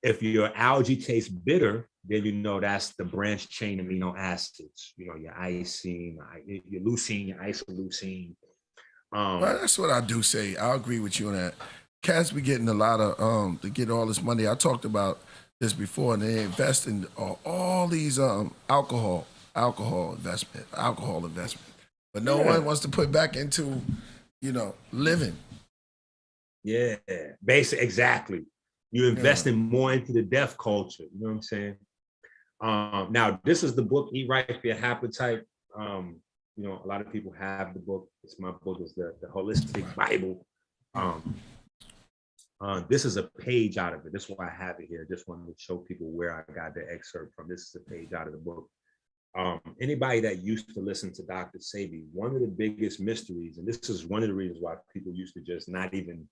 If your algae tastes bitter, then that's the branched chain amino acids. Your isoleucine, your leucine, your isoleucine. Well, that's what I do say. I agree with you on that. Cats be getting a lot of to get all this money. I talked about this before, and they invest in all these alcohol investment. But no one wants to put back into, living. Yeah, exactly. You're investing more into the deaf culture. You know what I'm saying? Now, this is the book, Eat Right for Your Appetite. A lot of people have the book. It's my book. It's the Holistic Bible. This is a page out of it. This is why I have it here. Just wanted to show people where I got the excerpt from. This is a page out of the book. Anybody that used to listen to Dr. Sebi, one of the biggest mysteries, and this is one of the reasons why people used to just not even,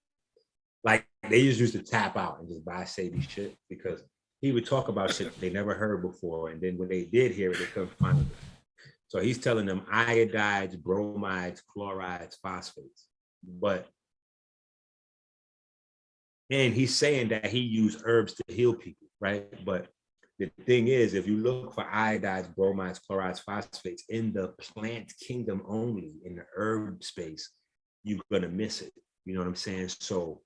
like, they just used to tap out and just buy Sebi shit, because he would talk about shit they never heard before, and then when they did hear it, they couldn't find it. So he's telling them iodides, bromides, chlorides, phosphates. And he's saying that he used herbs to heal people, right? But the thing is, if you look for iodides, bromides, chlorides, phosphates in the plant kingdom only, in the herb space, you're gonna miss it. You know what I'm saying? So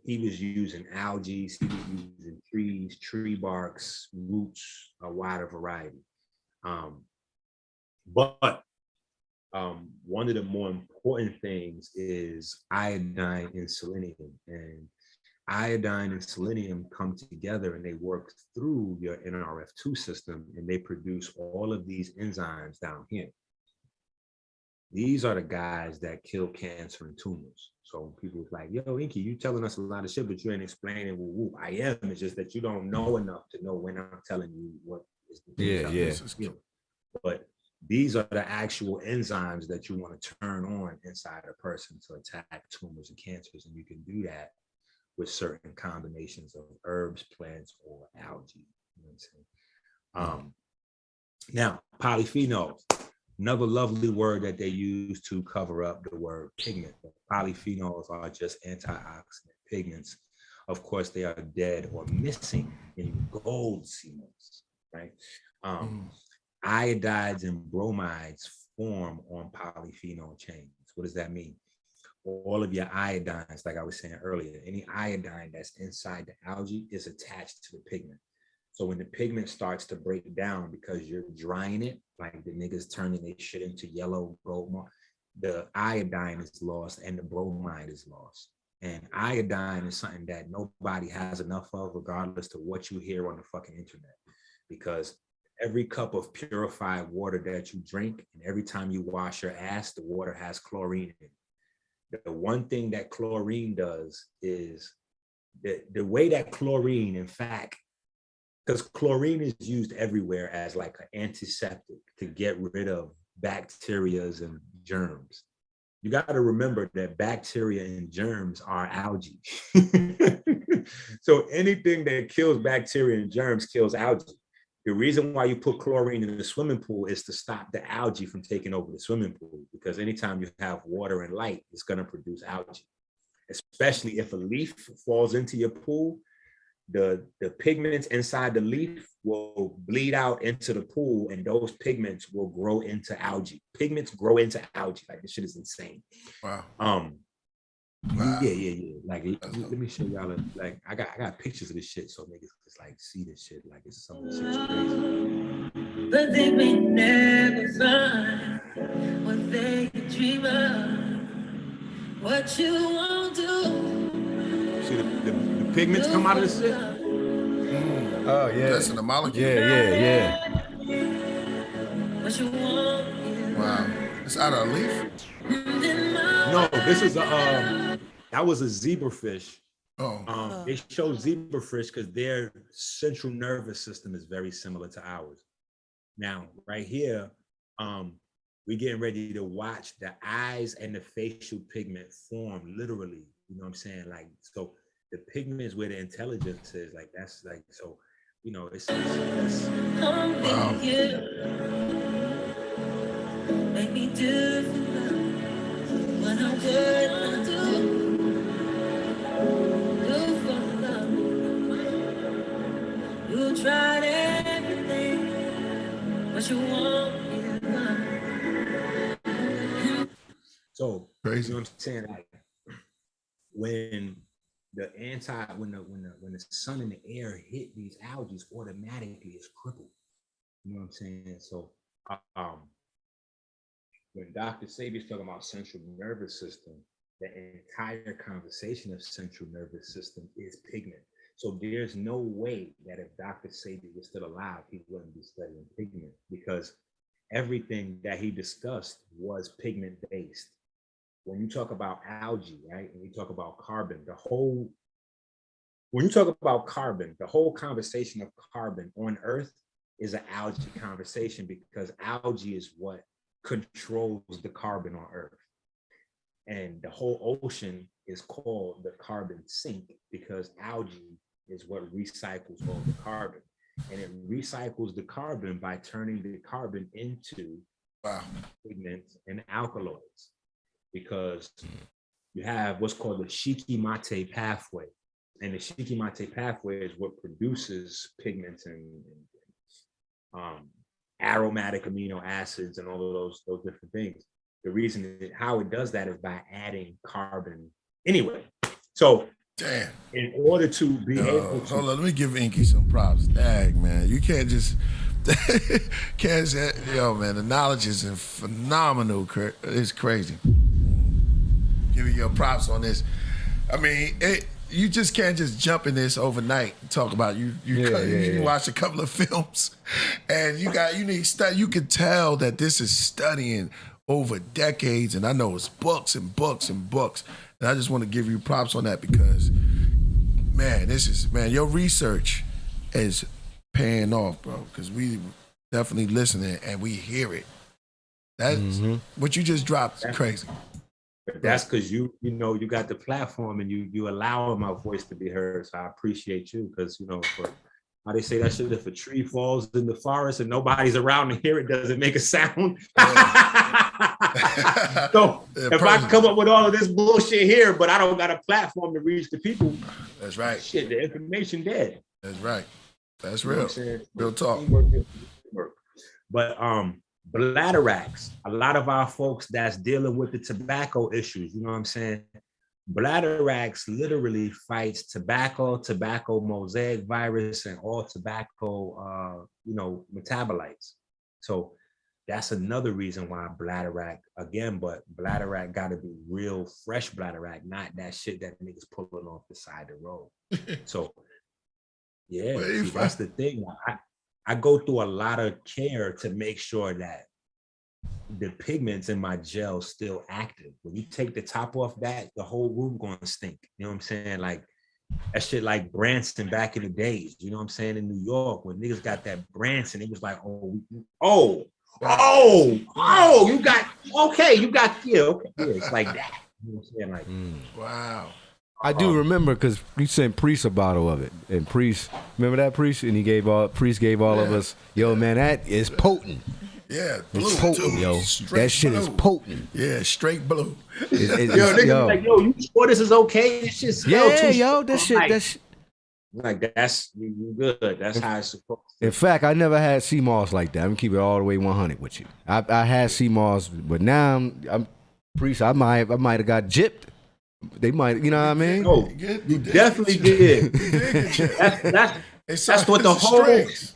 he was using algae, he was using trees, tree barks, roots, a wider variety. But one of the more important things is iodine and selenium. And iodine and selenium come together and they work through your NRF2 system, and they produce all of these enzymes down here. These are the guys that kill cancer and tumors. So people are like, yo, Enqi, you telling us a lot of shit, but you ain't explaining. Well, I am. It's just that you don't know enough to know when I'm telling you what is the thing. But these are the actual enzymes that you want to turn on inside a person to attack tumors and cancers. And you can do that with certain combinations of herbs, plants, or algae. You know what I'm saying? Now, polyphenols, another lovely word that they use to cover up the word pigment. Polyphenols are just antioxidant pigments. Of course, they are dead or missing in gold SeaMoss, right? Iodides and bromides form on polyphenol chains. What does that mean? All of your iodines, like I was saying earlier, any iodine that's inside the algae is attached to the pigment. So when the pigment starts to break down because you're drying it, like the niggas turning their shit into yellow gold, the iodine is lost and the bromide is lost. And iodine is something that nobody has enough of, regardless to what you hear on the fucking internet. Because every cup of purified water that you drink, and every time you wash your ass, the water has chlorine in it. The one thing that chlorine does is the way that chlorine, in fact, because chlorine is used everywhere as like an antiseptic to get rid of bacteria and germs. You got to remember that bacteria and germs are algae. So anything that kills bacteria and germs kills algae. The reason why you put chlorine in the swimming pool is to stop the algae from taking over the swimming pool, because anytime you have water and light, it's going to produce algae. Especially if a leaf falls into your pool, the pigments inside the leaf will bleed out into the pool, and those pigments will grow into algae. Pigments grow into algae. Like, this shit is insane. Wow. Wow. Yeah. Like, let me show y'all. Like, I got pictures of this shit, so niggas just like see this shit. Like, it's some of this shit's crazy. But they may never find what they dream of. What you won't do. See the pigments come out of this shit. Oh yeah. That's in the molecule. Yeah. What you want. Wow. It's out of a leaf? No, this is that was a zebrafish. Oh. They show zebrafish because their central nervous system is very similar to ours. Now, right here, we're getting ready to watch the eyes and the facial pigment form literally. You know what I'm saying? Like, so the pigment is where the intelligence is. Like, that's like, so, you know, it's wow. Make me do what I'm good to do. Do for love. You tried everything, but you won't give up. So crazy. You know what I'm saying? Like, when the sun and the air hit these algae, automatically it's crippled. You know what I'm saying? So when Dr. Sabi's talking about central nervous system, the entire conversation of central nervous system is pigment. So there's no way that if Dr. Sabi was still alive, he wouldn't be studying pigment, because everything that he discussed was pigment based. When you talk about algae, right, and you talk about carbon, the whole conversation of carbon on Earth is an algae conversation, because algae is what controls the carbon on Earth. And the whole ocean is called the carbon sink because algae is what recycles all the carbon. And it recycles the carbon by turning the carbon into pigments and alkaloids, because you have what's called the Shikimate pathway. And the Shikimate pathway is what produces pigments and aromatic amino acids and all of those different things. The reason how it does that is by adding carbon anyway. So in order to be able to... Hold on, let me give Enqi some props. Dang, man. You can't just... Yo, man, the knowledge is phenomenal. It's crazy. Give you your props on this. I mean, you just can't just jump in this overnight and talk about you watch a couple of films and you need study. You can tell that this is studying over decades, and I know it's books and books and books. And I just want to give you props on that because, man, your research is paying off, bro, because we definitely listening and we hear it. That's what you just dropped. Crazy. That's because you got the platform and you allow my voice to be heard. So I appreciate you, because for how they say that shit, if a tree falls in the forest and nobody's around to hear it, does it make a sound? So if I come up with all of this bullshit here, but I don't got a platform to reach the people, that's right. Shit, the information dead. That's right. That's real. Real talk. But bladderwracks, a lot of our folks that's dealing with the tobacco issues, you know what I'm saying? Bladderwracks literally fights tobacco mosaic virus, and all tobacco, metabolites. So that's another reason why bladderwrack, again, but bladderwrack got to be real fresh bladderwrack, not that shit that niggas pulling off the side of the road. So yeah, that's the thing. I go through a lot of care to make sure that the pigments in my gel still active. When you take the top off that, the whole room gonna stink. You know what I'm saying? Like that shit like Branson back in the days. You know what I'm saying? In New York, when niggas got that Branson, it was like, you got, it's like that. You know what I'm saying? Like, wow. I do remember because we sent Priest a bottle of it, and Priest, remember that Priest, and Priest gave all of us, yo man, that is potent. Yeah, blue it's potent, too. yo. Straight that shit blue. is potent. Yeah, straight blue. Niggas like, yo, you sure this is okay? This shit's yeah, yo, that shit, Like that's you good. That's how it's supposed to. In fact, I never had SeaMoss like that. I'm gonna keep it all the way 100 with you. I had SeaMoss, but now I'm priest. I might have got gypped. They might, you know what I mean? Oh, you definitely did. That's what the whole That's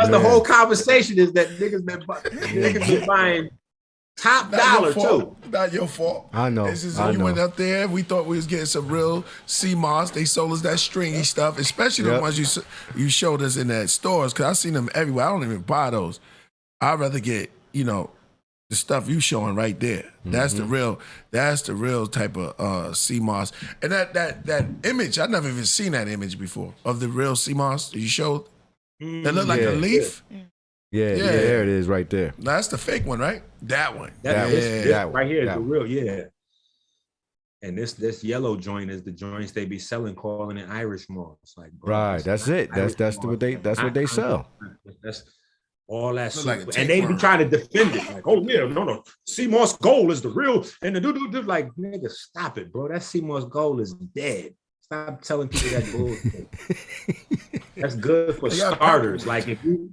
the whole conversation is that niggas been buying top dollar too. Not your fault. I know. This is you went up there. We thought we was getting some real SeaMoss. They sold us that stringy stuff, especially the ones you showed us in that stores. Cause I seen them everywhere. I don't even buy those. I'd rather get the stuff you showing right there. That's the real. That's the real type of SeaMoss. And that image, I've never even seen that image before of the real SeaMoss you showed. That looked like a leaf. Yeah, there it is right there. No, that's the fake one, right? That one. That right here is the real, And this yellow joint is the joints they be selling, calling it Irish moss. Like, bro, right, that's it. That's what they sell. That's all that like and they be trying to defend it. Like, oh yeah, no. SeaMoss Gold is the real, and the like, nigga, stop it, bro. That SeaMoss Gold is dead. Stop telling people that bullshit. That's good for starters. Like if you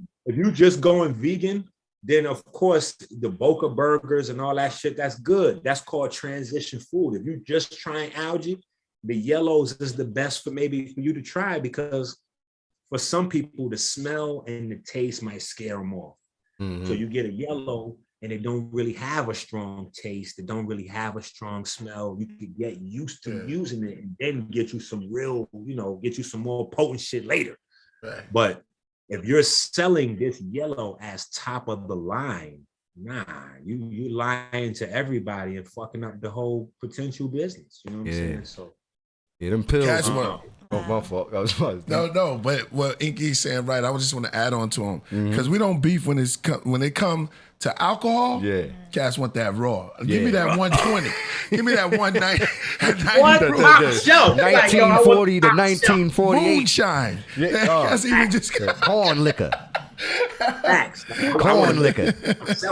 just going vegan, then of course the Boca burgers and all that shit, that's good. That's called transition food. If you just trying algae, the yellows is the best for you to try, because for some people the smell and the taste might scare them off. So you get a yellow and it don't really have a strong taste. It don't really have a strong smell. You can get used to using it and then get you some real, get you some more potent shit later. Right. But if you're selling this yellow as top of the line, nah, you lying to everybody and fucking up the whole potential business. You know what I'm saying? So them pills. Oh, my fault. No, but what Enqi's saying right, I just want to add on to him, because we don't beef when they come to alcohol. Yeah, cats want that raw. Give me that 120. Give me that 190. 1940 to 1948. Moonshine. That's even just corn liquor. Facts. Corn liquor.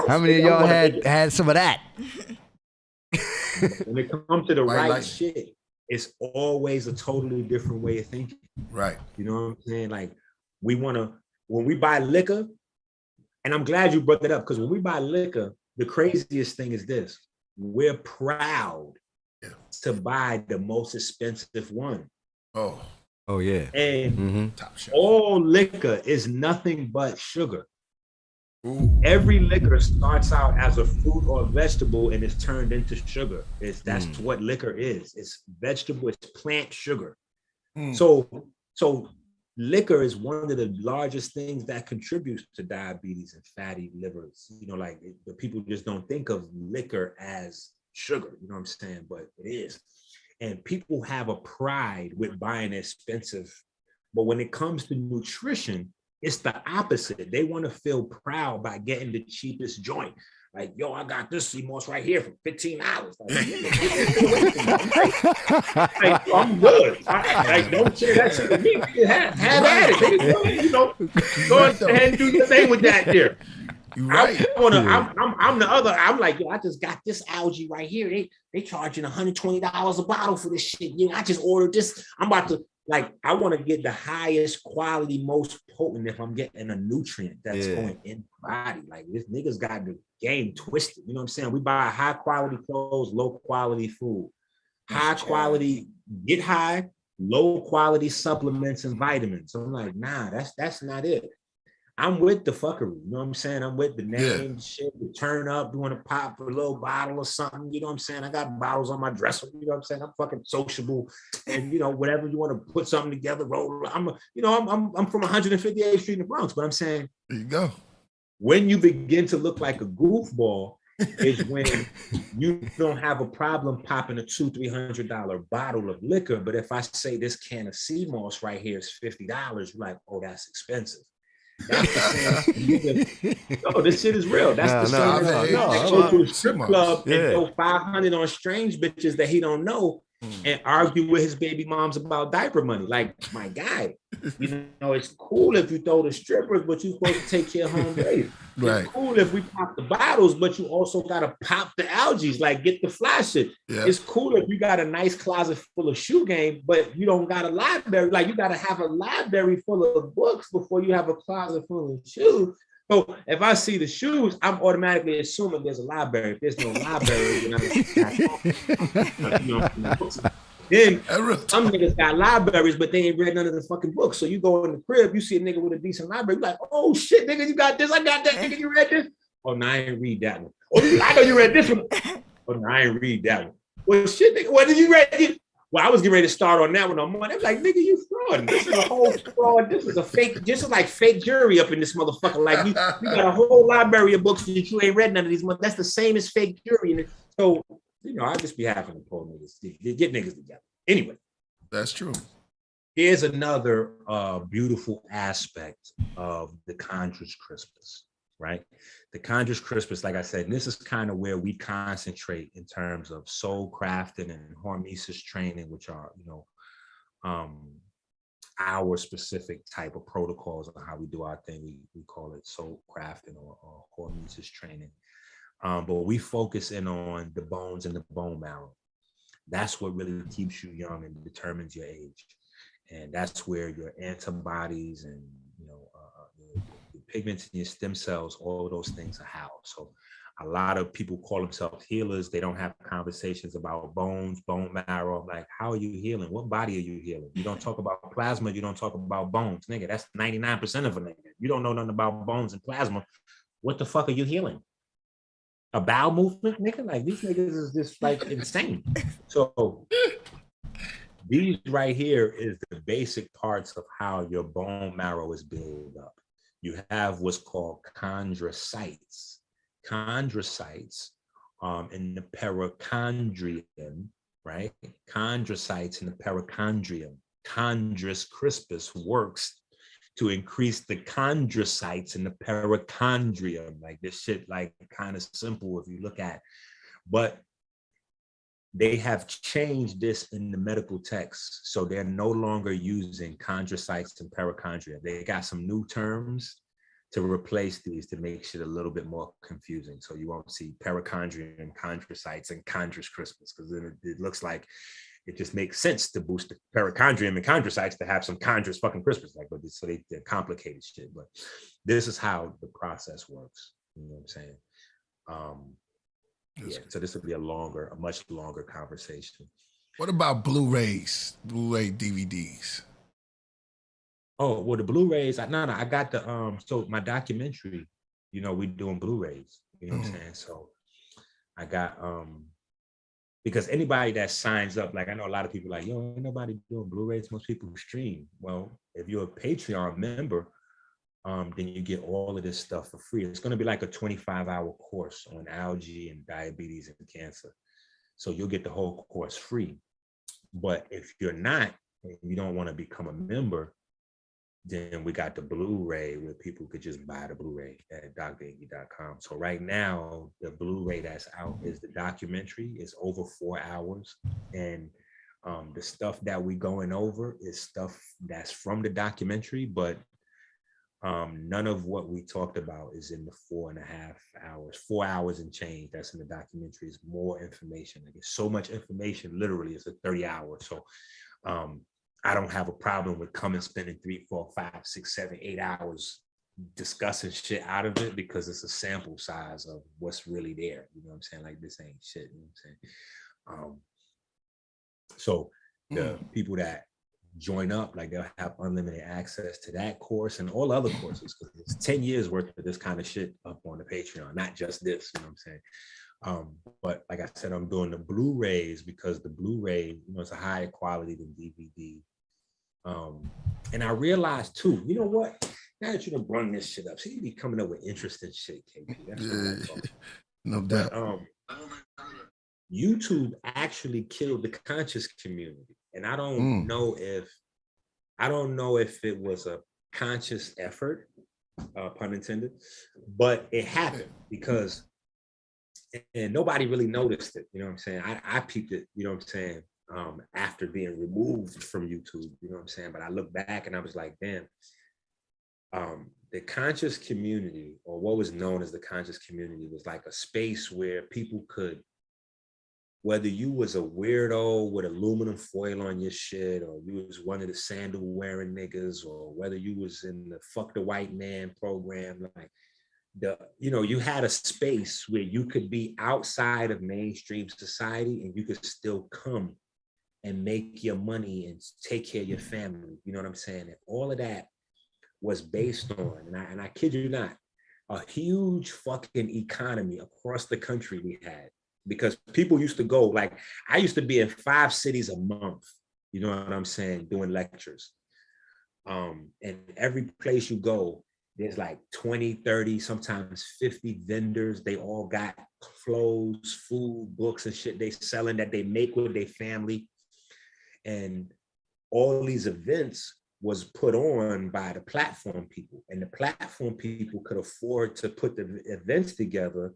How many of y'all had some of that? When it comes to the right shit, it's always a totally different way of thinking. Right. You know what I'm saying? Like, when we buy liquor, and I'm glad you brought that up, because when we buy liquor, the craziest thing is this: we're proud to buy the most expensive one. Oh yeah. And all liquor is nothing but sugar. Ooh. Every liquor starts out as a fruit or a vegetable and is turned into sugar. That's what liquor is. It's vegetable, it's plant sugar. So liquor is one of the largest things that contributes to diabetes and fatty livers. Like the people just don't think of liquor as sugar, you know what I'm saying? But it is. And people have a pride with buying expensive. But when it comes to nutrition, it's the opposite. They want to feel proud by getting the cheapest joint. Like, yo, I got this SeaMoss right here for $15. Like, I'm good. Don't share that shit with me. Have at it. Go ahead and do your thing with that there. Right. I'm the other. I'm like, yo, I just got this algae right here. They charging $120 a bottle for this shit. I just ordered this. I'm about to. Like, I want to get the highest quality, most potent if I'm getting a nutrient that's going in the body. Like, this niggas got the game twisted. You know what I'm saying? We buy high quality clothes, low quality food. High quality, get high, low quality supplements and vitamins. So I'm like, nah, that's not it. I'm with the fuckery, you know what I'm saying? I'm with the name shit, the turn up, doing a pop for a little bottle or something, you know what I'm saying? I got bottles on my dresser, you know what I'm saying? I'm fucking sociable, and whatever you want to put something together, roll. I'm from 158th Street in the Bronx, but I'm saying, there you go. When you begin to look like a goofball is when you don't have a problem popping a $200-300 bottle of liquor, but if I say this can of SeaMoss right here is $50, you're like, oh, that's expensive. That's the same. No, this shit is real. That's the same. Go to a strip club and go 500 on strange bitches that he don't know and argue with his baby moms about diaper money. Like, my guy, You know, it's cool if you throw the strippers, but you're supposed to take care of home base. Right. It's cool if we pop the bottles, but you also gotta pop the algae, like get the fly shit. Yeah. It's cool if you got a nice closet full of shoe game, but you don't got a library. Like you gotta have a library full of books before you have a closet full of shoes. So if I see the shoes, I'm automatically assuming there's a library. If there's no library, then some niggas got libraries, but they ain't read none of the fucking books. So you go in the crib, you see a nigga with a decent library, you're like, oh shit, nigga, you got this, I got that, nigga, you read this? Oh, no, I ain't read that one. Oh, I know you read this one. Oh, no, I ain't read that one. Well, shit, nigga, what did you read? Well, I was getting ready to start on that one on Monday. I'm like, nigga, you fraud. This is a whole fraud. This is a fake, this is like fake jury up in this motherfucker. Like you got a whole library of books that you ain't read none of these. That's the same as fake jury. And so, you know, I just be having to pull niggas, get niggas together. Anyway. That's true. Here's another beautiful aspect of the Chondrus crispus, right? The Chondrus crispus, like I said, and this is kind of where we concentrate in terms of soul crafting and hormesis training, which are, you know, our specific type of protocols on how we do our thing. We call it soul crafting or hormesis training. But we focus in on the bones and the bone marrow. That's what really keeps you young and determines your age. And that's where your antibodies and, you know, the pigments in your stem cells, all of those things are housed. So a lot of people call themselves healers. They don't have conversations about bones, bone marrow. Like, how are you healing? What body are you healing? You don't talk about plasma. You don't talk about bones. Nigga, that's 99% of a nigga. You don't know nothing about bones and plasma. What the fuck are you healing? A bowel movement, nigga? Like, these niggas is just like insane. So these right here is the basic parts of how your bone marrow is built up. You have what's called chondrocytes. Chondrocytes in the perichondrium, right? Chondrocytes in the perichondrium. Chondrus crispus works to increase the chondrocytes in the perichondrium. Like, this shit, like, kind of simple if you look at, but they have changed this in the medical text. So they're no longer using chondrocytes and perichondria. They got some new terms to replace these to make shit a little bit more confusing. So you won't see perichondrium, chondrocytes, and chondrus crispus, because then it looks like it just makes sense to boost the perichondrium and chondrocytes to have some chondrus fucking crispus, like, but so they're complicated shit. But this is how the process works. You know what I'm saying? Yeah, so this will be a much longer conversation. What about Blu-rays, Blu-ray DVDs? Oh, well, the Blu-rays, I got the, so my documentary, you know, we doing Blu-rays, you know what I'm saying? So I got, because anybody that signs up, like, I know a lot of people like, yo, ain't nobody doing Blu-rays, most people stream. Well, if you're a Patreon member, then you get all of this stuff for free. It's going to be like a 25-hour course on algae and diabetes and cancer. So you'll get the whole course free. But if you're not, and you don't want to become a member, then we got the Blu-ray where people could just buy the Blu-ray at drenqi.com. So right now, the Blu-ray that's out is the documentary. It's over 4 hours. And the stuff that we going over is stuff that's from the documentary, but none of what we talked about is in the 4.5 hours, 4 hours and change that's in the documentary. Is more information. Like, it's so much information, literally it's a 30 hours. So I don't have a problem with coming spending 3, 4, 5, 6, 7, 8 hours discussing shit out of it, because it's a sample size of what's really there. You know what I'm saying? Like, this ain't shit. You know what I'm saying? So the people that join up, like, they'll have unlimited access to that course and all other courses, because it's 10 years worth of this kind of shit up on the Patreon, not just this, you know what I'm saying? But like I said, I'm doing the Blu-rays because the Blu-ray, you know, it's a higher quality than DVD. And I realized too, you know what? Now that you done brung this shit up, so you be coming up with interesting shit, KP. That's no doubt. YouTube actually killed the conscious community. And I don't know if it was a conscious effort, pun intended, but it happened because, and nobody really noticed it. You know what I'm saying? I peeped it, you know what I'm saying? after being removed from YouTube, you know what I'm saying? But I look back and I was like, damn, the conscious community, or what was known as the conscious community, was like a space where people could, whether you was a weirdo with aluminum foil on your shit, or you was one of the sandal wearing niggas, or whether you was in the fuck the white man program, like you had a space where you could be outside of mainstream society and you could still come and make your money and take care of your family. You know what I'm saying? And all of that was based on, and I kid you not, a huge fucking economy across the country we had, because people used to go, like, I used to be in 5 cities a month, you know what I'm saying, doing lectures. And every place you go, there's like 20, 30, sometimes 50 vendors. They all got clothes, food, books and shit they selling that they make with their family. And all these events was put on by the platform people, and the platform people could afford to put the events together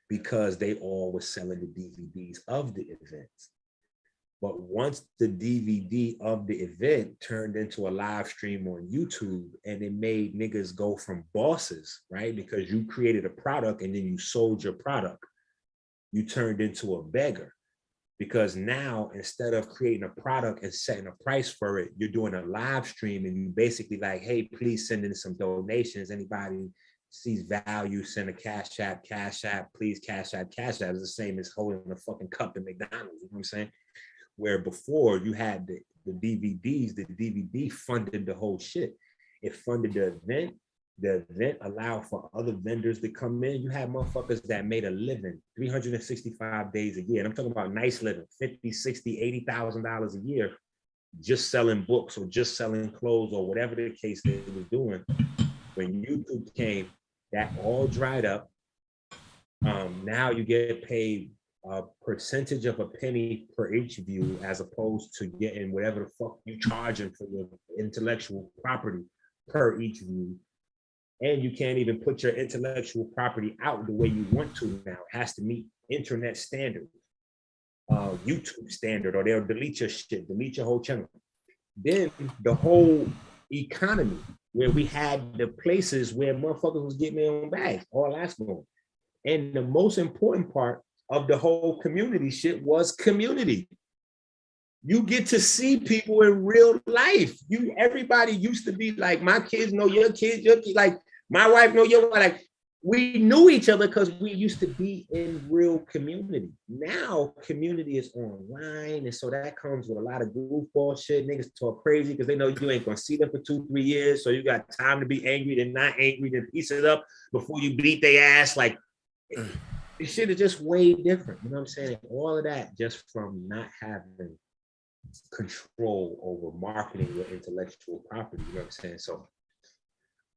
because they all were selling the DVDs of the events. But once the DVD of the event turned into a live stream on YouTube, and it made niggas go from bosses, right? Because you created a product and then you sold your product, you turned into a beggar. Because now, instead of creating a product and setting a price for it, you're doing a live stream and you basically like, hey, please send in some donations. Anybody sees value, send a CashApp, please CashApp. CashApp is the same as holding a fucking cup at McDonald's, you know what I'm saying? Where before you had the DVDs, the DVD funded the whole shit. It funded the event. The event allowed for other vendors to come in. You had motherfuckers that made a living 365 days a year. And I'm talking about nice living, $50,000, $60,000, $80,000 a year, just selling books or just selling clothes or whatever the case they was doing. When YouTube came, that all dried up. Now you get paid a percentage of a penny per each view, as opposed to getting whatever the fuck you charging for your intellectual property per each view. And you can't even put your intellectual property out the way you want to now. It has to meet internet standards, YouTube standard, or they'll delete your shit, delete your whole channel. Then the whole economy, where we had the places where motherfuckers was getting their own bags, all that's going. And the most important part of the whole community shit was community. You get to see people in real life. Everybody used to be like, my kids know your kids, like my wife know your wife. Like, we knew each other because we used to be in real community. Now community is online, and so that comes with a lot of goofball shit. Niggas talk crazy because they know you ain't gonna see them for 2-3 years, so you got time to be angry, then not angry, then piece it up before you beat their ass. Like, this shit is just way different. You know what I'm saying? All of that just from not having control over marketing your intellectual property. You know what I'm saying? So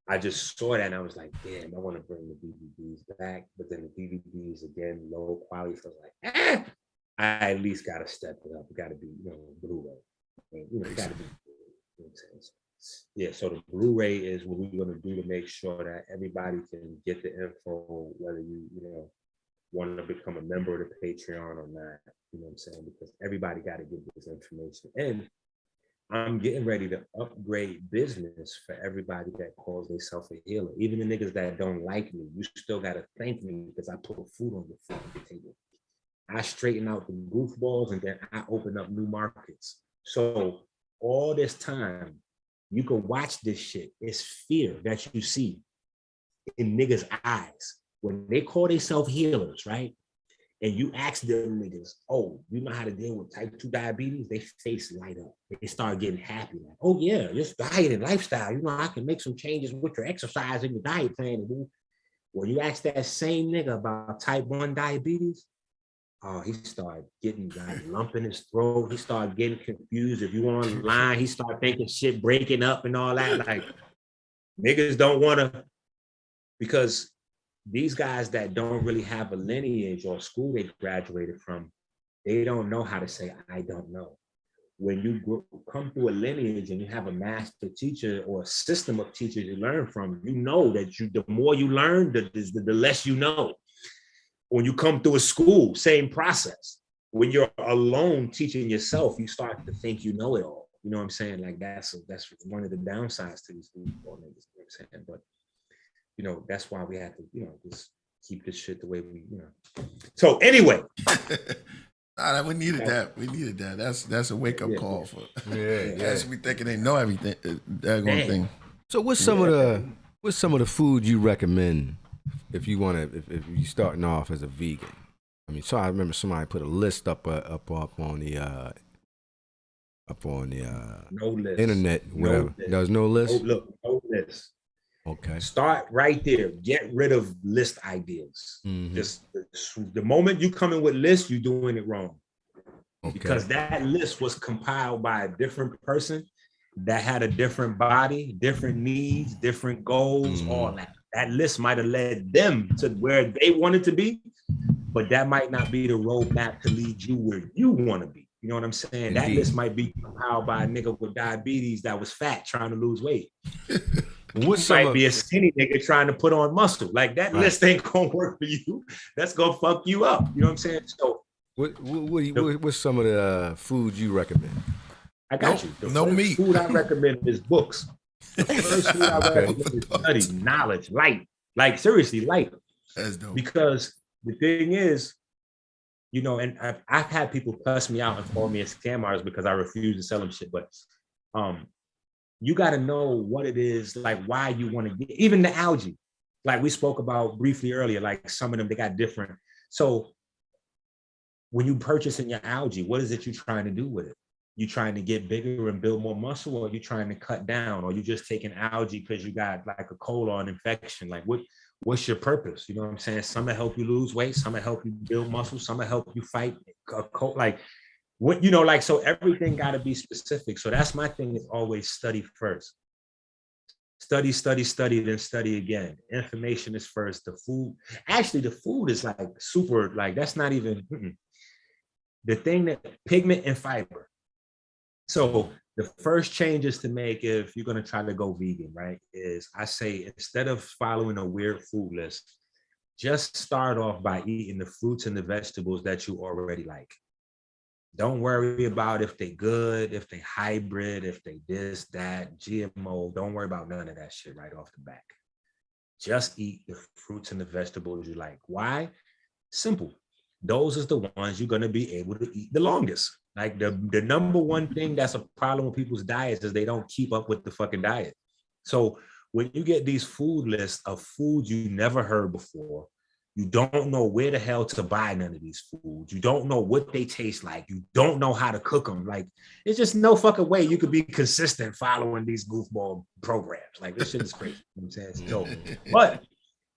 I just saw that and I was like, damn, I want to bring the DVDs back. But then the DVDs, again, low quality. So I was like, I at least got to step it up. It got to be, Blu-ray. It got to be. You know what I'm saying? Yeah, so the Blu-ray is what we're going to do to make sure that everybody can get the info, whether you want to become a member of the Patreon or not. You know what I'm saying? Because everybody got to get this information. And I'm getting ready to upgrade business for everybody that calls themselves a healer. Even the niggas that don't like me, you still got to thank me because I put food on your fucking table. I straighten out the goofballs and then I open up new markets. So all this time, you can watch this shit. It's fear that you see in niggas' eyes. When they call themselves healers, right? And you ask them niggas, oh, you know how to deal with type 2 diabetes? They face light up. They start getting happy. Like, oh yeah, this diet and lifestyle, I can make some changes with your exercise and your diet plan. When you ask that same nigga about type 1 diabetes, he started getting like lump in his throat. He started getting confused. If you were online, he started thinking shit breaking up and all that. Like, niggas don't want to, because these guys that don't really have a lineage or school they graduated from, they don't know how to say, I don't know. When you come through a lineage and you have a master teacher or a system of teachers you learn from, you know that the more you learn, the less you know. When you come through a school, same process. when you're alone teaching yourself, you start to think you know it all. You know what I'm saying? Like that's one of the downsides to these football niggas. You know what I'm saying? But you know, that's why we have to, you know, just keep this shit the way we, you know. So anyway. We needed that. We needed that. That's a wake up call for. As we thinking they know everything. That one thing. So what's some of the food you recommend if you want to if you starting off as a vegan? I mean, so I remember somebody put a list up on the no list. Internet, whatever. There's no list. No list. Okay. Start right there. Get rid of list ideas. Mm-hmm. Just the moment you come in with lists, you're doing it wrong. Okay. Because that list was compiled by a different person that had a different body, different needs, different goals, all that. That list might have led them to where they wanted to be, but that might not be the roadmap to lead you where you want to be. You know what I'm saying? Indeed. That list might be compiled by a nigga with diabetes that was fat trying to lose weight. Might be a skinny nigga trying to put on muscle. Like that list ain't gonna work for you. That's gonna fuck you up. You know what I'm saying? So what's some of the food you recommend? I got you. The first food I recommend is books. The first food I recommend is study, knowledge, light. Like seriously, light. That's dope. Because the thing is, you know, and I've had people cuss me out and call me a scam artist because I refuse to sell them shit. But you got to know what it is, like why you want to get, even the algae, like we spoke about briefly earlier, like some of them, they got different. So when you purchasing your algae, what is it you're trying to do with it? You trying to get bigger and build more muscle, or you trying to cut down, or you just taking algae because you got like a colon infection? Like what's your purpose? You know what I'm saying? Some will help you lose weight, some will help you build muscle, some will help you fight like what, you know, like, so everything got to be specific. So that's my thing, is always study first. Study, then study again. Information is first. The food, actually the food is like super, like that's not even, the thing that pigment and fiber. So the first changes to make if you're going to try to go vegan, right, is I say, instead of following a weird food list, just start off by eating the fruits and the vegetables that you already like. Don't worry about if they good, if they hybrid, if they this, that, GMO. Don't worry about none of that shit right off the back. Just eat the fruits and the vegetables you like. Why? Simple. Those are the ones you're going to be able to eat the longest. Like the number one thing that's a problem with people's diets is they don't keep up with the fucking diet. So when you get these food lists of foods you never heard before, you don't know where the hell to buy none of these foods. You don't know what they taste like. You don't know how to cook them. Like, it's just no fucking way you could be consistent following these goofball programs. Like, this shit is crazy. You know what I'm saying? It's dope. But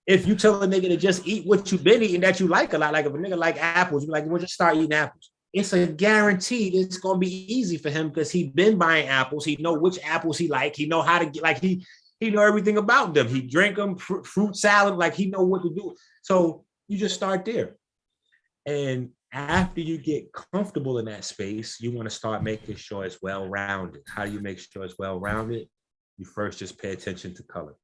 if you tell a nigga to just eat what you've been eating that you like a lot, like if a nigga like apples, you're like, well, just start eating apples. It's a guarantee it's gonna be easy for him because he been buying apples. He know which apples he like. He know how to get, like he know everything about them. He drink them, fruit salad, like he know what to do. So you just start there. And after you get comfortable in that space, you want to start making sure it's well-rounded. How do you make sure it's well-rounded? You first just pay attention to color.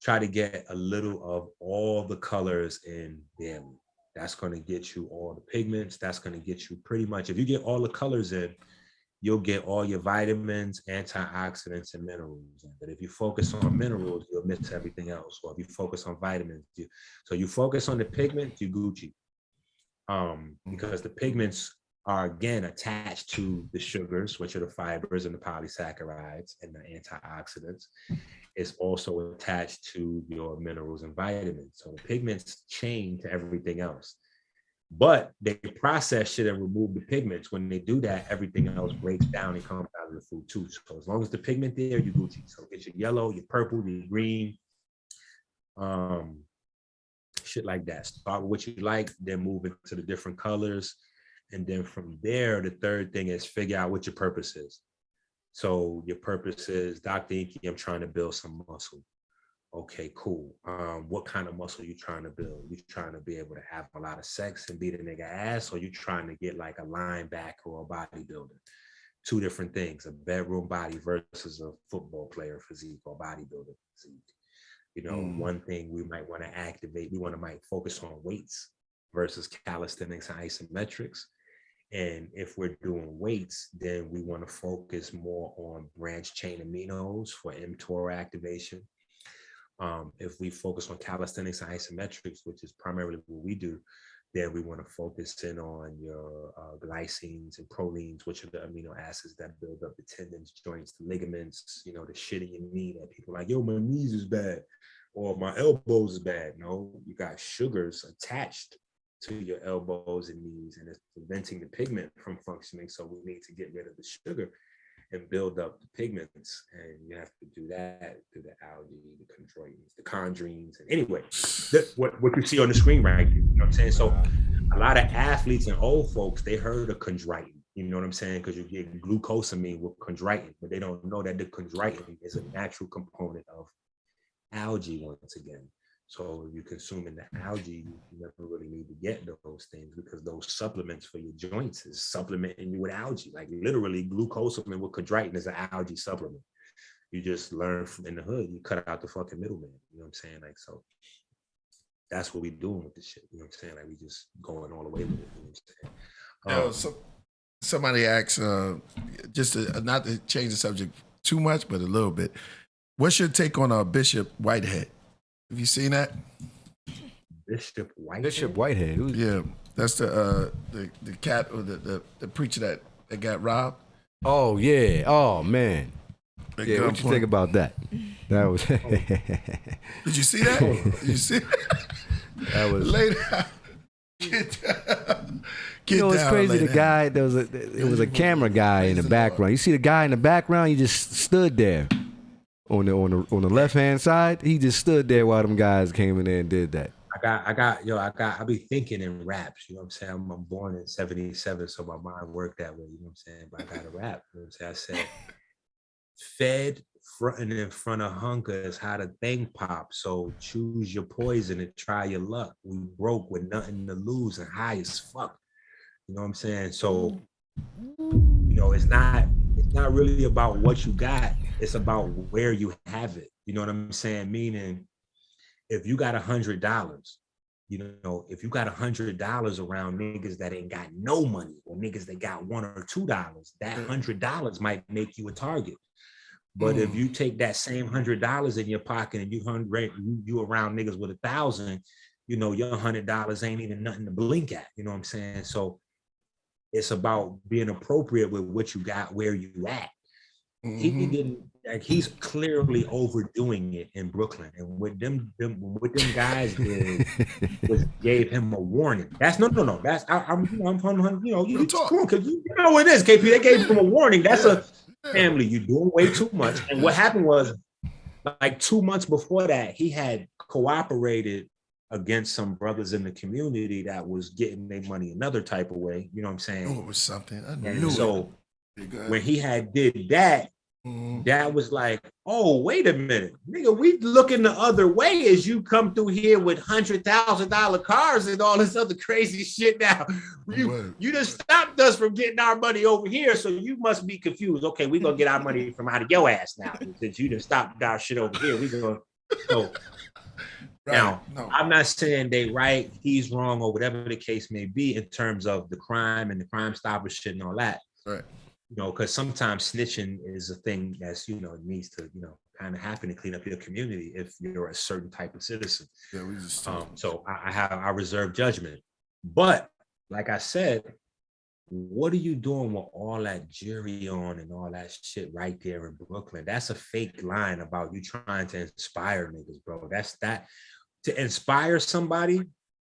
Try to get a little of all the colors in daily. That's going to get you all the pigments. That's going to get you pretty much, if you get all the colors in, you'll get all your vitamins, antioxidants, and minerals. But if you focus on minerals, you'll miss everything else. Or if you focus on vitamins, so you focus on the pigment, you Gucci. Because the pigments are, again, attached to the sugars, which are the fibers and the polysaccharides and the antioxidants. It's also attached to your minerals and vitamins. So the pigments chain to everything else. But they process shit and remove the pigments. When they do that, everything else breaks down and comes out of the food too. So as long as the pigment there, you Gucci. So get your yellow, your purple, your green, shit like that. Start with what you like, then move into the different colors. And then from there, the third thing is figure out what your purpose is. So your purpose is, Dr. Enqi, I'm trying to build some muscle. Okay, cool. What kind of muscle you trying to build? You trying to be able to have a lot of sex and beat a nigga ass, or you trying to get like a linebacker or a bodybuilder? Two different things, a bedroom body versus a football player physique or bodybuilder physique. You know, one thing we might want to activate, might focus on weights. versus calisthenics and isometrics. And if we're doing weights, then we want to focus more on branch chain aminos for mTOR activation. If we focus on calisthenics and isometrics, which is primarily what we do, then we want to focus in on your glycines and prolines, which are the amino acids that build up the tendons, joints, the ligaments, you know, the shit in your knee that people are like, yo, my knees is bad, or my elbows is bad. No, you got sugars attached to your elbows and knees, and it's preventing the pigment from functioning. So we need to get rid of the sugar and build up the pigments, and you have to do that through the algae, the chondroitins, the chondrines. And anyway, what you see on the screen right here, you know what I'm saying? So a lot of athletes and old folks, they heard of chondroitin, you know what I'm saying? Because you get glucosamine with chondroitin, but they don't know that the chondroitin is a natural component of algae once again. So if you're consuming the algae, you never really need to get those things, because those supplements for your joints is supplementing you with algae. Like literally glucosamine with chondroitin is an algae supplement. You just learn from in the hood, you cut out the fucking middleman. You know what I'm saying? Like, so that's what we doing with this shit. You know what I'm saying? Like, we just going all the way with it. You know what I'm saying? So somebody asked, just to, not to change the subject too much, but a little bit. What's your take on Bishop Whitehead? Have you seen that? Bishop Whitehead? Bishop Whitehead. Yeah, that's the cat or the preacher that got robbed. Oh yeah. Oh man. Yeah, what you think about that? That was. Did you see that? Did you see that was later. Get down. You know, it's crazy. The guy, it was a camera guy in the background. You see the guy in the background? He just stood there. On the left hand side, he just stood there while them guys came in there and did that. I be thinking in raps, you know what I'm saying? I'm born in 77, so my mind worked that way, you know what I'm saying? But I got a rap, you know what I'm saying? I said, fed fronting in front of hunger is how the thing pops. So choose your poison and try your luck. We broke with nothing to lose and high as fuck. You know what I'm saying? So, you know, it's not really about what you got. It's about where you have it. You know what I'm saying? Meaning, if you got $100, you know, if you got $100 around niggas that ain't got no money, or niggas that got $1 or $2, that $100 might make you a target. But if you take that same $100 in your pocket and you around niggas with 1,000, you know, your $100 ain't even nothing to blink at. You know what I'm saying? So it's about being appropriate with what you got, where you at. He didn't, like, he's clearly overdoing it in Brooklyn, and what them guys did was gave him a warning. That's no. That's I'm you know, you talk because you know what it is, KP. They gave him a warning. That's a family. You're doing way too much. And what happened was, like 2 months before that, he had cooperated against some brothers in the community that was getting their money another type of way. You know what I'm saying? Oh, it was something. I and knew so when he had did that, that was like, oh, wait a minute, nigga, we looking the other way as you come through here with $100,000 cars and all this other crazy shit. Now you just stopped us from getting our money over here, so you must be confused. Okay, we're gonna get our money from out of your ass now, since you just stopped our shit over here. We gonna so. Right. Now, no. I'm not saying they right, he's wrong, or whatever the case may be in terms of the crime and the Crime Stoppers shit and all that. Right. You know, because sometimes snitching is a thing that's, you know, needs to, you know, kind of happen to clean up your community if you're a certain type of citizen. Yeah, we just so I reserve judgment. But like I said, what are you doing with all that jury on and all that shit right there in Brooklyn? That's a fake line about you trying to inspire niggas, bro. That's that. To inspire somebody,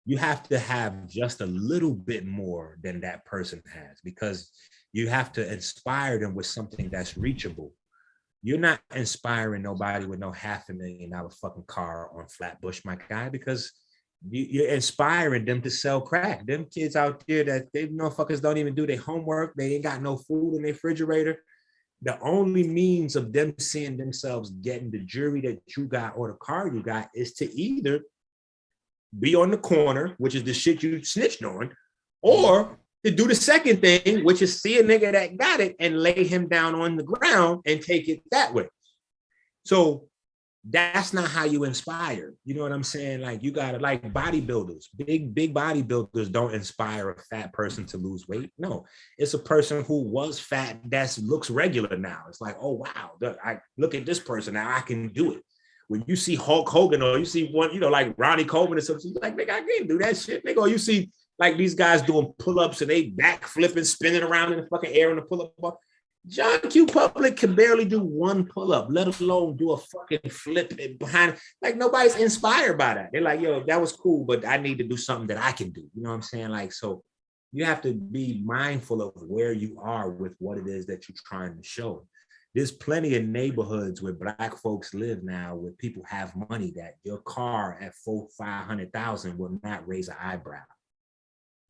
you have to have just a little bit more than that person has, because you have to inspire them with something that's reachable. You're not inspiring nobody with no $500,000 fucking car on Flatbush, my guy, because you're inspiring them to sell crack. Them kids out there that they motherfuckers don't even do their homework. They ain't got no food in their refrigerator. The only means of them seeing themselves getting the jewelry that you got or the car you got is to either be on the corner, which is the shit you snitched on, or to do the second thing, which is see a nigga that got it and lay him down on the ground and take it that way. So that's not how you inspire. You know what I'm saying? Like you gotta, like bodybuilders, big bodybuilders don't inspire a fat person to lose weight. No, it's a person who was fat that looks regular now. It's like, oh wow, I look at this person now, I can do it. When you see Hulk Hogan or you see one, you know, like Ronnie Coleman or something, you're like, nigga, I can't do that shit, nigga. Or you see like these guys doing pull-ups and they back flipping, spinning around in the fucking air in the pull-up bar. John Q. Public can barely do one pull-up, let alone do a fucking flip behind. Like nobody's inspired by that. They're like, yo, that was cool, but I need to do something that I can do. You know what I'm saying? Like, so you have to be mindful of where you are with what it is that you're trying to show. There's plenty of neighborhoods where Black folks live now where people have money that your car at $400,000-500,000 will not raise an eyebrow.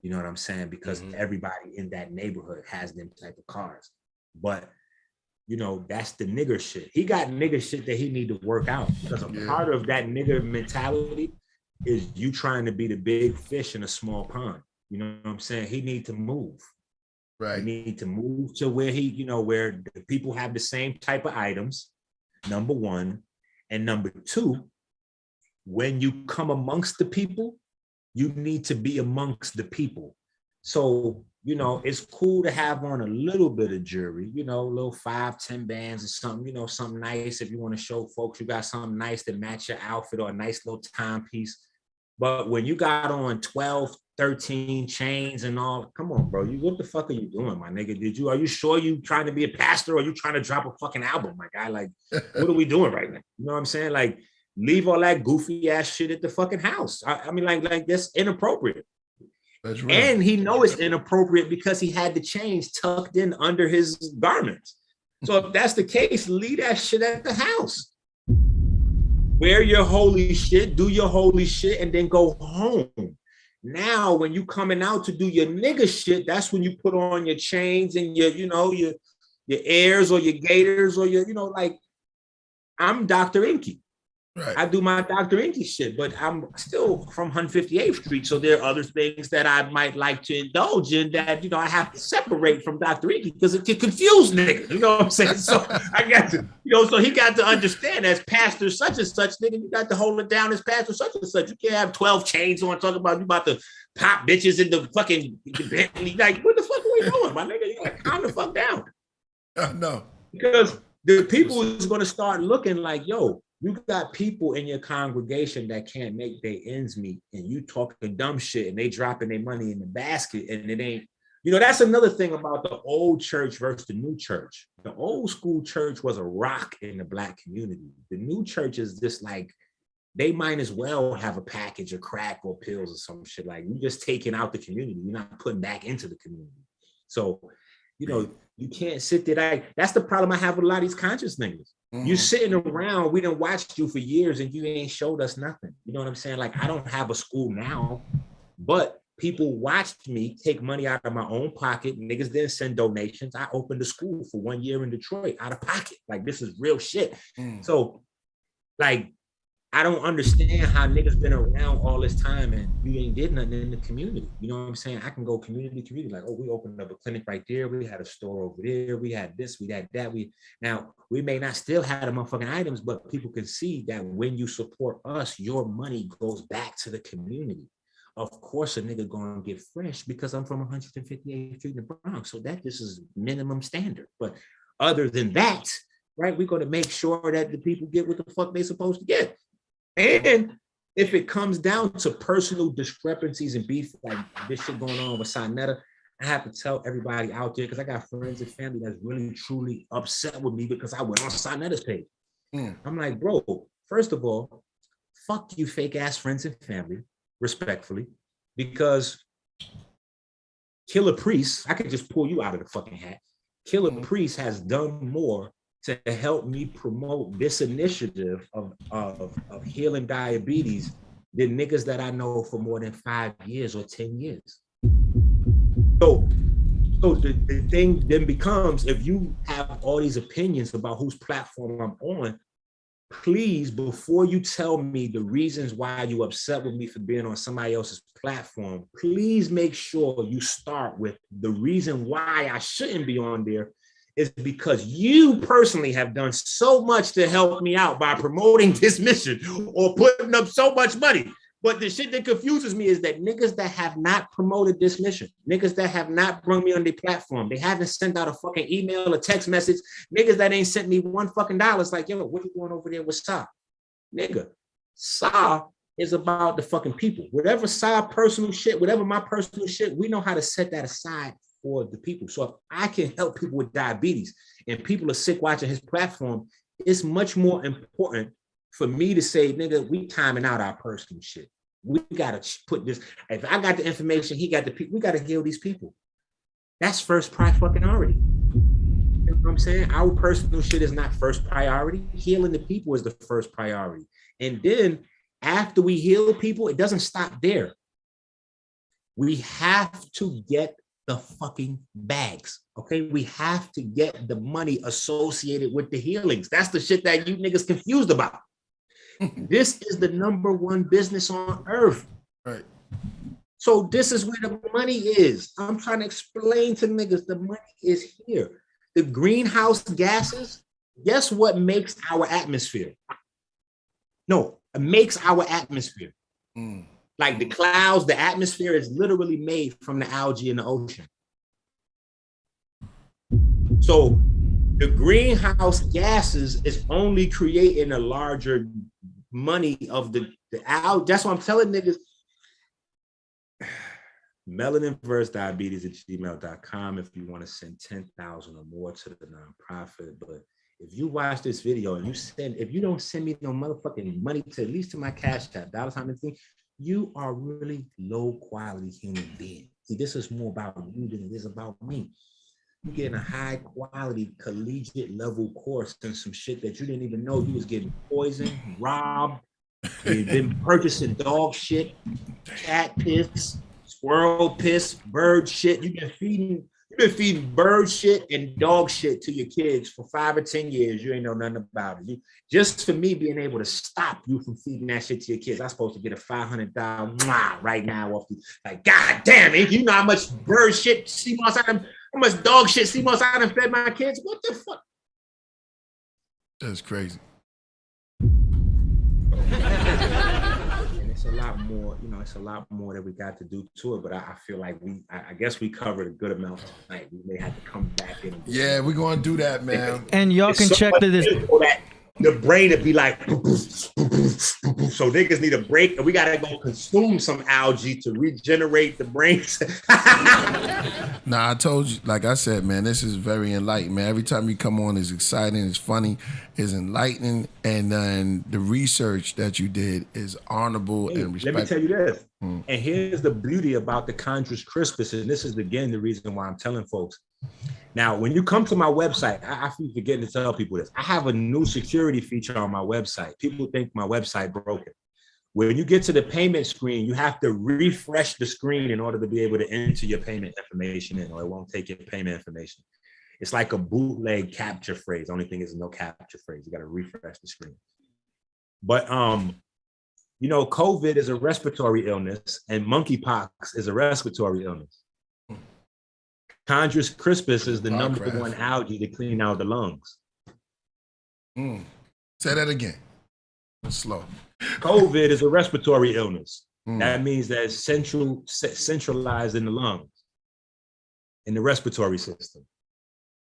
You know what I'm saying? Because everybody in that neighborhood has them type of cars. But, you know, that's the nigger shit. He got nigger shit that he need to work out, because a part of that nigger mentality is you trying to be the big fish in a small pond. You know what I'm saying? He need to move. Right. He need to move to where he, you know, where the people have the same type of items, number one. And number two, when you come amongst the people, you need to be amongst the people. So, you know, it's cool to have on a little bit of jewelry, you know, a little 5-10 bands or something, you know, something nice. If you want to show folks you got something nice to match your outfit or a nice little timepiece. But when you got on 12, 13 chains and all, come on, bro. What the fuck are you doing, my nigga? Are you sure you trying to be a pastor or you trying to drop a fucking album, my guy? Like, what are we doing right now? You know what I'm saying? Like, leave all that goofy ass shit at the fucking house. I mean, like that's inappropriate. That's right. And he knows it's inappropriate because he had the chains tucked in under his garments. So if that's the case, leave that shit at the house. Wear your holy shit, do your holy shit, and then go home. Now, when you coming out to do your nigga shit, that's when you put on your chains and your, you know, your Airs or your Gators or your, you know, like, I'm Dr. Enqi. Right. I do my Dr. Enqi shit, but I'm still from 158th Street. So there are other things that I might like to indulge in that, you know, I have to separate from Dr. Enqi because it can confuse niggas. You know what I'm saying? So I got to, you know, so he got to understand as pastor such and such, nigga, you got to hold it down as pastor such and such. You can't have 12 chains on talking about you about to pop bitches in the fucking Bentley. Like, what the fuck are we doing, my nigga? You like, calm the fuck down. No. Because the people is going to start looking like, yo, you got people in your congregation that can't make their ends meet, and you talking dumb shit, and they dropping their money in the basket, and it ain't, you know, that's another thing about the old church versus the new church. The old school church was a rock in the Black community. The new church is just like, they might as well have a package of crack or pills or some shit. Like, you just taking out the community. You're not putting back into the community. So, you know, you can't sit there. Like, that's the problem I have with a lot of these conscious niggas. You sitting around, we done watched you for years and you ain't showed us nothing. You know what I'm saying? Like, I don't have a school now, but people watched me take money out of my own pocket. Niggas didn't send donations. I opened a school for 1 year in Detroit out of pocket. Like, this is real shit. So, like, I don't understand how niggas been around all this time and you ain't did nothing in the community. You know what I'm saying? I can go community, like, oh, we opened up a clinic right there. We had a store over there. We had this, we had that. Now, we may not still have the motherfucking items, but people can see that when you support us, your money goes back to the community. Of course, a nigga gonna get fresh because I'm from 158th Street in the Bronx. So that this is minimum standard. But other than that, right, we're gonna make sure that the people get what the fuck they supposed to get. And if it comes down to personal discrepancies and beef, like this shit going on with Sinetta, I have to tell everybody out there, because I got friends and family that's really, truly upset with me because I went on Sinetta's page. I'm like, bro, first of all, fuck you fake ass friends and family, respectfully, because Killah Priest, I could just pull you out of the fucking hat. Killah Priest has done more to help me promote this initiative of healing diabetes than niggas that I know for more than 5 years or 10 years. So the thing then becomes, if you have all these opinions about whose platform I'm on, please, before you tell me the reasons why you upset with me for being on somebody else's platform, please make sure you start with the reason why I shouldn't be on there. is because you personally have done so much to help me out by promoting this mission or putting up so much money. But the shit that confuses me is that niggas that have not promoted this mission, niggas that have not brought me on their platform, they haven't sent out a fucking email or text message, niggas that ain't sent me $1 fucking. It's like, yo, what you doing over there with Sa? Nigga, Sa is about the fucking people. Whatever Sa personal shit, whatever my personal shit, we know how to set that aside for the people. So if I can help people with diabetes and people are sick watching his platform, it's much more important for me to say, nigga, we timing out our personal shit. We gotta put this. If I got the information, he got the people. We gotta heal these people. That's first priority. You know what I'm saying? Our personal shit is not first priority. Healing the people is the first priority. And then after we heal people, it doesn't stop there. We have to get the fucking bags. Okay, we have to get the money associated with the healings. That's the shit that you niggas confused about. This is the #1 business on earth. Right. So this is where the money is. I'm trying to explain to niggas the money is here. The greenhouse gases, guess what makes our atmosphere? No, it makes our atmosphere. Like the clouds, the atmosphere is literally made from the algae in the ocean. So the greenhouse gases is only creating a larger money of the algae. That's why I'm telling niggas, melaninverse.diabetes@gmail.com if you want to send 10,000 or more to the nonprofit. But if you watch this video and if you don't send me no motherfucking money to at least to my CashApp, $, you are really low quality human being. See, this is more about you than it is about me. You getting a high quality collegiate level course and some shit that you didn't even know you was getting poisoned, robbed, you've been purchasing dog shit, cat piss, squirrel piss, bird shit. You've been feeding bird shit and dog shit to your kids for 5 or 10 years. You ain't know nothing about it. Just for me being able to stop you from feeding that shit to your kids, I'm supposed to get a $500 right now off you. Like, God damn it, you know how much bird shit, SeaMoss, how much dog shit SeaMoss I done fed my kids? What the fuck? That's crazy. And it's a lot more, it's a lot more that we got to do to it, but I feel like I guess we covered a good amount tonight. We may have to come back in. Yeah, we're going to do that, man. And y'all can check this. The brain would be like, so niggas need a break, and we gotta go consume some algae to regenerate the brains. Nah, I told you, like I said, man, this is very enlightening, man. Every time you come on, it's exciting, it's funny, it's enlightening, and then the research that you did is honorable and respectful. Let me tell you this, and here's the beauty about the Chondroitin crispus, and this is again the reason why I'm telling folks. Now, when you come to my website, I keep forgetting to tell people this. I have a new security feature on my website. People think my website broken. When you get to the payment screen, you have to refresh the screen in order to be able to enter your payment information in, or it won't take your payment information. It's like a bootleg capture phrase. Only thing is no capture phrase. You got to refresh the screen. But COVID is a respiratory illness, and monkeypox is a respiratory illness. Chondroitin crispus is the #1 algae to clean out the lungs. Say that again. Slow. COVID is a respiratory illness. That means that it's centralized in the lungs, in the respiratory system.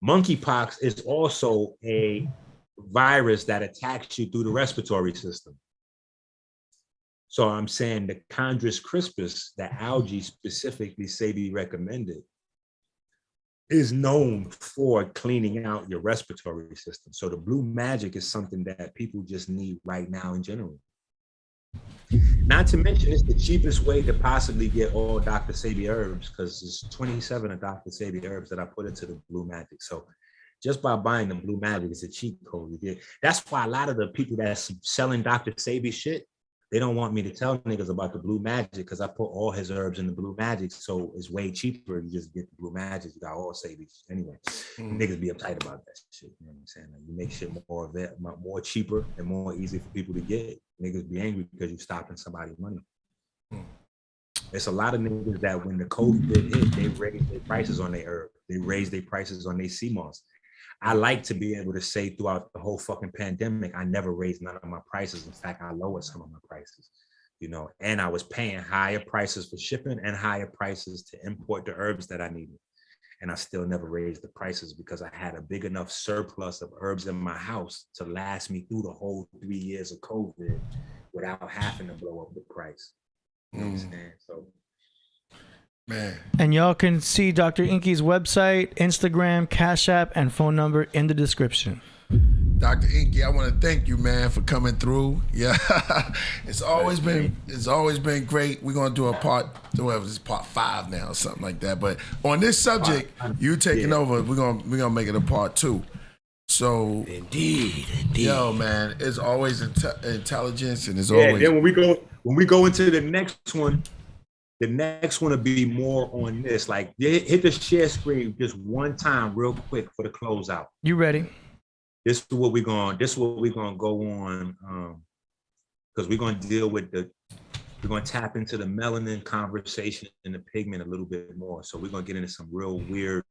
Monkeypox is also a virus that attacks you through the respiratory system. So I'm saying the Chondroitin crispus, the algae specifically Sebi recommended, is known for cleaning out your respiratory system. So the blue magic is something that people just need right now in general. Not to mention, it's the cheapest way to possibly get all Dr. Sebi herbs, because there's 27 of Dr. Sebi herbs that I put into the blue magic. So just by buying the blue magic, it's a cheat code you get. That's why a lot of the people that's selling Dr. Sebi shit, they don't want me to tell niggas about the blue magic because I put all his herbs in the blue magic. So it's way cheaper. You just get the blue magic. You got all Sebi. Anyway, niggas be uptight about that shit. You know what I'm saying? Like, you make shit more of it, more cheaper and more easy for people to get. Niggas be angry because you stopping somebody's money. It's a lot of niggas that when the COVID hit, they raised their prices on their herb. They raised their prices on their SeaMoss. I like to be able to say throughout the whole fucking pandemic, I never raised none of my prices. In fact, I lowered some of my prices, you know, and I was paying higher prices for shipping and higher prices to import the herbs that I needed. And I still never raised the prices because I had a big enough surplus of herbs in my house to last me through the whole 3 years of COVID without having to blow up the price. You know what I'm saying? So, man. And y'all can see Dr. Enqi's website, Instagram, Cash App, and phone number in the description. Dr. Enqi, I want to thank you, man, for coming through. Yeah, it's always been great. We're gonna do a part 5 now or something like that. But on this subject, you taking over. We're gonna make it a part 2. So indeed. Yo, man, it's always intelligence, and it's always. Then when we go into the next one will be more on this. Like, hit the share screen just one time, real quick, for the closeout. You ready? This is what we're gonna go on, because we're gonna deal with we're gonna tap into the melanin conversation and the pigment a little bit more. So we're gonna get into some real weird,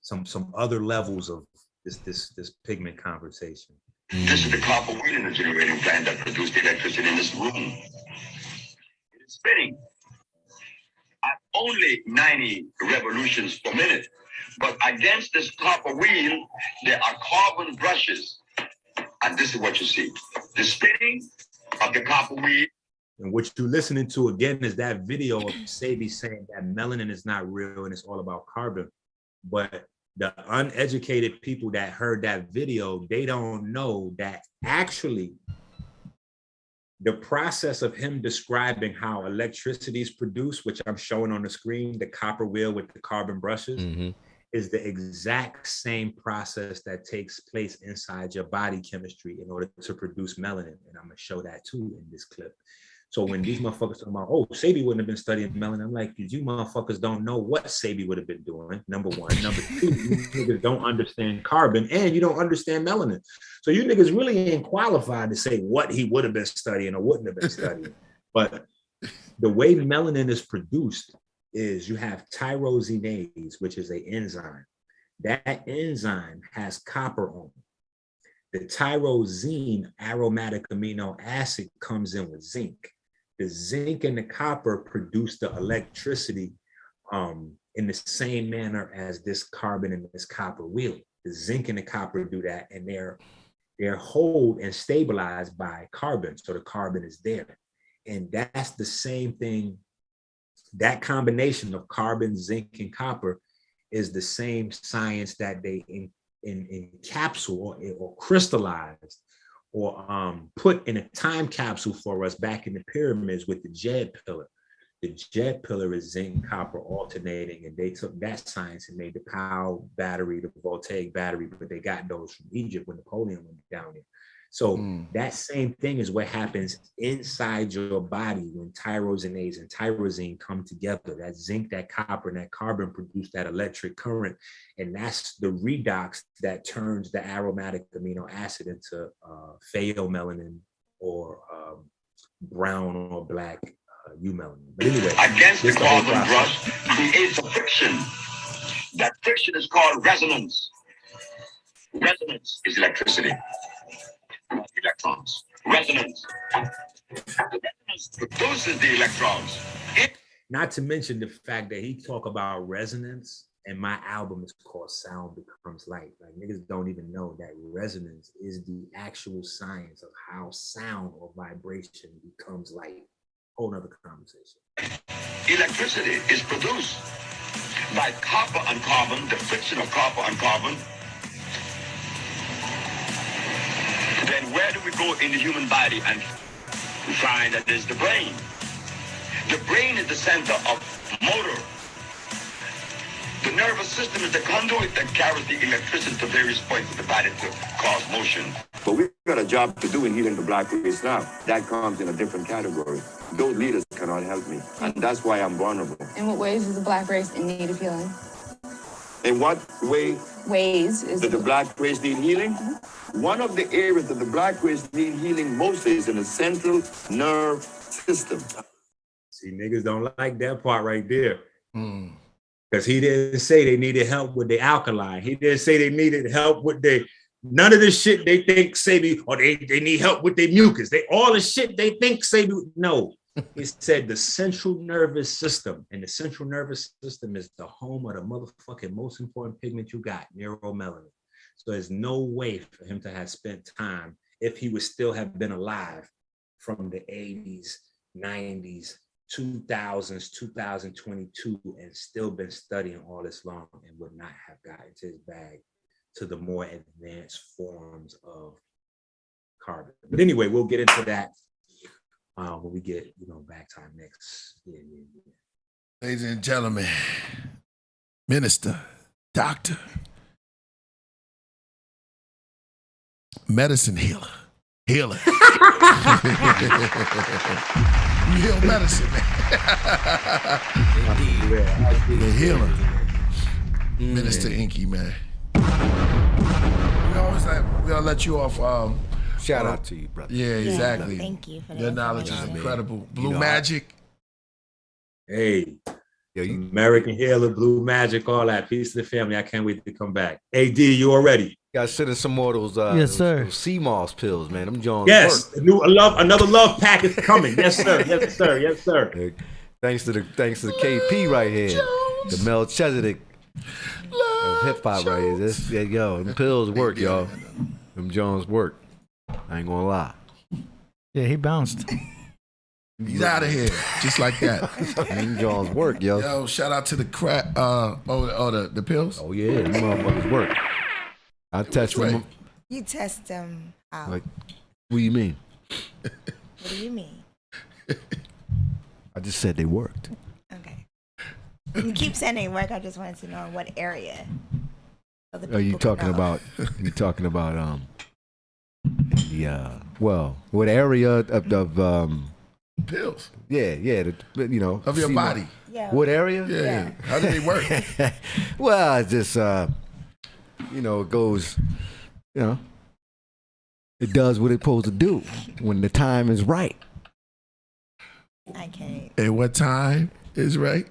some other levels of this pigment conversation. This is the copper wheel in the generating plant that produced the electricity in this room. It is spinning at only 90 revolutions per minute. But against this copper wheel, there are carbon brushes. And this is what you see. The spinning of the copper wheel. And what you're listening to again is that video of Sabi saying that melanin is not real and it's all about carbon. But the uneducated people that heard that video, they don't know that actually the process of him describing how electricity is produced, which I'm showing on the screen, the copper wheel with the carbon brushes, is the exact same process that takes place inside your body chemistry in order to produce melanin. And I'm gonna show that too in this clip. So when these motherfuckers talking about, oh, Sabi wouldn't have been studying melanin, I'm like, you motherfuckers don't know what Sabi would have been doing, number one. Number two, you niggas don't understand carbon and you don't understand melanin. So you niggas really ain't qualified to say what he would have been studying or wouldn't have been studying. But the way melanin is produced is you have tyrosinase, which is an enzyme. That enzyme has copper on it. The tyrosine aromatic amino acid comes in with zinc. The zinc and the copper produce the electricity in the same manner as this carbon and this copper wheel. The zinc and the copper do that, and they're hold and stabilized by carbon. So the carbon is there. And that's the same thing. That combination of carbon, zinc, and copper is the same science that they encapsule or crystallize or put in a time capsule for us back in the pyramids with the Jed pillar. The Jed pillar is zinc, copper alternating, and they took that science and made the Powell battery, the voltaic battery, but they got those from Egypt when Napoleon went down there. So that same thing is what happens inside your body when tyrosinase and tyrosine come together. That zinc, that copper, and that carbon produce that electric current. And that's the redox that turns the aromatic amino acid into pheomelanin or brown or black eumelanin. But anyway, against the carbon brush creates a friction. That friction is called resonance. Resonance is electricity. Electrons. Resonance. The resonance produces the electrons. Not to mention the fact that he talk about resonance, and my album is called Sound Becomes Light. Like, niggas don't even know that resonance is the actual science of how sound or vibration becomes light. Whole nother conversation. Electricity is produced by copper and carbon, the friction of copper and carbon. Then where do we go in the human body? And we find that there's the brain. The brain is the center of motor. The nervous system is the conduit that carries the electricity to various points of the body to cause motion. But we've got a job to do in healing the black race now. That comes in a different category. Those leaders cannot help me, and that's why I'm vulnerable. In what ways is the black race in need of healing? In what ways does the black race need healing? Mm-hmm. One of the areas that the black race need healing most is in the central nerve system. See, niggas don't like that part right there. Because he didn't say they needed help with the alkaline. He didn't say they needed help with none of the shit they think say or they need help with their mucus. All the shit they think say no. He said the central nervous system, and the central nervous system is the home of the motherfucking most important pigment you got, neuromelanin. So there's no way for him to have spent time, if he would still have been alive from the 80s, 90s, 2000s, 2022, and still been studying all this long, and would not have gotten to his bag to the more advanced forms of carbon. But anyway, we'll get into that when we get back time next. Yeah. Ladies and gentlemen, minister, doctor, medicine healer. You heal medicine, man. The healer. Minister Enqi, man. We'll let you off. Shout out to you, brother. Yeah, exactly. Thank you for that. Your knowledge is incredible. Blue Magic. Hey, American Healer, Blue Magic, all that. Peace to the family. I can't wait to come back. AD, you all ready? Got to send us some more of those, yes, sir. Those SeaMoss pills, man. Them Jones. Yes, another love pack is coming. Yes, sir. Yes, sir. Yes, sir. Thanks to the KP right here, the Melchizedek of hip hop right here. Them pills work, y'all. Them Jones work. I ain't gonna lie. Yeah, he bounced. He's out of here, just like that. Them Jones work, yo. Yo, shout out to the crack. The pills. Oh yeah, them motherfuckers work. I test them. You test them out. Like, what do you mean? What do you mean? I just said they worked. Okay. You keep saying they work. I just wanted to know what area. Are you talking about? What area of pills? Yeah. Of your body. Yeah. What area? Yeah. How do they work? Well, it's just it goes, it does what it's supposed to do when the time is right. I can't. And what time is right?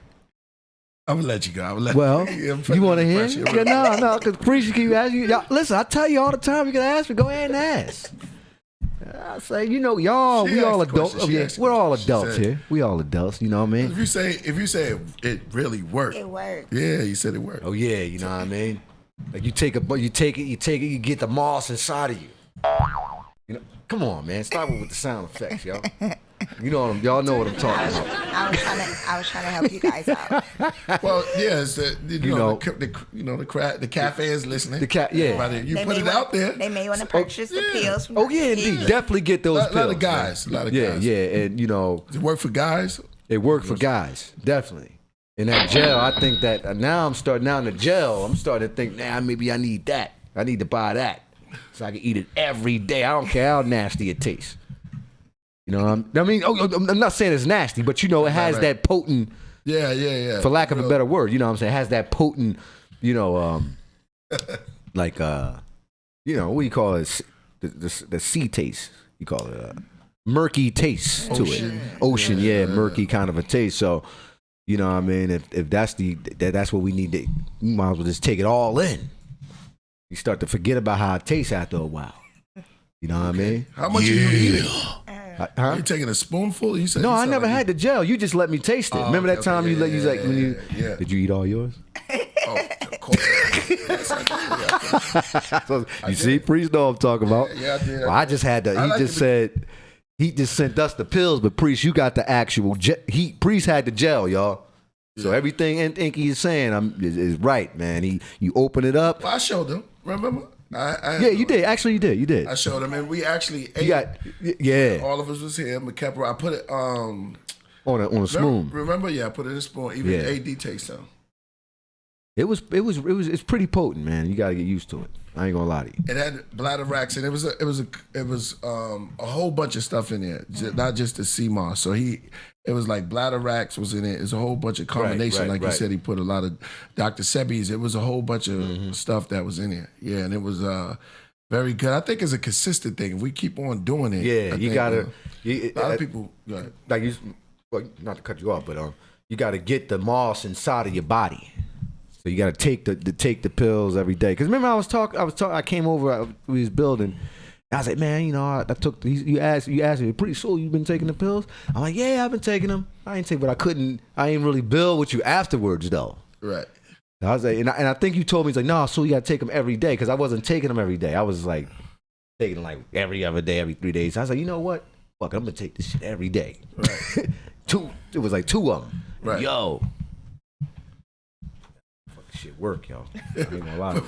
I'm gonna let you go. You want to hear? Yeah, no, because preacher keep asking you. Listen, I tell you all the time. You can ask me. Go ahead and ask. I say, y'all, we all adults. We're all adults here. We all adults. You know what I mean? If you say it really worked. It worked. Yeah, you said it worked. Oh yeah, you know what I mean? Like you take it, you get the moss inside of you. Come on, man. Stop it with the sound effects, y'all. Y'all know what I'm talking about. I was trying to help you guys out. Well, yeah, it's the cafe is listening. You put it out there. They may want to purchase the pills. From indeed. Definitely get those pills. A lot of guys. And Does it work for guys? It worked for guys, definitely. In that gel, I think that now in the gel, I'm starting to think, maybe I need that. I need to buy that so I can eat it every day. I don't care how nasty it tastes. I'm not saying it's nasty, but it has that potent. Yeah. For lack of a better word, you know what I'm saying? It has that potent, what do you call it? The sea taste. You call it murky taste to it. Ocean, murky kind of a taste. So, you know what I mean? If that's that's what we need to, you might as well just take it all in. You start to forget about how it tastes after a while. You know what I mean? How much are you eating? Huh? You taking a spoonful? You said no. I never had the gel. You just let me taste it. Remember that time did you eat all yours? Oh, of course. You see, Priest know what I'm talking about. Yeah, I did. Well, I just had to. He just sent us the pills, but Priest, you got the actual. Priest had the gel, y'all. So everything Enqi is saying is right, man. You open it up. Well, I showed them. Remember? You did. Actually, you did. You did. I showed them, and we actually ate. All of us was here. I put it on a spoon. Remember? Yeah, I put it in a spoon. Even AD takes some. It's pretty potent, man. You got to get used to it. I ain't gonna lie to you. It had bladder racks, and it was a whole bunch of stuff in there, not just the SeaMoss. So it was like bladder racks was in it. It's a whole bunch of combination. You said, he put a lot of Dr. Sebi's. It was a whole bunch of stuff that was in there. Yeah, and it was very good. I think it's a consistent thing. If we keep on doing it, you gotta. A lot of people not to cut you off, but you got to get the moss inside of your body. So you got to take the pills every day. Because remember, I came over, we was building. I was like, man, you know, I took. You asked me, pretty sure you've been taking the pills. I'm like, yeah, I've been taking them. I ain't take, but I ain't really build with you afterwards though. Right. I was like, and I think you told me, he's like, no, so you got to take them every day, because I wasn't taking them every day. I was like taking them like every other day, every 3 days. I was like, you know what? Fuck, I'm gonna take this shit every day. Right. It was like 2 of them. Right. Yo. Fuck, shit work, yo. I ain't gonna lie.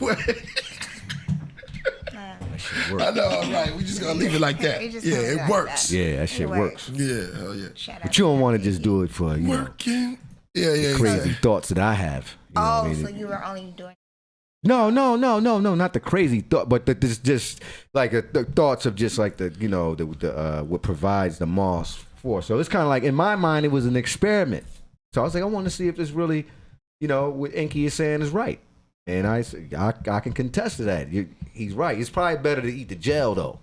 I know, all right. We just gonna leave it like that. Yeah, it works. Yeah, that shit works. Yeah, hell yeah. But you don't want to just do it for working. Yeah, crazy thoughts that I have. You know what I mean? So you were only doing. No, not the crazy thought, but this just like the thoughts of just like the what provides the moss for. So it's kind of like, in my mind, it was an experiment. So I was like, I want to see if this really, what Enqi is saying is right. And I can contest to that. He's right. It's probably better to eat the gel though.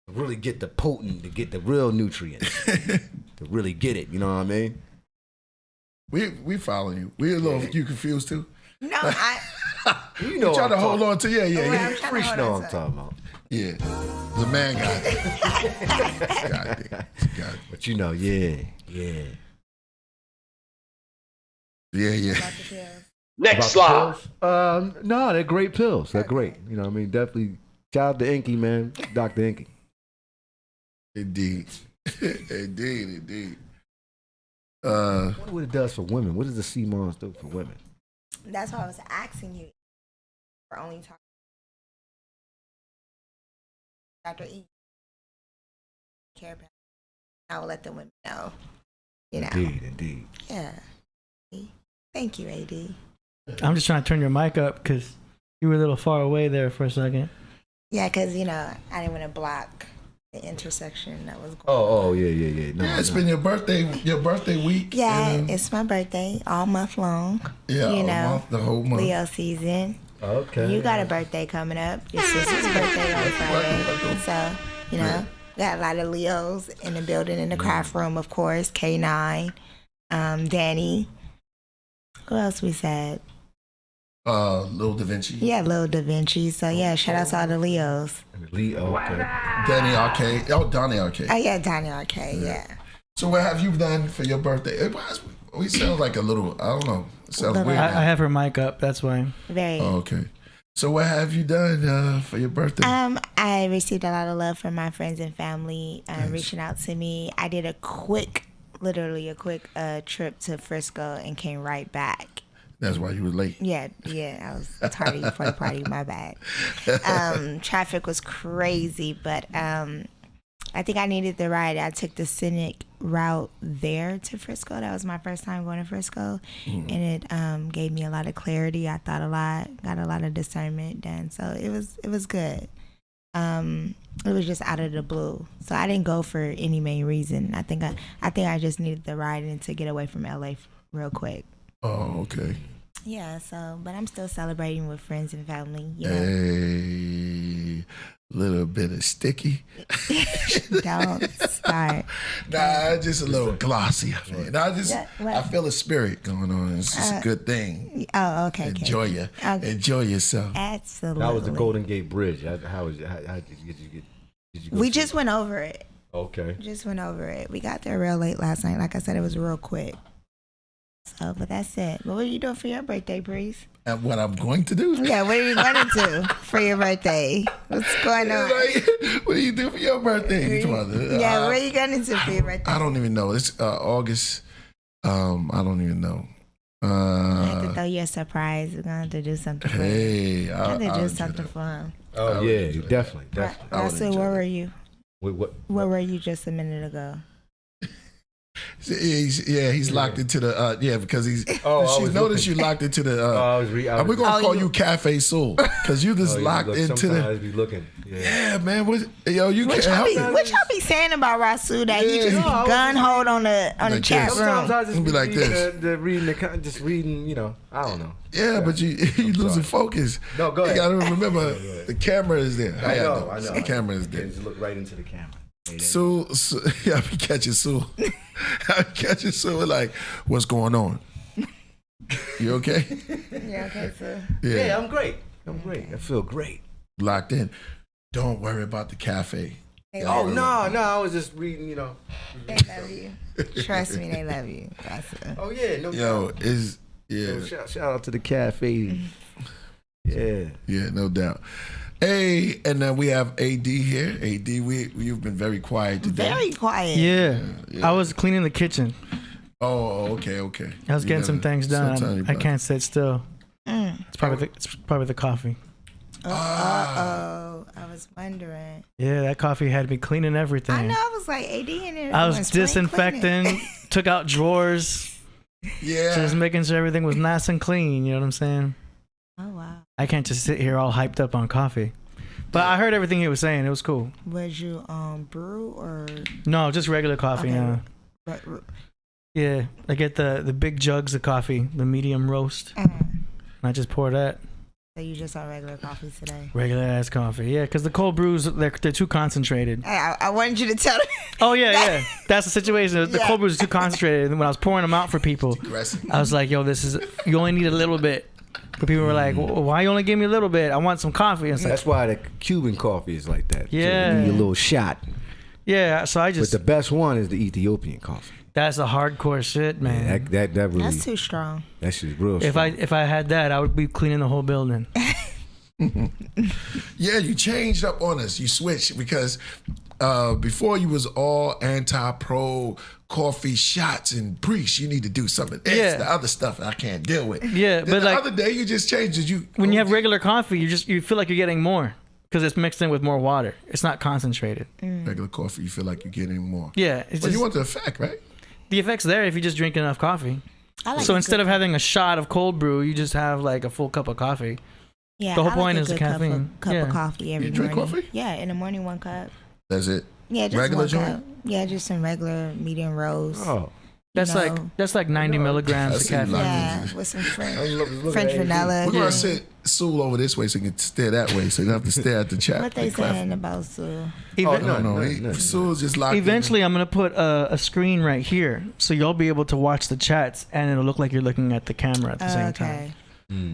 Really get the potent, to get the real nutrients, to really get it. You know what I mean? We following you. We a little you confused too. No, I. You know, trying to hold on to I'm Fresh know what I'm talking about. Yeah, the man got it. But yeah. Next slide. No, they're great pills. They're great. You know what I mean? Definitely. Shout out to Enqi, man. Dr. Enqi. Indeed. Indeed. What it does for women? What does the SeaMoss do for women? That's why I was asking you. We're only talking Dr. E. Care about. I will let the women know. Indeed. Yeah. Thank you, AD. I'm just trying to turn your mic up because you were a little far away there for a second. Yeah, because I didn't want to block the intersection that was going. Oh, yeah. No, it's been your birthday week. Yeah, it's my birthday all month long. Yeah, the whole month. Leo season. Okay. You got a birthday coming up. Your sister's birthday on Friday. So, got a lot of Leos in the building, in the craft room, of course. K9, Danny. Who else we said? Lil Da Vinci. Yeah, Lil Da Vinci. So yeah, shout out to all the Leos. Leo, okay. Danny Arcade. Oh, Donnie Arcade. Oh yeah, Donnie Arcade. Yeah. So what have you done for your birthday? We sound like a little. I don't know. It sounds weird. I have her mic up. That's why. Very. Oh, okay. So what have you done for your birthday? I received a lot of love from my friends and family reaching out to me. I did literally a quick trip to Frisco and came right back. That's why you were late. Yeah, I was tardy for the party. My bad. Traffic was crazy, but I think I needed the ride. I took the scenic route there to Frisco. That was my first time going to Frisco, and it gave me a lot of clarity. I thought a lot, got a lot of discernment done. So it was good. It was just out of the blue. So I didn't go for any main reason. I think I just needed the ride and to get away from LA real quick. Oh, okay. Yeah, but I'm still celebrating with friends and family. Hey, little bit of sticky. Don't start. Nah, just a little glossy. I feel a spirit going on. It's just a good thing. Oh, okay. Enjoy yourself. Absolutely. That was the Golden Gate Bridge. How did you get? We just went over it. Okay. Just went over it. We got there real late last night. Like I said, it was real quick. So, but that's it. But what are you doing for your birthday, Breeze? And what I'm going to do? Yeah, what are you going to do for your birthday? What's going on? What do you do for your birthday? What are you going to do for your birthday? I don't even know. It's August. I don't even know. I have to throw you a surprise. We're going to have to do something for him. I'll do something for him. Oh, yeah, definitely. Rasul, where were you? Wait, where were you just a minute ago? He's locked into the because he's. She noticed you locked into the. We're gonna call you Cafe Soul because you just locked into the. Sometimes be looking. Yeah, man. What y'all be saying about Rasul that he just gun hold on the chat room? Sometimes I just be like this, reading. I don't know. Yeah, but you losing focus. No, go ahead. You gotta remember the camera is there. I know. The camera is there. Just look right into the camera. Sue, I be catching Sue. I catch it. So we're like, what's going on? You okay? Yeah, okay, sir. Yeah, I'm great. I feel great. Locked in. Don't worry about the cafe. No, I was just reading, you know. They love you. Trust me, they love you. Oh yeah, no. Yo, shout out to the cafe. Yeah, no doubt. Hey, and then we have AD here. AD, you've been very quiet today. Very quiet. Yeah. I was cleaning the kitchen. Oh, okay. I was getting some things done. I can't sit still. It's probably the coffee. I was wondering. Yeah, that coffee had me cleaning everything. I know. I was like, AD in there. I was disinfecting, took out drawers. Yeah. Just making sure everything was nice and clean. You know what I'm saying? Oh, wow. I can't just sit here all hyped up on coffee. But I heard everything he was saying. It was cool. Was you brew or? No, just regular coffee now. Yeah, I get the big jugs of coffee, the medium roast. And I just pour that. So you just saw regular coffee today? Regular ass coffee, yeah. Because the cold brews, they're too concentrated. I wanted you to tell them. Oh yeah. That's the situation. The cold brews are too concentrated. And when I was pouring them out for people, I was like, "Yo, you only need a little bit." But people were like, well, "Why you only give me a little bit? I want some coffee." And that's why the Cuban coffee is like that. Yeah, so you need a little shot. Yeah, so I just. But the best one is the Ethiopian coffee. That's a hardcore shit, man. Yeah, that really. That's too strong. That shit's real strong. If I had that, I would be cleaning the whole building. Yeah, you changed up on us. You switched because before you was all anti-pro coffee shots and preach. You need to do something else. Yeah. The other stuff I can't deal with. Yeah, then but the other day you just changed it. When you have regular coffee, you feel like you're getting more because it's mixed in with more water. It's not concentrated. Regular coffee, you feel like you're getting more. Yeah, but you want the effect, right? The effect's there if you just drink enough coffee. So instead of having a shot of cold brew, you just have like a full cup of coffee. Yeah, the whole point is the caffeine. Cup of coffee every morning. You drink coffee? Yeah, in the morning 1 cup. That's it. Yeah, just regular 1 joint? cup. Yeah, just some regular medium roast. Oh, that's like 90 milligrams of caffeine. Yeah, with some French vanilla. We're gonna sit Sue over this way so you can stare that way, so you don't have to stare at the chat. What they saying about Sue? No. Sue's just locked. Eventually, I'm gonna put a screen right here, so you'll be able to watch the chats, and it'll look like you're looking at the camera at the same time.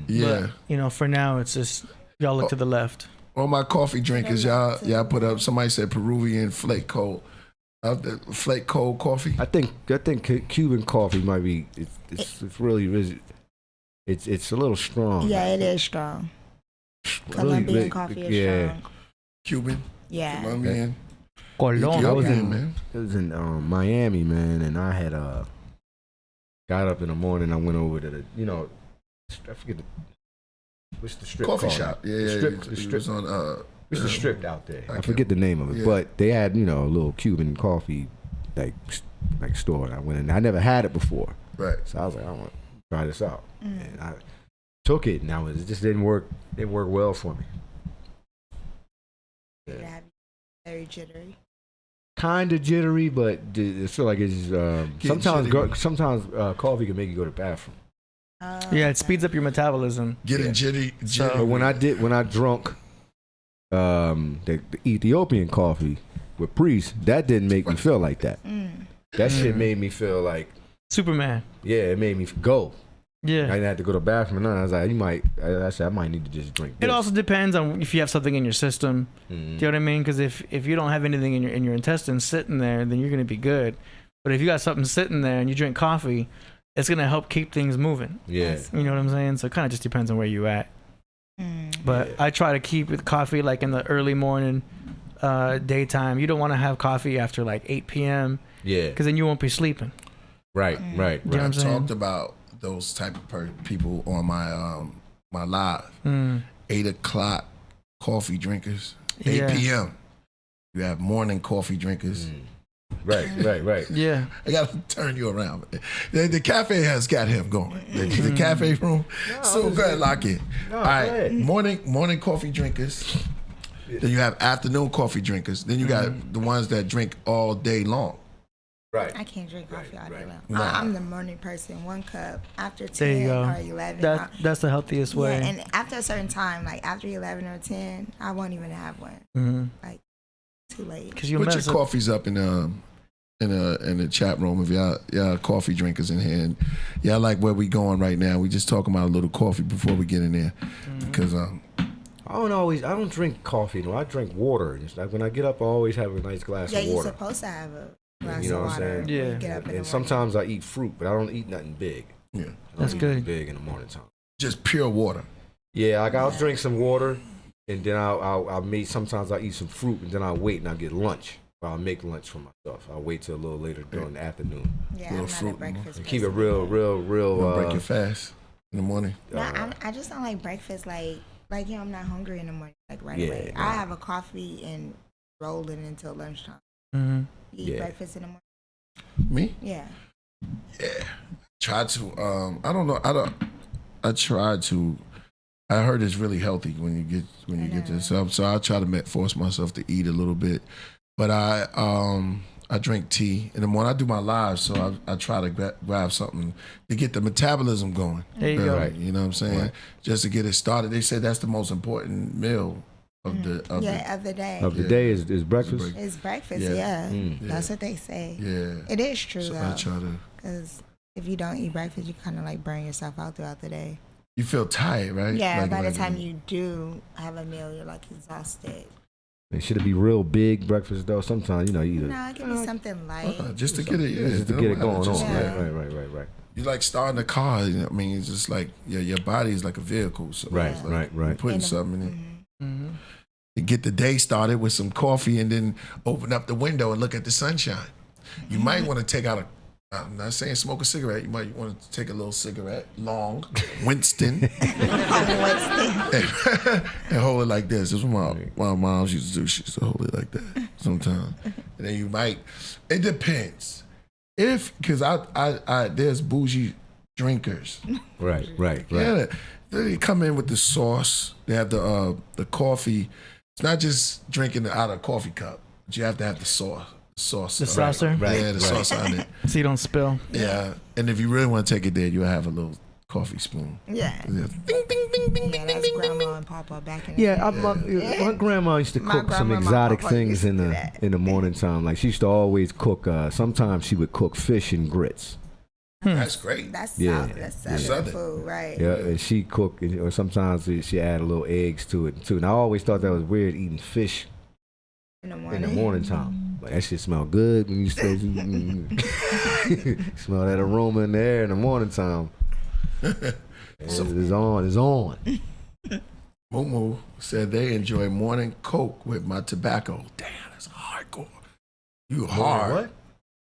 Yeah. But, for now, it's just y'all look to the left. All my coffee drinkers, y'all put up. Somebody said Peruvian flake cold. Flake cold coffee. I think Cuban coffee might be. It's really. It's a little strong. Yeah, it is strong. Colombian coffee is strong. Cuban. Yeah. Colombian. It was in Miami, man, and I had got up in the morning. I went over to the I forget what's the strip coffee called? shop. Yeah, the strip was on. It's the strip out there. I forget the name of it, but they had a little Cuban coffee like store. And I went in. I never had it before, right? So I was like, I want to try this out, and I took it. Now it just didn't work. It didn't work well for me. Yeah. Very jittery. Kind of jittery, but I feel like it's sometimes coffee can make you go to the bathroom. Yeah, it speeds up your metabolism. Getting jittery. But when I drunk the Ethiopian coffee with Priest, that didn't make me feel like that. That shit made me feel like Superman. Yeah, it made me go. Yeah, I didn't have to go to the bathroom or nothing. I was like, I said I might need to just drink this. It also depends on if you have something in your system. Do you know what I mean? Because if you don't have anything in your intestines sitting there, then you're gonna be good. But if you got something sitting there and you drink coffee, it's gonna help keep things moving. Yeah, you know what I'm saying. So it kind of just depends on where you at. But I try to keep with coffee like in the early morning, daytime. You don't want to have coffee after like 8 p.m. Yeah, because then you won't be sleeping. Right. You know what I I'm saying? talked about those type of people on my my live. 8 o'clock coffee drinkers. 8 p.m. You have morning coffee drinkers. Right. Yeah, I gotta turn you around. The cafe has got him going. The cafe room, so good, lock in. All right, morning coffee drinkers. Then you have afternoon coffee drinkers. Then you got the ones that drink all day long. Right. I can't drink coffee all day long. Nah. I'm the morning person. 1 cup after 10 There you go. or 11. That's the healthiest way. Yeah, and after a certain time, like after 11 or 10, I won't even have one. Like too late. Because you put mess your up. coffees up in in the chat room if y'all coffee drinkers in here, and y'all like where we going right now. We just talking about a little coffee before we get in there, because I don't drink coffee. No, I drink water. It's like when I get up, I always have a nice glass of water. Yeah, you're supposed to have a glass you know of what I'm water. saying? Yeah. When you get up in And sometimes I eat fruit, but I don't eat nothing big. Yeah, that's good. Big in the morning time. Just pure water. Yeah, like I'll drink some water, and then sometimes I'll eat some fruit, and then I'll wait and I'll get lunch. Or I'll make lunch for myself. I'll wait till a little later during the afternoon. Yeah, I'm not a breakfast Keep it person. real. Break your fast in the morning. No, I just don't like breakfast. Like I'm not hungry in the morning. Like right Yeah, away. I have a coffee and roll it until lunchtime. Mm-hmm. You eat breakfast in the morning? Me? Yeah. Yeah. Try to. I don't know. I tried to. I heard it's really healthy when you get this up. So I try to force myself to eat a little bit. But I drink tea in the morning. I do my lives, so I try to grab something to get the metabolism going. There you go. Right. You know what I'm saying? Right. Just to get it started. They say that's the most important meal of the day. Of the day is breakfast? It's breakfast, yeah. Mm. That's what they say. Yeah. It is true, So though. I try to. Because if you don't eat breakfast, you kind of like burn yourself out throughout the day. You feel tired, right? Yeah, Like, by the time you do have a meal, you're like exhausted. And should it be real big breakfast though? Sometimes you eat it. No, it can be something light. just to get it, just to get it going just, on. Right. You like starting a car. You know, I mean, it's just like your body is like a vehicle. So Right. You're putting something in it. Mm-hmm. You get the day started with some coffee, and then open up the window and look at the sunshine. You might want to take out I'm not saying smoke a cigarette. You might want to take a little cigarette, long, Winston, and hold it like this. This is what my mom used to do. She used to hold it like that sometimes. And then you might. It depends. Because I there's bougie drinkers. Right. Yeah, they come in with the sauce. They have the coffee. It's not just drinking out of a coffee cup, but you have to have the sauce. The saucer? Yeah, the sauce on it. So you don't spill. Yeah. And if you really want to take it there, you'll have a little coffee spoon. Yeah. Ding, ding, ding, ding, yeah, that's grandma and papa back in the day. My grandma used to cook some exotic things in the morning time. Like she used to always cook. Sometimes she would cook fish and grits. That's great. That's Southern food, right? Yeah, and she cooked, or sometimes she add a little eggs to it too. And I always thought that was weird eating fish in the morning time. Like that shit smell good when you say smell that aroma in the air in the morning time. It's on. Moo said they enjoy morning Coke with my tobacco. Damn, that's hardcore. You hard. What?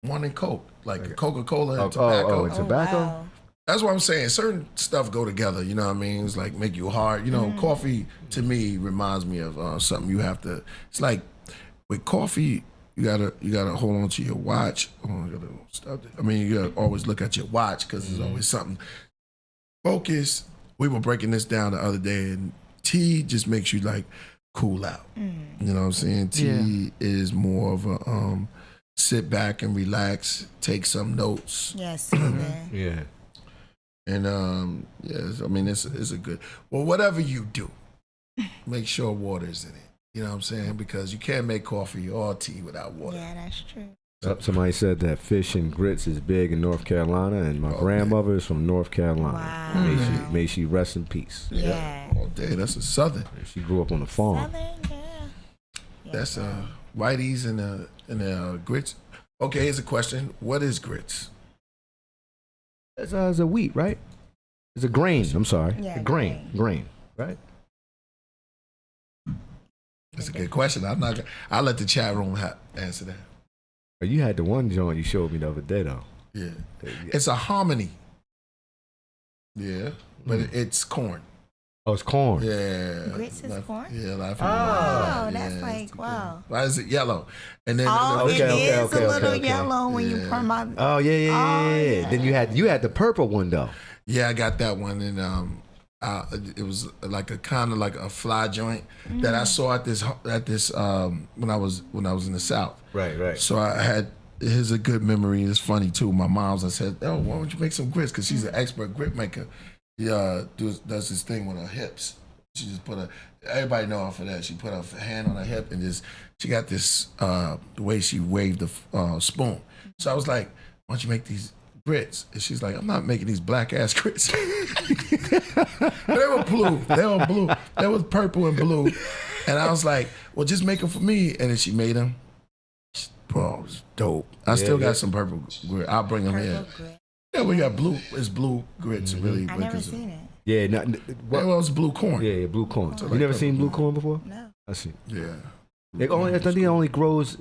Morning Coke, like Coca-Cola and tobacco. Oh, and tobacco? Wow. That's what I'm saying. Certain stuff go together, you know what I mean? It's like make you hard. You know, coffee to me reminds me of something you have to. It's like with coffee, you gotta hold on to your watch. You gotta always look at your watch because there's always something. Focus. We were breaking this down the other day, and tea just makes you like cool out. You know what I'm saying? Tea is more of a sit back and relax, take some notes. Yes. Yeah. And yes, I mean it's a good. Well, whatever you do, make sure water's in it. You know what I'm saying? Because you can't make coffee or tea without water. Yeah, that's true. Somebody said that fish and grits is big in North Carolina, and my grandmother is from North Carolina. Wow. May she rest in peace. Yeah. All day. That's a Southern. She grew up on a farm. Southern, yeah. That's whiteys and grits. Okay, here's a question. What is grits? It's a wheat, right? It's a grain. I'm sorry. Yeah, a grain, right? That's a good question. I'll let the chat room answer that. You had the one joint you showed me the other day, though. Yeah. It's a hominy. Yeah, but it's corn. Oh, it's corn. Yeah. Grits is corn? Yeah, a lot of people. Oh, that's like, wow. Why is it yellow? And then it is a little yellow when you pour my. Oh, yeah. Then you had the purple one, though. Yeah, I got that one, and it was like a kind of like a fly joint that I saw at this when I was in the South. Right. So here's a good memory. It's funny too. My mom's, I said, "Oh, why don't you make some grits?" Because she's an expert grit maker. Does this thing with her hips. She just everybody know her for that. She put her hand on her hip and she got this, the way she waved the spoon. So I was like, why don't you make these grits? And she's like, I'm not making these black ass grits. They were blue. They were purple and blue. And I was like, well, just make them for me. And then she made them. Bro, it was dope. I still got some purple grit. I'll bring them in. Yeah, we got blue. It's blue grits, really. I never seen it. Yeah, well, it's blue corn. Yeah, blue corn. You never seen blue corn before? No. I see. Yeah. I think it only grows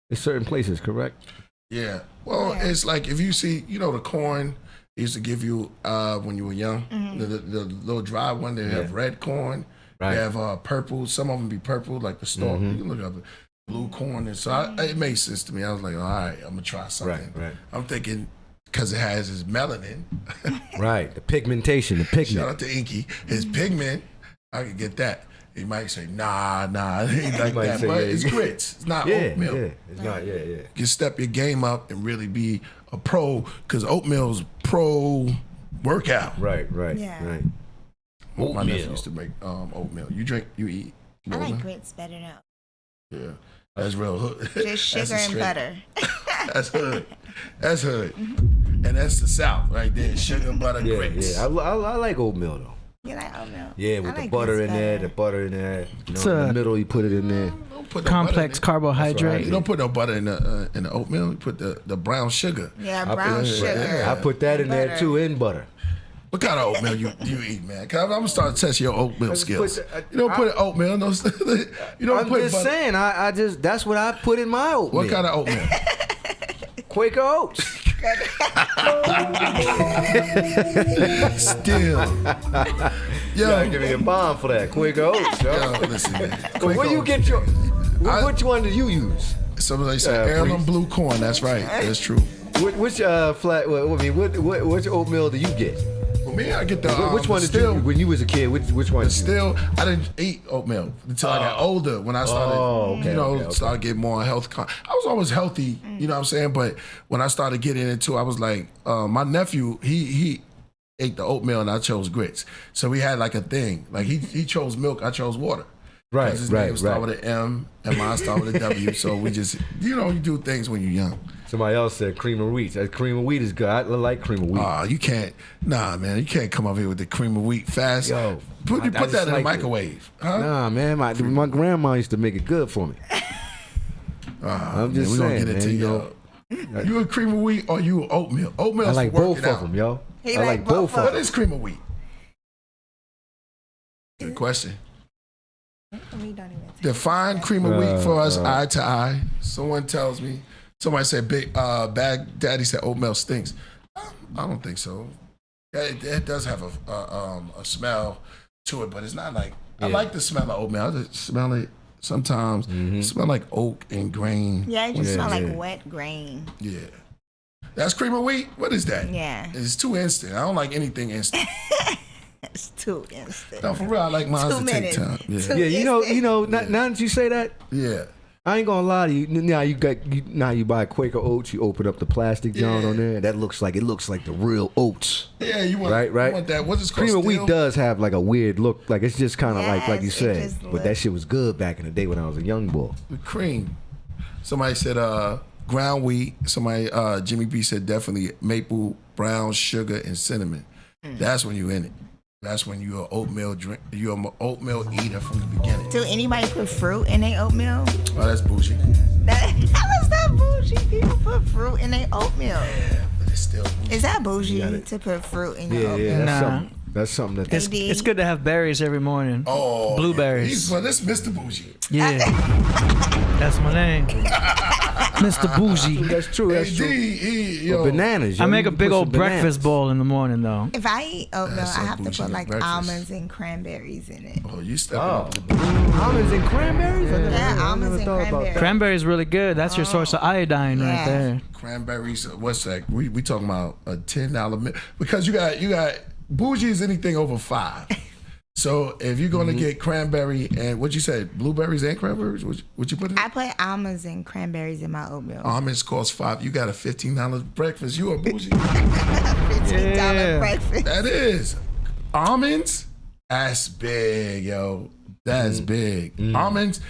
in certain places, correct? Yeah. Well, it's like if you see, the corn they used to give you when you were young, the little dry one. They have red corn. Right. They have purple. Some of them be purple, like the stalk. You can look up blue corn. And so it made sense to me. I was like, all right, I'm gonna try something. Right. I'm thinking. Because it has his melanin. Right, the pigmentation, the pigment. Shout out to Enqi. His pigment, I could get that. He might say, nah, it ain't like that. But it's grits. It's not oatmeal. Yeah, it's not, You can step your game up and really be a pro, because oatmeal's pro-workout. Right. Yeah. My nephew used to make oatmeal. You eat? I like grits better now. Yeah. That's real hood. Just sugar and butter. That's hood. That's hood. And that's the South right there. Sugar, butter, grits. Yeah. I like oatmeal though. You like oatmeal? Yeah, with the butter in there, in the middle you put it in there. Complex carbohydrate. Right. You don't put no butter in the oatmeal. You put the brown sugar. Yeah, brown sugar. I put that in there too, in butter. What kind of oatmeal you eat, man? Cause I'm gonna start to test your oatmeal skills. You don't put oatmeal. No, you don't put. I'm just saying. I just that's what I put in my oatmeal. What kind of oatmeal? Quaker Oats. Still, you gotta give me a bomb for that. Quaker Oats, yo. Listen, man. Where you get your? Which one do you use? Somebody said heirloom blue corn. That's right. That's true. Which which oatmeal do you get? For me, I get the which one did you when you was a kid? Which one? Still, I didn't eat oatmeal until I got older. When I started, started getting more health. I was always healthy, you know what I'm saying. But when I started getting into, I was like, my nephew, he ate the oatmeal and I chose grits. So we had like a thing. Like he chose milk, I chose water. Right, his name started with an M and mine started with a W. So we just, you do things when you're young. Somebody else said cream of wheat. That cream of wheat is good. I like cream of wheat. You can't. Nah, man, you can't come up here with the cream of wheat fast. Yo, put that in the microwave. Huh? Nah, man, my grandma used to make it good for me. I'm just saying, man. You a cream of wheat or you oatmeal? Oatmeal's I like for both working of them, yo. I like both of them. What is cream of wheat? Good question. Define cream of wheat for us eye to eye. Someone tells me. Somebody said Bad Daddy said oatmeal stinks. I don't think so. It does have a smell to it, but it's not like I like the smell of oatmeal. I just smell it sometimes. It smell like oak and grain. Yeah, it just smell like wet grain. Yeah. That's cream of wheat? What is that? Yeah. It's too instant. I don't like anything instant. It's too instant. No, for real, I like mine to take time. Yeah, you know. Now that you say that, I ain't gonna lie to you. Now you buy Quaker Oats. You open up the plastic jar on there. It looks like the real oats. Yeah, you want right. You want that? What's it called? Cream of wheat does have like a weird look. Like it's just kind of like you said. But that shit was good back in the day when I was a young boy. The cream. Somebody said ground wheat. Somebody Jimmy B said definitely maple, brown sugar, and cinnamon. That's when you in it. That's when you're an oatmeal drink. You're an oatmeal eater from the beginning. Do anybody put fruit in their oatmeal? Oh, that's bougie. How is that bougie? People put fruit in their oatmeal. Yeah, but it's still bougie. Is that bougie to put fruit in your oatmeal? Yeah, that's something that it's good to have berries every morning. Oh, blueberries. Well, this Mr. Bougie. Yeah, that's my name, Mr. Bougie. That's true. That's true. Bananas. I make a big old breakfast bowl in the morning, though. If I eat oatmeal, I have to put like almonds and cranberries in it. Oh, you stepping up. Almonds and cranberries? Yeah, almonds and cranberries. Cranberries really good. That's your source of iodine right there. Cranberries. What's that? We talking about a $10 because you got. Bougie is anything over $5. So if you're gonna get cranberry and what you said, blueberries and cranberries, what you put in? I put almonds and cranberries in my oatmeal. Almonds cost $5. You got a $15 breakfast. You a bougie. $15 breakfast. That is almonds That's big, yo. That's big. Almonds,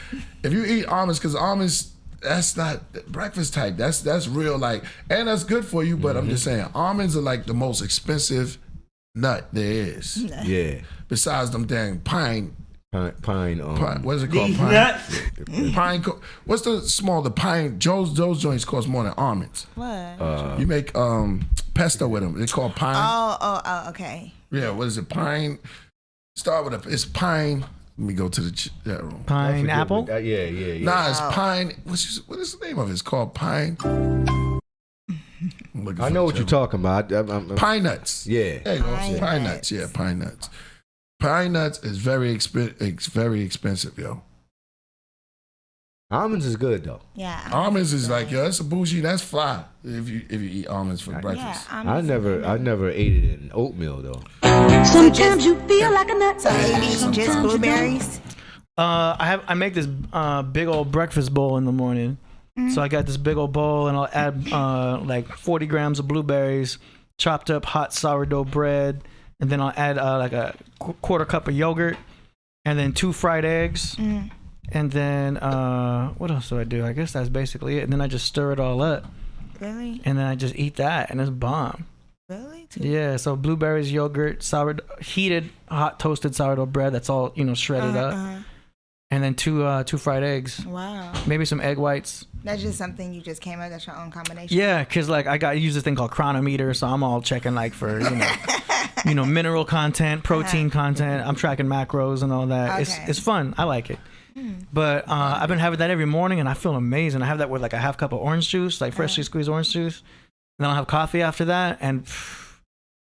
if you eat almonds, because almonds, that's not breakfast type. That's real, like, and that's good for you, but I'm just saying, almonds are like the most expensive nut there is. Yeah. Besides them dang pine. Pine. What is it called? Pine. What's the pine? Joe's joints cost more than almonds. What? You make pesto with them. It's called pine. Oh, okay. Yeah, what is it? Pine. Start with it's pine. Let me go to the chat room. Pineapple? Yeah. Nah, it's pine. What is the name of it? It's called pine. I know what you're talking about. Pine nuts. Yeah. There you go. Pine nuts. Yeah, pine nuts. Pine nuts is very expensive, yo. Almonds is good though. Yeah. Almonds is like, yo, that's a bougie. That's fly. If you eat almonds for breakfast. Yeah, I never ate it in oatmeal though. Sometimes you feel like a nut. So you eat just blueberries? I make this big old breakfast bowl in the morning. So I got this big old bowl, and I'll add like 40 grams of blueberries, chopped up hot sourdough bread, and then I'll add like a quarter cup of yogurt, and then 2 fried eggs. And then what else do I do? I guess that's basically it. And then I just stir it all up. Really? And then I just eat that, and it's bomb. Really? Yeah. So blueberries, yogurt, heated, hot toasted sourdough bread. That's all shredded up. And then 2 fried eggs. Wow. Maybe some egg whites. That's just something you just came up. That's your own combination. Yeah, cause like I use this thing called chronometer, so I'm all checking like for mineral content, protein content. I'm tracking macros and all that. Okay. It's fun. I like it. But I've been having that every morning, and I feel amazing. I have that with like a half cup of orange juice, like freshly squeezed orange juice. And then I'll have coffee after that, and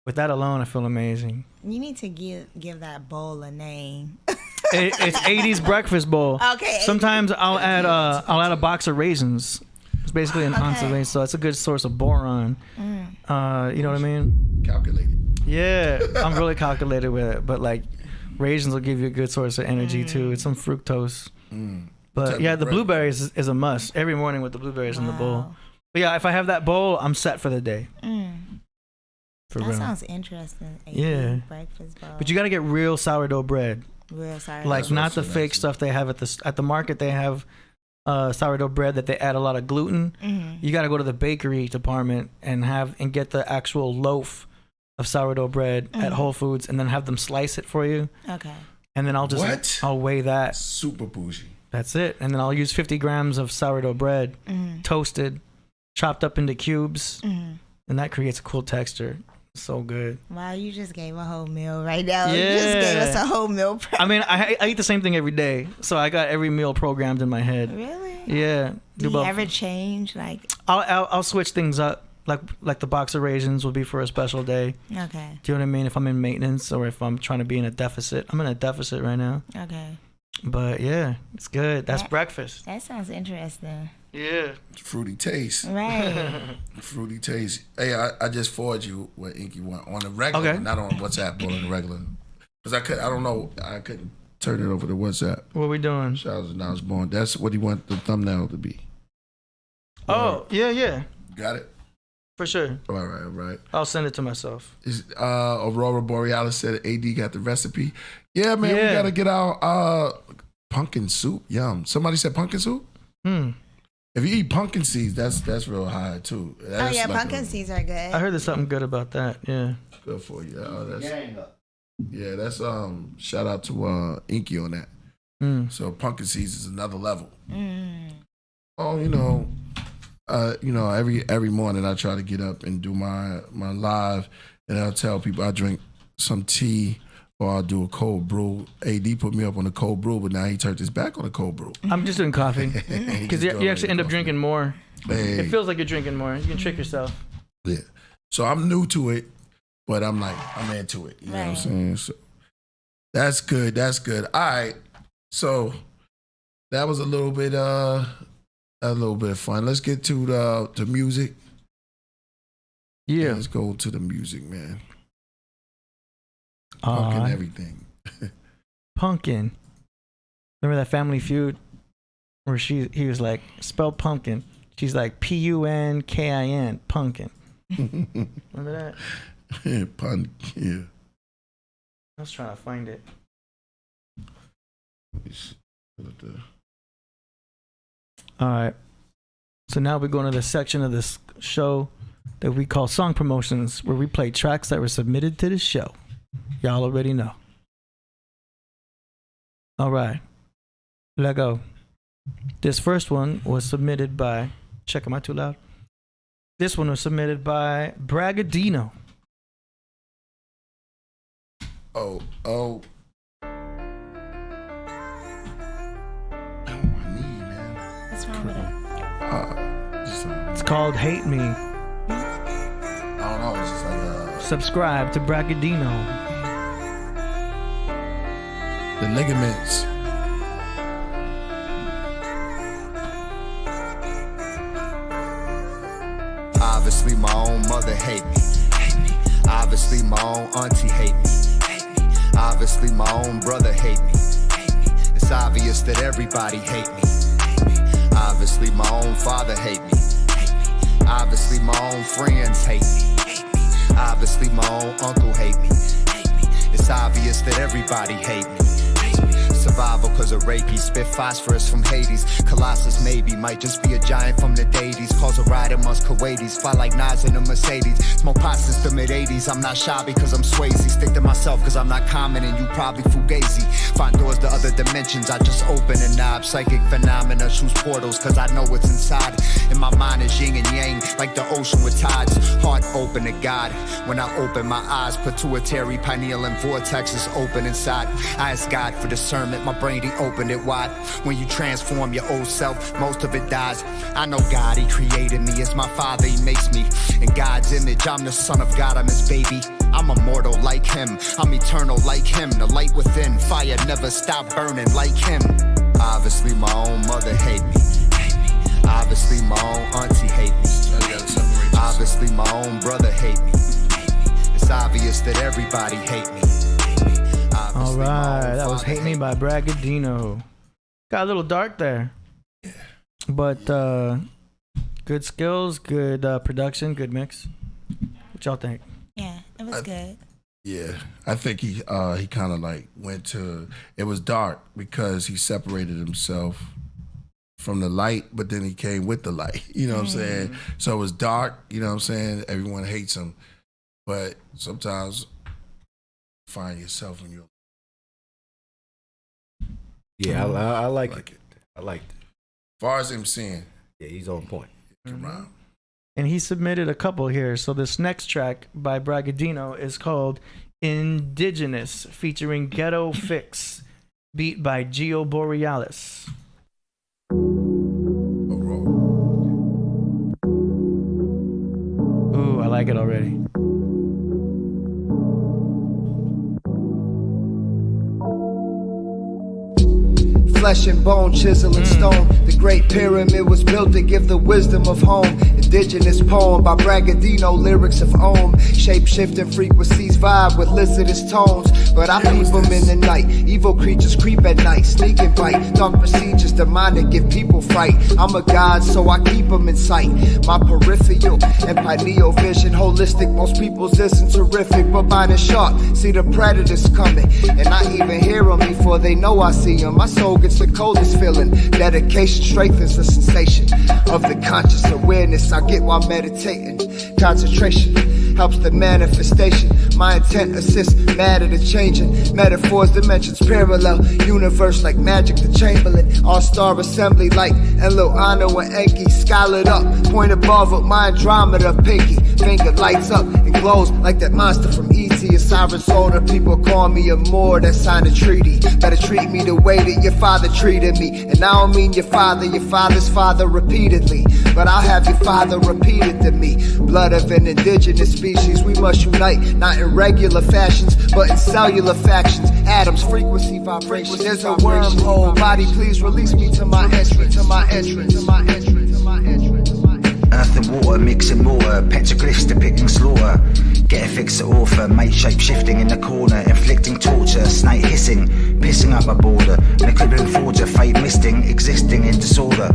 with that alone, I feel amazing. You need to give that bowl a name. It's 80s breakfast bowl. Okay. Sometimes I'll add a box of raisins. It's basically an ounce of raisins, so it's a good source of boron. You know what I mean? Calculated. Yeah, I'm really calculated with it, but like raisins will give you a good source of energy too. It's some fructose. But yeah, the blueberries is a must every morning with the blueberries in the bowl. But yeah, if I have that bowl, I'm set for the day. For that real. sounds interesting. Yeah. Breakfast bowl. But you got to get real sourdough bread. Real sourdough. Like not the fake stuff they have at the market. They have sourdough bread that they add a lot of gluten. You got to go to the bakery department and get the actual loaf of sourdough bread at Whole Foods, and then have them slice it for you. Okay. And then I'll weigh that. Super bougie. That's it. And then I'll use 50 grams of sourdough bread, toasted, chopped up into cubes, and that creates a cool texture. So good. Wow, you just gave a whole meal right now. Yeah. You just gave us a whole meal prep. I mean, I eat the same thing every day, so I got every meal programmed in my head. Really? Yeah. Do you ever change? Like, I'll switch things up. Like the box of raisins will be for a special day. Okay. Do you know what I mean? If I'm in maintenance or if I'm trying to be in a deficit. I'm in a deficit right now. Okay. But yeah, it's good. That's breakfast. That sounds interesting. Yeah. Fruity taste. Right. Fruity taste. Hey, I just forwarded you what Enqi want on the regular, not on WhatsApp, but on the regular. Because I couldn't turn it over to WhatsApp. What we doing? Shout out to Now It's Born. That's what he want the thumbnail to be. Oh, yeah. Got it? For sure. All right. I'll send it to myself. Aurora Borealis said AD got the recipe. Yeah, man, we got to get our pumpkin soup. Yum. Somebody said pumpkin soup? If you eat pumpkin seeds, that's real high too. That's pumpkin seeds are good. I heard there's something good about that. Yeah. Good for you. That's shout out to Enqi on that. So pumpkin seeds is another level. Oh, every morning I try to get up and do my live, and I'll tell people I drink some tea or I'll do a cold brew. AD put me up on a cold brew, but now he turned his back on the cold brew. I'm just doing coffee because you actually end up drinking more. Hey. It feels like you're drinking more. You can trick yourself. Yeah. So I'm new to it, but I'm into it. You know what I'm saying? So that's good. That's good. All right. So that was a little bit of fun. Let's get to the music. Yeah. Let's go to the music, man. Pumpkin everything. Pumpkin. Remember that Family Feud where he was like, spell pumpkin. She's like Punkin. Pumpkin. Remember that? Pumpkin. Yeah. I was trying to find it. All right. So now we're going to the section of this show that we call song promotions, where we play tracks that were submitted to the show. Y'all already know. All right. Let go. This first one was submitted by... Check, am I too loud? This one was submitted by Bragadino. Oh. What's wrong with it? It's called Hate Me. I don't know. It's just like Subscribe to Bragadino. the ligaments. Obviously, my own mother hate me. Obviously, my own auntie hate me. Obviously, my own brother hate me. It's obvious that everybody hate me. Obviously, my own father hate me. Obviously, my own friends hate me. Obviously, my own uncle hate me. It's obvious that everybody hate me. Survival cause of Reiki, spit phosphorus from Hades. Colossus maybe, might just be a giant from the deities. Calls a ride amongst Kuwaitis, fly like Nas in a Mercedes. Smoke pot since the mid-80s, I'm not shabby cause I'm Swayze. Stick to myself cause I'm not common and you probably fugazi. Find doors to other dimensions, I just open a knob. Psychic phenomena, choose portals cause I know what's inside. In my mind is yin and yang, like the ocean with tides. Heart open to God, when I open my eyes. Pituitary, pineal and vortexes open inside. I ask God for discernment, my brain he opened it wide. When you transform your old self, most of it dies. I know God, he created me as my father, he makes me in God's image. I'm the son of God, I'm his baby. I'm immortal like him, I'm eternal like him. The light within, fire never stop burning like him. Obviously my own mother hate me. Obviously my own auntie hate me. Obviously my own brother hate me. It's obvious that everybody hate me. All right, that was Hate Me by Bragadino. Got a little dark there. Yeah. But good skills, good production, good mix. What y'all think? Yeah, it was good. Yeah, I think he kind of like went to, it was dark because he separated himself from the light, but then he came with the light. You know what I'm saying? So it was dark, you know what I'm saying? Everyone hates him. But sometimes find yourself in your... Yeah, I like it. I liked it. As far as him seeing. Yeah, he's on point. And he submitted a couple here. So this next track by Bragadino is called Indigenous, featuring Ghetto Fix, beat by Geo Borealis. Ooh, I like it already. Flesh and bone, chisel and stone. The great pyramid was built to give the wisdom of home. Indigenous poem by Bragadino, lyrics of Om. Shape-shifting frequencies vibe with licitous tones. But I peep them in the night. Evil creatures creep at night, sneak and bite. Dark procedures, demonic, give people fright. I'm a god, so I keep them in sight. My peripheral and pineal vision, holistic. Most people's isn't terrific, but mine is sharp. See the predators coming, and I even hear them before they know I see them. My soul gets the coldest feeling. Dedication strengthens the sensation of the conscious awareness I get while meditating. Concentration helps the manifestation. My intent assists matter to changing. Metaphors, dimensions parallel. Universe like Magic the Chamberlain. All-star assembly like Enlil, and Enqi. Scholared up, point above with my Andromeda pinky. Finger lights up and glows like that monster from E.T. A siren soda, people call me a Moor that signed a treaty. Better treat me the way that your father treated me. And I don't mean your father's father repeatedly. But I'll have your father repeated to me. Blood of an indigenous species, we must unite. Not in regular fashions, but in cellular factions. Atoms, frequency, vibration. There's a wormhole. Body, please release me to my entrance. To my entrance. To my entrance. To my entrance. To my entrance. and water, mixing mortar, petroglyphs depicting slaughter. Get a fix at author, mate shape shifting in the corner, inflicting torture, snake hissing, pissing up a border, an eclipsing forger, fate misting, existing in disorder.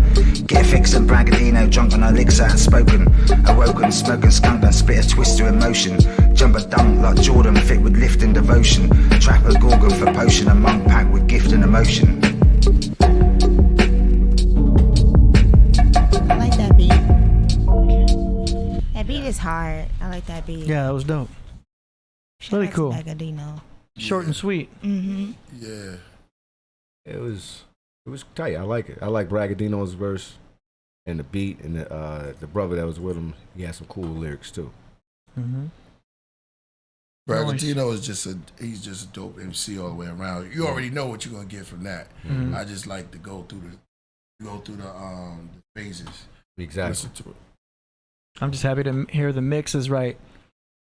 Get a fix and bragadino, drunk on elixir and spoken, awoken, smoking skunk and spit a twister in motion. Jump a dunk like Jordan, fit with lift and devotion. Trap a gorgon for potion, a monk packed with gift and emotion. I like that beat. That beat is hard. I like that beat. Yeah, that was dope. Really cool. Magnetism. Short and sweet. Mm-hmm. Yeah. It was tight. I like it. I like Bragadino's verse and the beat, and the brother that was with him, he had some cool lyrics too. Mm-hmm. Bragadino is he's just a dope MC all the way around. You already know what you're gonna get from that. Mm-hmm. I just like to go through the phases. Exactly. Listen to it. I'm just happy to hear the mix is right.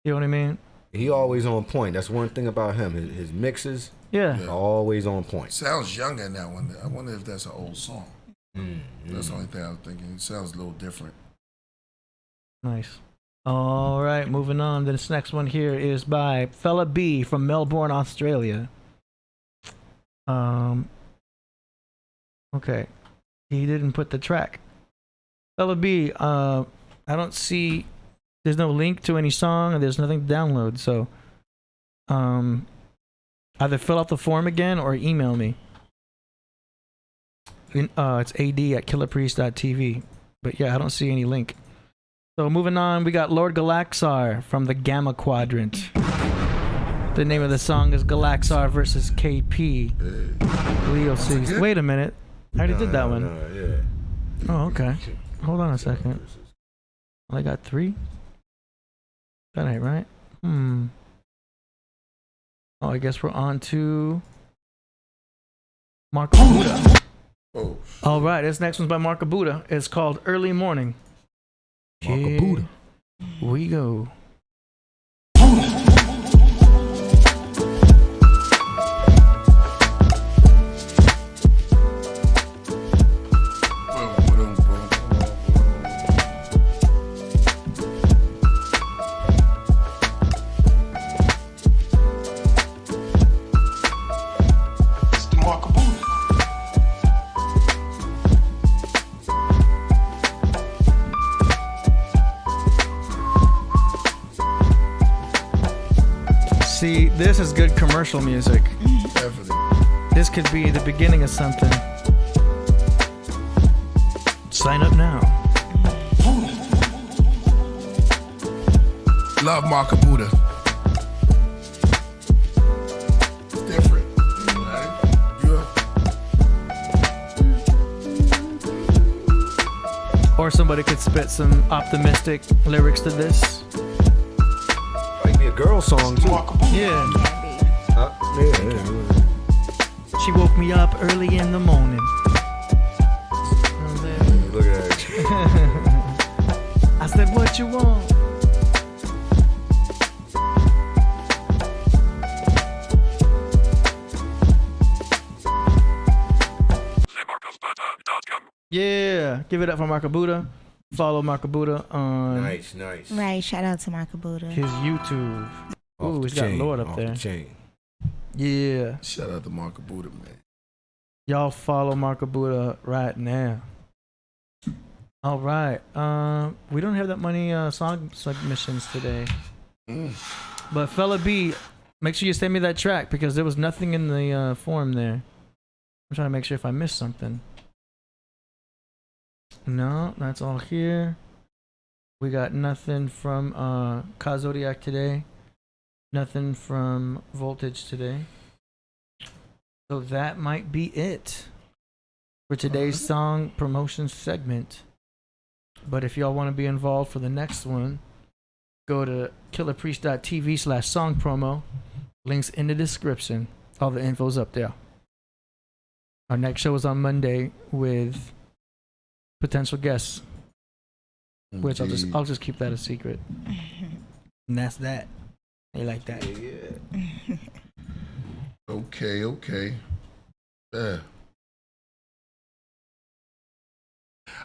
You know what I mean? He always on point. That's one thing about him. His mixes, yeah, always on point. Sounds younger in that one. I wonder if that's an old song. Mm-hmm. That's the only thing I was thinking. It sounds a little different. Nice. All right, moving on. This next one here is by Fella B from Melbourne, Australia. Okay. He didn't put the track. Fella B, I don't see, there's no link to any song and there's nothing to download, so either fill out the form again or email me. It's ad@killerpriest.tv. But yeah, I don't see any link. So moving on, we got Lord Galaxar from the Gamma Quadrant. The name of the song is Galaxar versus KP. Leo C's. Wait a minute. I already did that one. Yeah. Oh, okay. Hold on a second. I got 3? That ain't right. Oh, I guess we're on to Mark Buddha. Oh. All right, this next one's by Mark Buddha. It's called Early Morning. Mark Buddha. We go. See, this is good commercial music. Definitely. This could be the beginning of something. Sign up now. Love Mark Buddha. It's different. Right? Or somebody could spit some optimistic lyrics to this. Might be a girl song too. Yeah. Yeah. She woke me up early in the morning. Look at that. I said, what you want? Yeah, give it up for Mark Buddha. Follow Mark Buddha on Nice. Right, shout out to Mark Buddha. his YouTube. Ooh, he's got Lord up there. Yeah. Shout out to Mark Buddha, man. Y'all follow Mark Buddha right now. All right. We don't have that many song submissions today. But Fella B, make sure you send me that track because there was nothing in the form there. I'm trying to make sure if I missed something. No, that's all here. We got nothing from Zodiac today. Nothing from Voltage today. So that might be it for today's song promotion segment. But if y'all want to be involved for the next one, go to killerpriest.tv/song promo. Links in the description. All the info's up there. Our next show is on Monday with potential guests, which I'll just keep that a secret. And that's that. They like that. Yeah. Okay. Yeah.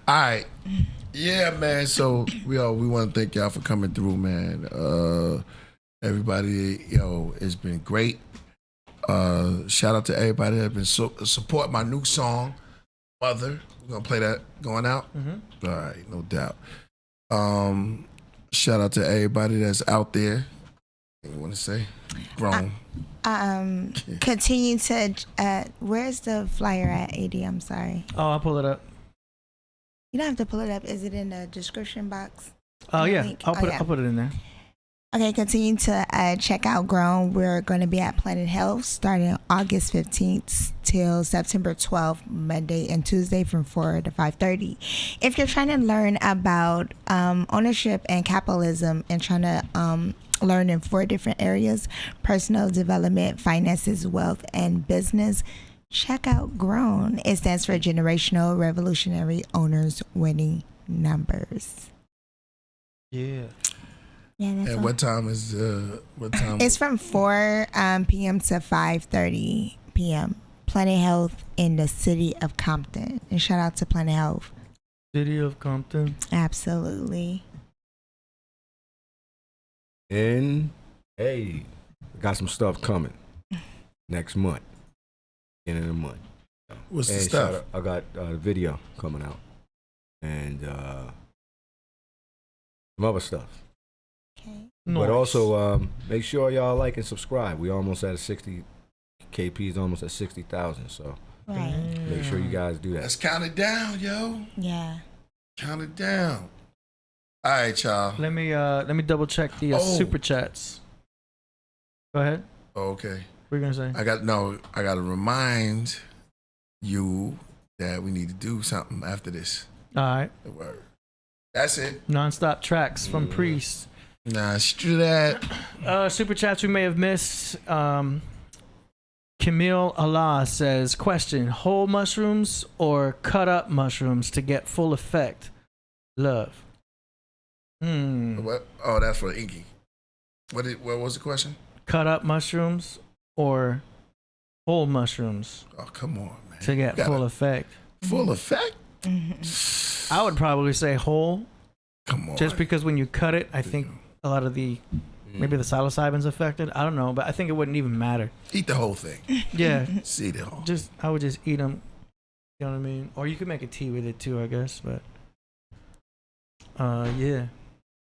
All right. Yeah, man. So we want to thank y'all for coming through, man. Everybody, it's been great. Shout out to everybody that been support my new song, Mother. We're gonna play that going out. Mm-hmm. All right, no doubt. Shout out to everybody that's out there. What you want to say? Grown. Continue to. Where's the flyer at? AD. I'm sorry. Oh, I'll pull it up. You don't have to pull it up. Is it in the description box? Oh yeah, I'll put it in there. Okay, continue to check out Grown. We're going to be at Planet Health starting August 15th till September 12th, Monday and Tuesday from 4 to 5:30. If you're trying to learn about ownership and capitalism and trying to learn in 4 different areas: personal development, finances, wealth, and business, check out Grown. It stands for Generational Revolutionary Owners Winning Numbers. Yeah. Yeah, that's and all. what time is It's from 4 p.m. to 5:30 p.m. Planet Health in the city of Compton. And shout out to Planet Health. City of Compton. Absolutely. And hey, got some stuff coming next month. End of the month. What's the stuff? I got a video coming out and some other stuff. Okay. But also make sure y'all like and subscribe. We almost at 60. KP is almost at 60,000. So right. Make sure you guys do that. Let's count it down, yo. Yeah. Count it down. All right, y'all. Let me double check the super chats. Go ahead. Oh, okay. What are you gonna say? I got to remind you that we need to do something after this. All right. That's it. Non-stop tracks from Priest. Nah, screw that. Super chats we may have missed. Camille Allah says, question, whole mushrooms or cut up mushrooms to get full effect? Love. What? Oh, that's for Enqi. What was the question? Cut up mushrooms or whole mushrooms? Oh, come on, man. To get full effect. Full effect? I would probably say whole. Come on. Just because when you cut it, I think a lot of maybe the psilocybin's affected. I don't know, but I think it wouldn't even matter. Eat the whole thing. Yeah. See the whole. I would just eat them. You know what I mean? Or you could make a tea with it too, I guess. But yeah,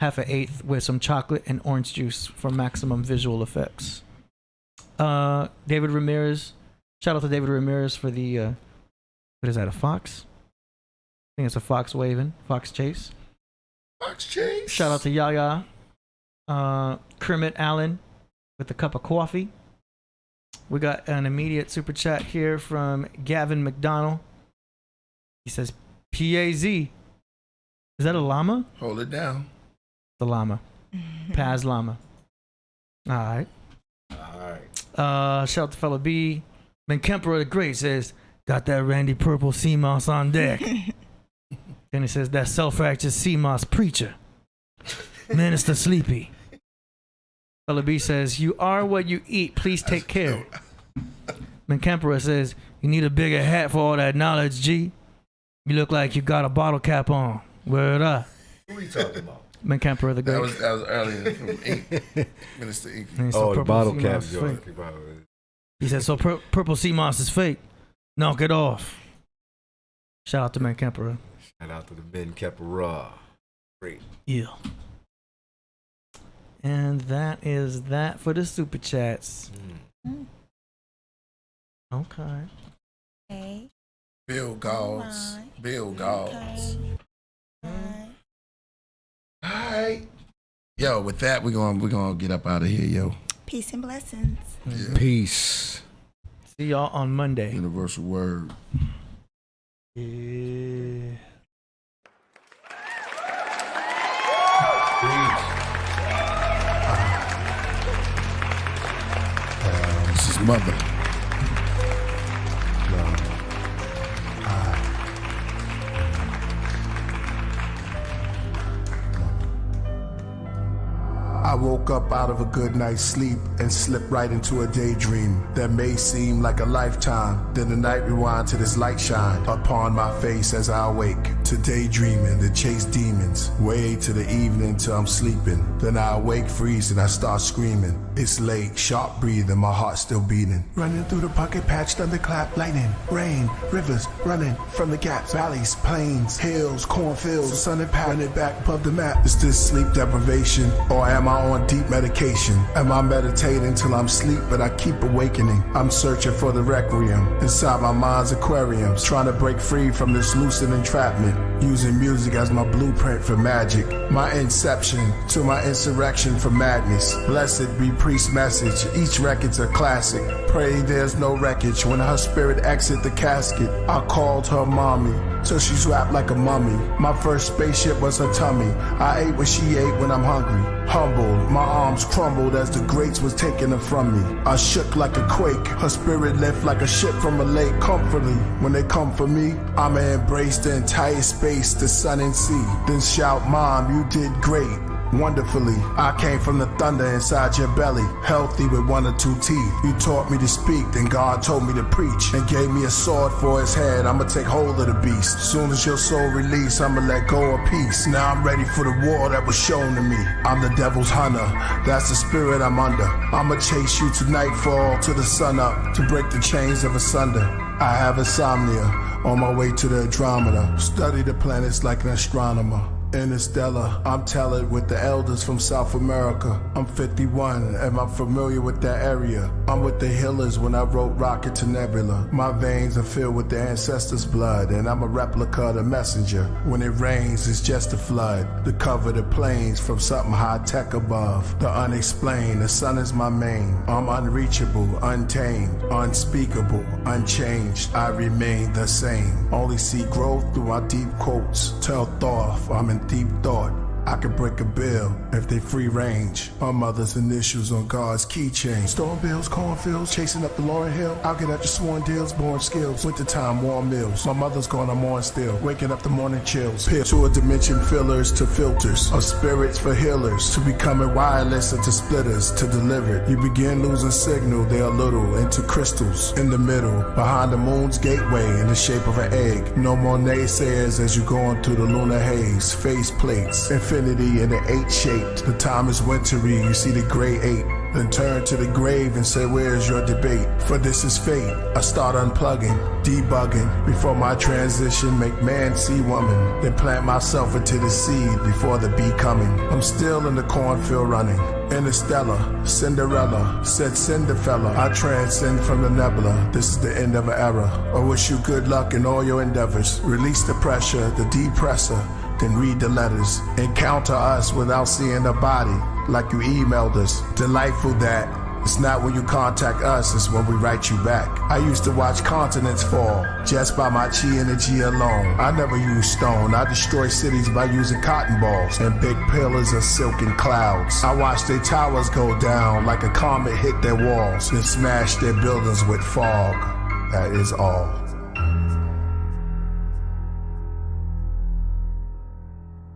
1/8 with some chocolate and orange juice for maximum visual effects. David Ramirez. Shout out to David Ramirez for the what is that? A fox? I think it's a fox waving. Fox chase. Fox chase. Shout out to Yaya. Kermit Allen with a cup of coffee. We got an immediate super chat here from Gavin McDonald. He says, PAZ. Is that a llama? Hold it down. The llama. Paz llama. All right. Shout out to fellow B. Kemper the Great says, got that Randy Purple SeaMoss on deck. Then he says, that self-righteous SeaMoss preacher. Minister Sleepy. Fellow B says, you are what you eat. Please take care. Kemper says, you need a bigger hat for all that knowledge, G. You look like you got a bottle cap on. Word up. Who are you talking about? Kemper the Great. That was earlier from Enqi. Minister Enqi. Oh, the bottle cap joint. He said, so purple SeaMoss is fake. Knock it off. Shout out to Kemper. Shout out to the Ben Kemper. Great. Yeah. And that is that for the super chats. Okay. Okay. Bill Gauls. Bill Gauls. Alright. Yo, with that, we're gonna get up out of here, yo. Peace and blessings. Yeah. Peace. See y'all on Monday. Universal word. Yeah. This is Mother. I woke up out of a good night's sleep and slipped right into a daydream that may seem like a lifetime. Then the night rewind to this light shine upon my face as I awake. to daydreaming, to chase demons. Way to the evening till I'm sleeping. Then I awake, freeze, and I start screaming. It's late, sharp breathing, my heart still beating. Running through the pocket patch, thunderclap, lightning, rain, rivers running from the gaps, valleys, plains, hills, cornfields, the sun and pat, running back above the map. Is this sleep deprivation, or am I on deep medication? Am I meditating till I'm asleep, but I keep awakening? I'm searching for the requiem inside my mind's aquariums, trying to break free from this lucid entrapment, using music as my blueprint for magic, my inception to my insurrection for madness. Blessed be priest message, each record's a classic. Pray there's no wreckage when her spirit exit the casket. I called her mommy till she's wrapped like a mummy. My first spaceship was her tummy. I ate what she ate when I'm hungry. Humbled, my arms crumbled as the greats was taking her from me. I shook like a quake, her spirit lift like a ship from a lake. Comfortably, when they come for me, I'ma embrace the entire space, the sun and sea. Then shout, Mom, you did great. Wonderfully, I came from the thunder inside your belly, healthy with 1 or 2 teeth. You taught me to speak, then God told me to preach, and gave me a sword for his head. I'ma take hold of the beast. Soon as your soul release, I'ma let go of peace. Now I'm ready for the war that was shown to me. I'm the devil's hunter, that's the spirit I'm under. I'ma chase you to nightfall, to the sun up, to break the chains of asunder. I have insomnia, on my way to the Andromeda. Study the planets like an astronomer. Interstellar, I'm telling with the elders from South America. I'm 51, and I'm familiar with that area. I'm with the healers when I wrote Rocket to Nebula. My veins are filled with the ancestors' blood, and I'm a replica of the messenger. When it rains, it's just a flood to cover the plains from something high-tech above. The unexplained, the sun is my main. I'm unreachable, untamed, unspeakable, unchanged. I remain the same. Only see growth through my deep quotes. Tell Thoth I'm in deep thought. I could break a bill if they free range. My mother's initials on God's keychain. Storm bills, cornfields, chasing up the Laurel Hill. I'll get at your sworn deals, born skills. Wintertime, warm meals. My mother's gone, I'm on still. Waking up the morning chills. Peer to a dimension fillers to filters. Of spirits for healers. To becoming wireless into splitters. To deliver it. You begin losing signal, they are little. Into crystals in the middle. Behind the moon's gateway in the shape of an egg. No more naysayers as you going through the lunar haze. Face plates. Infinity in the 8 shaped. The time is wintry, you see the gray 8. Then turn to the grave and say, where's your debate? For this is fate. I start unplugging, debugging. Before my transition, make man see woman. Then plant myself into the seed before the bee coming. I'm still in the cornfield running. Interstellar, Cinderella, said Cinderfella. I transcend from the nebula. This is the end of an era. I wish you good luck in all your endeavors. Release the pressure, the depressor. Then read the letters. Encounter us without seeing a body, like you emailed us. Delightful that it's not when you contact us, it's when we write you back. I used to watch continents fall just by my chi energy alone. I never used stone. I destroy cities by using cotton balls and big pillars of silken clouds. I watched their towers go down like a comet hit their walls, then smash their buildings with fog. That is all.